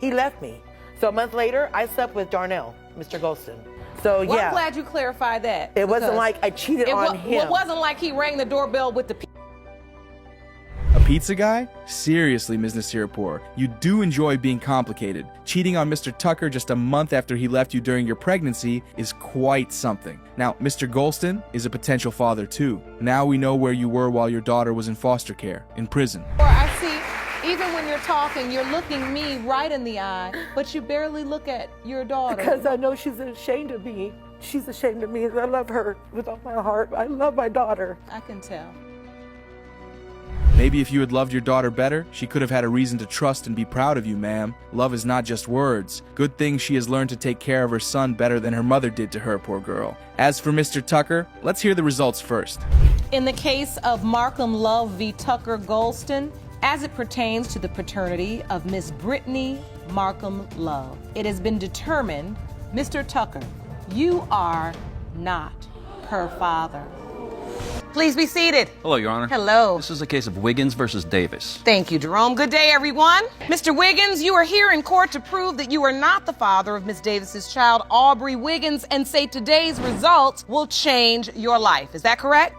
He left me. So a month later, I slept with Darnell, Mr. Golston. So Well, yeah. I'm glad you clarified that. It wasn't like I cheated on him. It wasn't like he rang the doorbell with the A pizza guy? Seriously, Ms. Nasiripour, you do enjoy being complicated. Cheating on Mr. Tucker just a month after he left you during your pregnancy is quite something. Now, Mr. Golston is a potential father too. Now we know where you were while your daughter was in foster care, in prison. Or I see, even when you're talking, you're looking me right in the eye, but you barely look at your daughter. Because I know she's ashamed of me. She's ashamed of me. I love her with all my heart. I love my daughter. I can tell. Maybe if you had loved your daughter better, she could have had a reason to trust and be proud of you, ma'am. Love is not just words. Good thing she has learned to take care of her son better than her mother did to her, poor girl. As for Mr. Tucker, let's hear the results first. In the case of Markham Love v. Tucker Golston, as it pertains to the paternity of Miss Brittany Markham Love, it has been determined, Mr. Tucker, you are not her father. Please be seated. Hello, Your Honor. Hello. This is a case of Wiggins versus Davis. Thank you, Jerome. Good day, everyone. Mr. Wiggins, you are here in court to prove that you are not the father of Miss Davis's child, Aubrey Wiggins, and say today's results will change your life. Is that correct?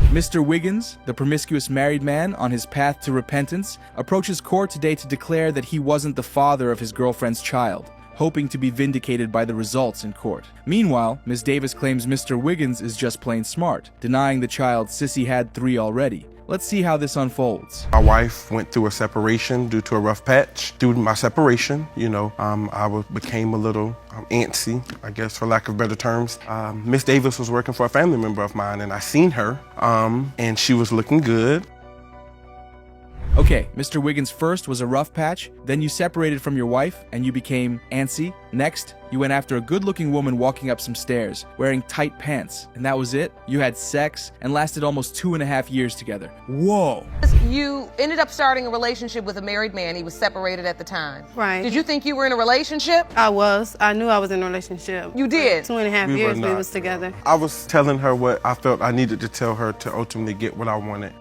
Mr. Wiggins, the promiscuous married man on his path to repentance, approaches court today to declare that he wasn't the father of his girlfriend's child, hoping to be vindicated by the results in court. Meanwhile, Ms. Davis claims Mr. Wiggins is just plain smart, denying the child Sissy had 3 already. Let's see how this unfolds. My wife went through a separation due to a rough patch. Through my separation, I became a little antsy, I guess, for lack of better terms. Miss Davis was working for a family member of mine, and I seen her, and she was looking good. Okay, Mr. Wiggins first was a rough patch, then you separated from your wife and you became antsy. Next, you went after a good-looking woman walking up some stairs, wearing tight pants, and that was it? You had sex and lasted almost 2.5 years together. Whoa! You ended up starting a relationship with a married man. He was separated at the time. Right. Did you think you were in a relationship? I was. I knew I was in a relationship. You did? 2.5 years we was together. I was telling her what I felt I needed to tell her to ultimately get what I wanted.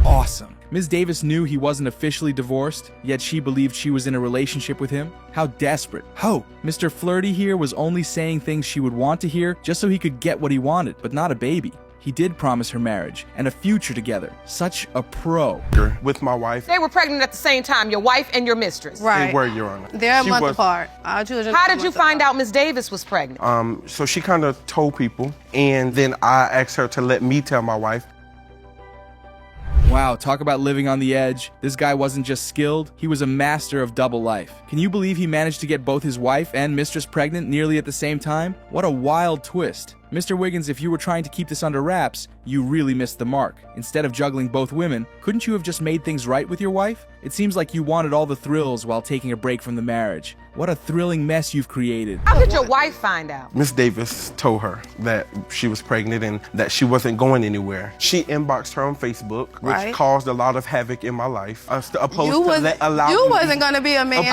Awesome. Ms. Davis knew he wasn't officially divorced, yet she believed she was in a relationship with him. How desperate. Ho! Mr. Flirty here was only saying things she would want to hear just so he could get what he wanted, but not a baby. He did promise her marriage and a future together. Such a pro. With my wife. They were pregnant at the same time, your wife and your mistress. Right. They were, Your Honor. They're a month apart. Our children. How did you find out Miss Davis was pregnant? So she kind of told people, and then I asked her to let me tell my wife. Wow, talk about living on the edge. This guy wasn't just skilled, he was a master of double life. Can you believe he managed to get both his wife and mistress pregnant nearly at the same time? What a wild twist. Mr. Wiggins, if you were trying to keep this under wraps, you really missed the mark. Instead of juggling both women, couldn't you have just made things right with your wife? It seems like you wanted all the thrills while taking a break from the marriage. What a thrilling mess you've created. How did your wife find out? Miss Davis told her that she was pregnant and that she wasn't going anywhere. She inboxed her on Facebook, which caused a lot of havoc in my life. You wasn't gonna be a man.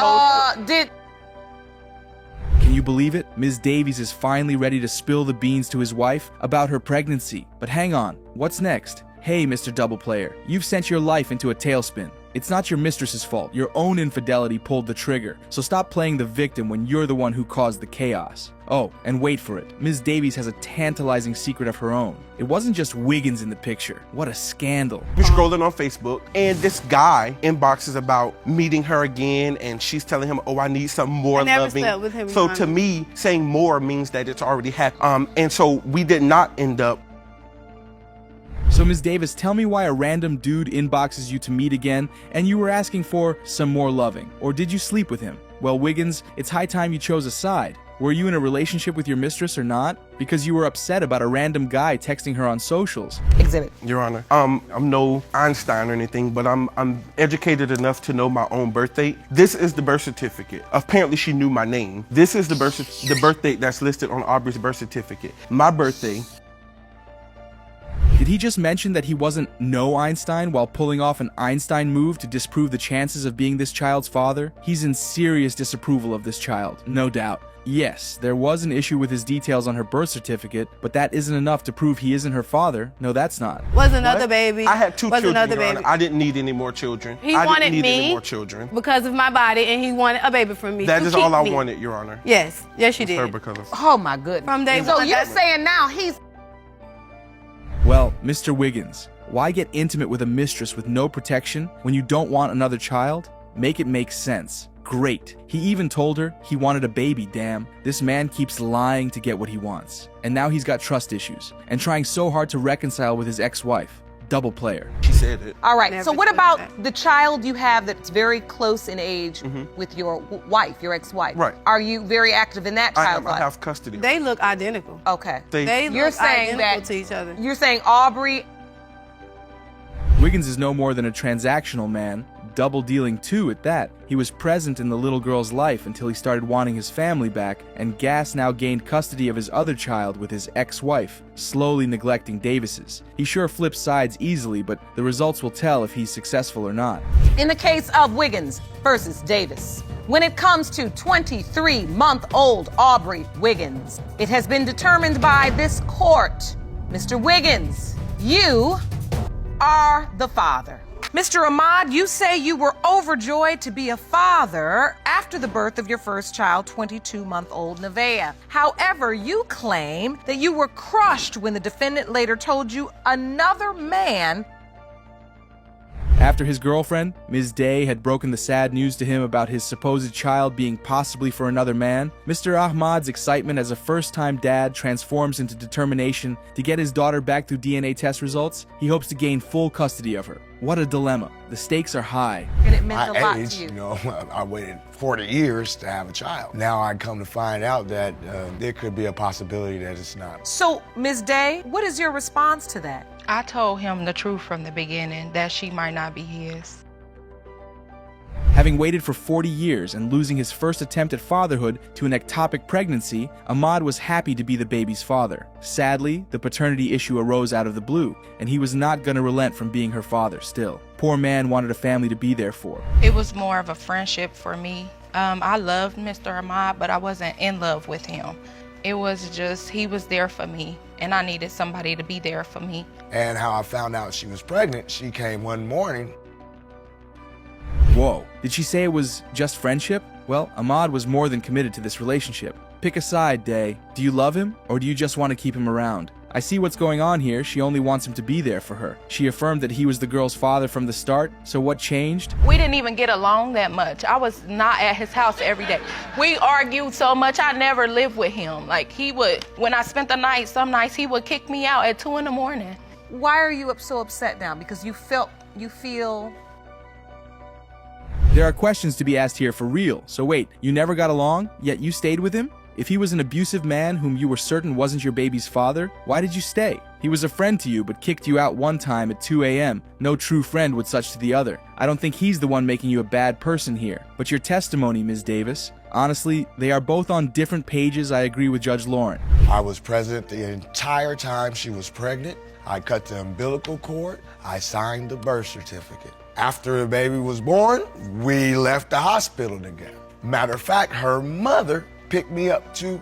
Can you believe it? Ms. Davies is finally ready to spill the beans to his wife about her pregnancy. But hang on, what's next? Hey, Mr. Double Player, you've sent your life into a tailspin. It's not your mistress's fault. Your own infidelity pulled the trigger. So stop playing the victim when you're the one who caused the chaos. Oh, and wait for it. Ms. Davies has a tantalizing secret of her own. It wasn't just Wiggins in the picture. What a scandal. We're scrolling on Facebook, and this guy inboxes about meeting her again, and she's telling him, oh, I need something more loving. Slept with him, so to me, saying more means that it's already happened. And so we did not end up. So Ms. Davis, tell me why a random dude inboxes you to meet again and you were asking for some more loving. Or did you sleep with him? Well, Wiggins, it's high time you chose a side. Were you in a relationship with your mistress or not? Because you were upset about a random guy texting her on socials. Exhibit. Your Honor, I'm no Einstein or anything, but I'm educated enough to know my own birth date. This is the birth certificate. Apparently she knew my name. This is the birth date that's listed on Aubrey's birth certificate. My birthday. Did he just mention that he wasn't no Einstein while pulling off an Einstein move to disprove the chances of being this child's father? He's in serious disapproval of this child, no doubt. Yes, there was an issue with his details on her birth certificate, but that isn't enough to prove he isn't her father. No, that's not. Was another baby. I had 2 children, another Your baby. Honor. I didn't need any more children. He I wanted didn't need me any more children. because of my body, and he wanted a baby from me. That to is keep all I me. wanted, Your Honor. Yes, yes, you did. Her because of Oh my goodness. From day so one. you're saying now he's... Well, Mr. Wiggins, why get intimate with a mistress with no protection when you don't want another child? Make it make sense. Great. He even told her he wanted a baby, damn. This man keeps lying to get what he wants. And now he's got trust issues and trying so hard to reconcile with his ex-wife. Double player. She said it. All right, so what about the child you have that's very close in age with your wife, your ex-wife? Right. Are you very active in that child's life? I have custody. They look identical. Okay. They You're look saying identical that to each other. You're saying Aubrey... Wiggins is no more than a transactional man, double dealing too at that. He was present in the little girl's life until he started wanting his family back, and Gass now gained custody of his other child with his ex-wife, slowly neglecting Davis's. He sure flips sides easily, but the results will tell if he's successful or not. In the case of Wiggins versus Davis, when it comes to 23-month-old Aubrey Wiggins, it has been determined by this court, Mr. Wiggins, you are the father. Mr. Ahmad, you say you were overjoyed to be a father after the birth of your first child, 22-month-old Nevaeh. However, you claim that you were crushed when the defendant later told you another man. After his girlfriend, Ms. Day, had broken the sad news to him about his supposed child being possibly for another man, Mr. Ahmad's excitement as a first-time dad transforms into determination to get his daughter back through DNA test results. He hopes to gain full custody of her. What a dilemma. The stakes are high. And it meant a lot age, to you. You know, I waited 40 years to have a child. Now I come to find out that there could be a possibility that it's not. So, Ms. Day, what is your response to that? I told him the truth from the beginning, that she might not be his. Having waited for 40 years and losing his first attempt at fatherhood to an ectopic pregnancy, Ahmad was happy to be the baby's father. Sadly, the paternity issue arose out of the blue, and he was not going to relent from being her father still. Poor man wanted a family to be there for. It was more of a friendship for me. I loved Mr. Ahmad, but I wasn't in love with him. It was just, he was there for me, and I needed somebody to be there for me. And how I found out she was pregnant, she came one morning. Whoa, did she say it was just friendship? Well, Ahmad was more than committed to this relationship. Pick a side, Day. Do you love him, or do you just want to keep him around? I see what's going on here. She only wants him to be there for her. She affirmed that he was the girl's father from the start, so what changed? We didn't even get along that much. I was not at his house every day. We argued so much, I never lived with him. Like, he would, when I spent the night, some nights he would kick me out at 2 in the morning. Why are you so upset now? Because you feel... There are questions to be asked here for real. So wait, you never got along, yet you stayed with him? If he was an abusive man whom you were certain wasn't your baby's father, why did you stay? He was a friend to you but kicked you out one time at 2 a.m. No true friend would such to the other. I don't think he's the one making you a bad person here. But your testimony, Ms. Davis, honestly, they are both on different pages. I agree with Judge Lauren. I was present the entire time she was pregnant. I cut the umbilical cord. I signed the birth certificate. After the baby was born, we left the hospital together. Matter of fact, her mother picked me up too.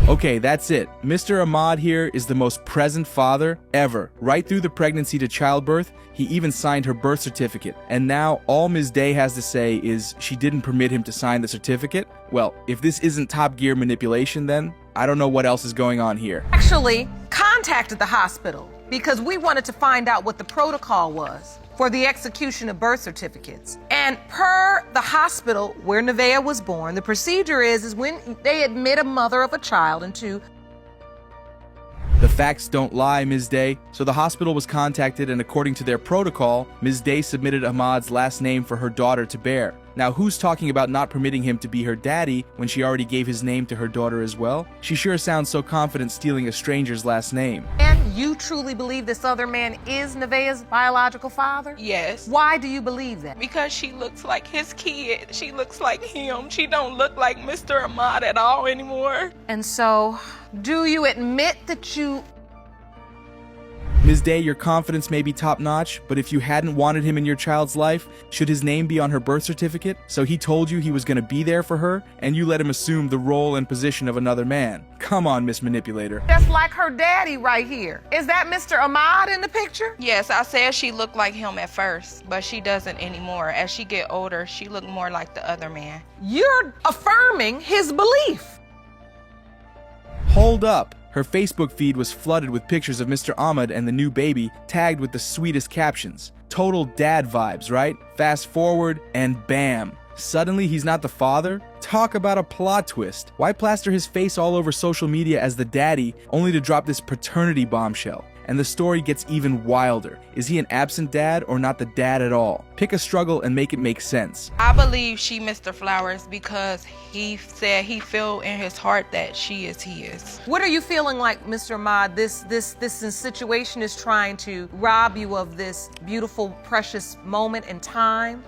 Okay, that's it. Mr. Ahmad here is the most present father ever. Right through the pregnancy to childbirth, he even signed her birth certificate. And now all Ms. Day has to say is she didn't permit him to sign the certificate? Well, if this isn't Top Gear manipulation, then I don't know what else is going on here. Actually, contacted the hospital because we wanted to find out what the protocol was for the execution of birth certificates. And per the hospital where Nevaeh was born, the procedure is when they admit a mother of a child into... The facts don't lie, Ms. Day. So the hospital was contacted, and according to their protocol, Ms. Day submitted Ahmad's last name for her daughter to bear. Now, who's talking about not permitting him to be her daddy when she already gave his name to her daughter as well? She sure sounds so confident stealing a stranger's last name. And you truly believe this other man is Nevaeh's biological father? Yes. Why do you believe that? Because she looks like his kid. She looks like him. She don't look like Mr. Ahmad at all anymore. And so, do you admit that you... Ms. Day, your confidence may be top-notch, but if you hadn't wanted him in your child's life, should his name be on her birth certificate? So he told you he was going to be there for her, and you let him assume the role and position of another man. Come on, Miss Manipulator. Just like her daddy right here. Is that Mr. Ahmad in the picture? Yes, I said she looked like him at first, but she doesn't anymore. As she get older, she looked more like the other man. You're affirming his belief. Hold up. Her Facebook feed was flooded with pictures of Mr. Ahmad and the new baby, tagged with the sweetest captions. Total dad vibes, right? Fast forward, and bam. Suddenly he's not the father? Talk about a plot twist. Why plaster his face all over social media as the daddy, only to drop this paternity bombshell? And the story gets even wilder. Is he an absent dad or not the dad at all? Pick a struggle and make it make sense. I believe she Mr. Flowers because he said he feel in his heart that she is his. What are you feeling like, Mr. Ahmad, this situation is trying to rob you of this beautiful, precious moment in time?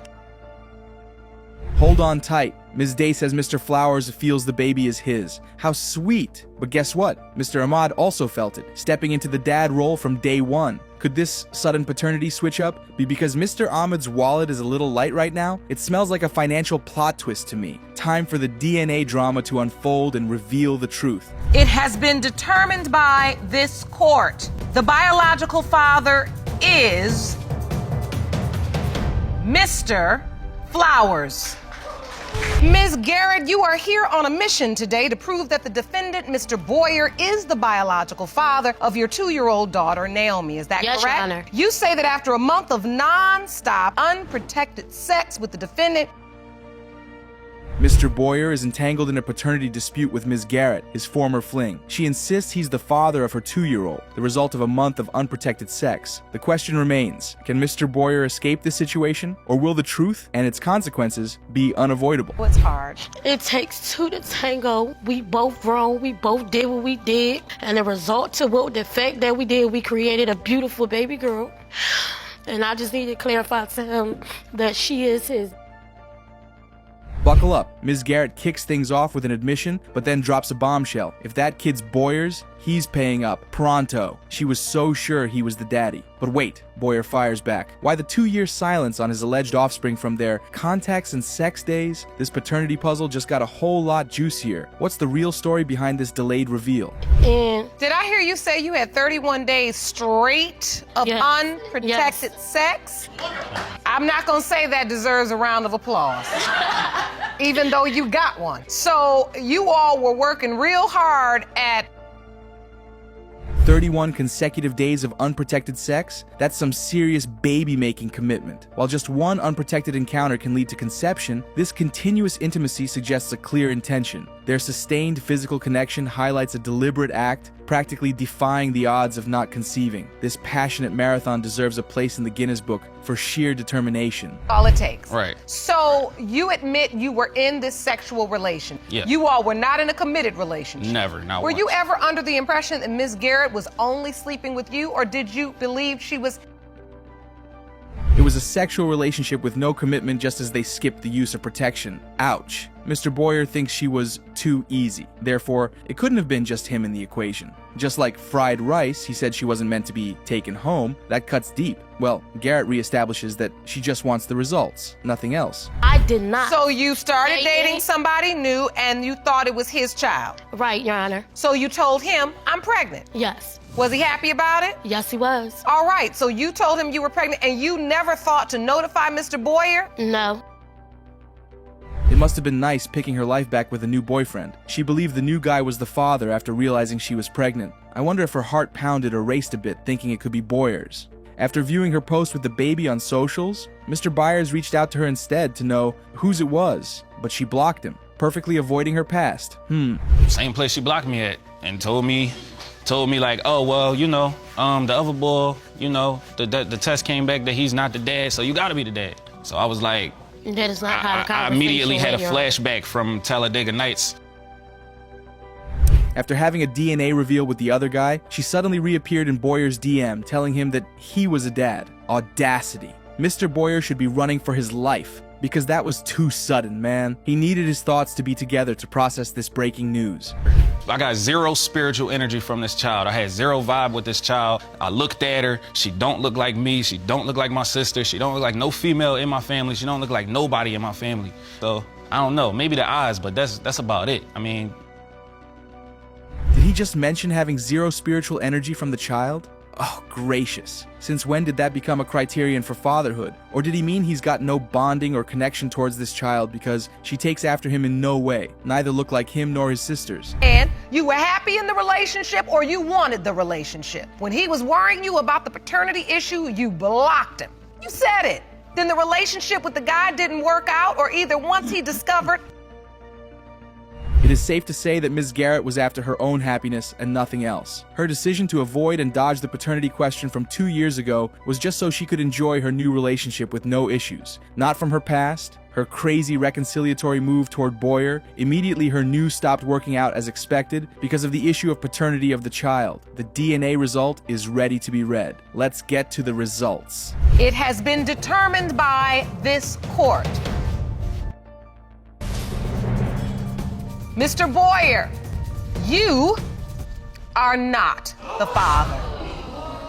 Hold on tight. Ms. Day says Mr. Flowers feels the baby is his. How sweet. But guess what? Mr. Ahmad also felt it, stepping into the dad role from day one. Could this sudden paternity switch up be because Mr. Ahmad's wallet is a little light right now? It smells like a financial plot twist to me. Time for the DNA drama to unfold and reveal the truth. It has been determined by this court. The biological father is Mr. Flowers. Ms. Garrett, you are here on a mission today to prove that the defendant, Mr. Boyer, is the biological father of your 2-year-old daughter, Naomi. Is that correct? Yes, Your Honor. You say that after a month of non-stop, unprotected sex with the defendant, Mr. Boyer is entangled in a paternity dispute with Ms. Garrett, his former fling. She insists he's the father of her 2-year-old, the result of a month of unprotected sex. The question remains, can Mr. Boyer escape this situation, or will the truth and its consequences be unavoidable? What's hard? It takes two to tango. We both grown. We both did what we did. And the result to what the fact that we did, we created a beautiful baby girl. And I just need to clarify to him that she is his. Buckle up. Ms. Garrett kicks things off with an admission, but then drops a bombshell. If that kid's Boyer's, he's paying up. Pronto. She was so sure he was the daddy. But wait, Boyer fires back. Why the 2-year silence on his alleged offspring from their contacts and sex days? This paternity puzzle just got a whole lot juicier. What's the real story behind this delayed reveal? Did I hear you say you had 31 days straight of unprotected sex? I'm not gonna say that deserves a round of applause, even though you got one. So you all were working real hard at 31 consecutive days of unprotected sex? That's some serious baby-making commitment. While just one unprotected encounter can lead to conception, this continuous intimacy suggests a clear intention. Their sustained physical connection highlights a deliberate act, practically defying the odds of not conceiving. This passionate marathon deserves a place in the Guinness Book for sheer determination. All it takes. Right. So you admit you were in this sexual relation. Yeah. You all were not in a committed relationship. Never, not Were once. you ever under the impression that Ms. Garrett was only sleeping with you, or did you believe she was? It was a sexual relationship with no commitment, just as they skipped the use of protection. Ouch. Mr. Boyer thinks she was too easy. Therefore, it couldn't have been just him in the equation. Just like fried rice, he said she wasn't meant to be taken home. That cuts deep. Well, Garrett reestablishes that she just wants the results, nothing else. I did not. So you started dating somebody new and you thought it was his child? Right, Your Honor. So you told him, I'm pregnant? Yes. Was he happy about it? Yes, he was. All right, so you told him you were pregnant and you never thought to notify Mr. Boyer? No. It must have been nice picking her life back with a new boyfriend. She believed the new guy was the father after realizing she was pregnant. I wonder if her heart pounded or raced a bit, thinking it could be Boyer's. After viewing her post with the baby on socials, Mr. Byers reached out to her instead to know whose it was, but she blocked him, perfectly avoiding her past. Same place she blocked me at, and told me like, oh, well, you know, the other boy, you know, the test came back that he's not the dad, so you gotta be the dad. So I was like, that is not how the I conversation immediately had a went, Your flashback from Talladega Nights. After having a DNA reveal with the other guy, she suddenly reappeared in Boyer's DM, telling him that he was a dad. Audacity. Mr. Boyer should be running for his life, because that was too sudden, man. He needed his thoughts to be together to process this breaking news. I got zero spiritual energy from this child. I had zero vibe with this child. I looked at her. She don't look like me. She don't look like my sister. She don't look like no female in my family. She don't look like nobody in my family. So, I don't know. Maybe the eyes, but that's about it. I mean... Did he just mention having zero spiritual energy from the child? Oh, gracious. Since when did that become a criterion for fatherhood? Or did he mean he's got no bonding or connection towards this child because she takes after him in no way, neither look like him nor his sisters? And you were happy in the relationship or you wanted the relationship? When he was worrying you about the paternity issue, you blocked him. You said it. Then the relationship with the guy didn't work out, or either once he discovered... It is safe to say that Ms. Garrett was after her own happiness and nothing else. Her decision to avoid and dodge the paternity question from 2 years ago was just so she could enjoy her new relationship with no issues. Not from her past, her crazy reconciliatory move toward Boyer, immediately her new stopped working out as expected because of the issue of paternity of the child. The DNA result is ready to be read. Let's get to the results. It has been determined by this court. Mr. Boyer, you are not the father.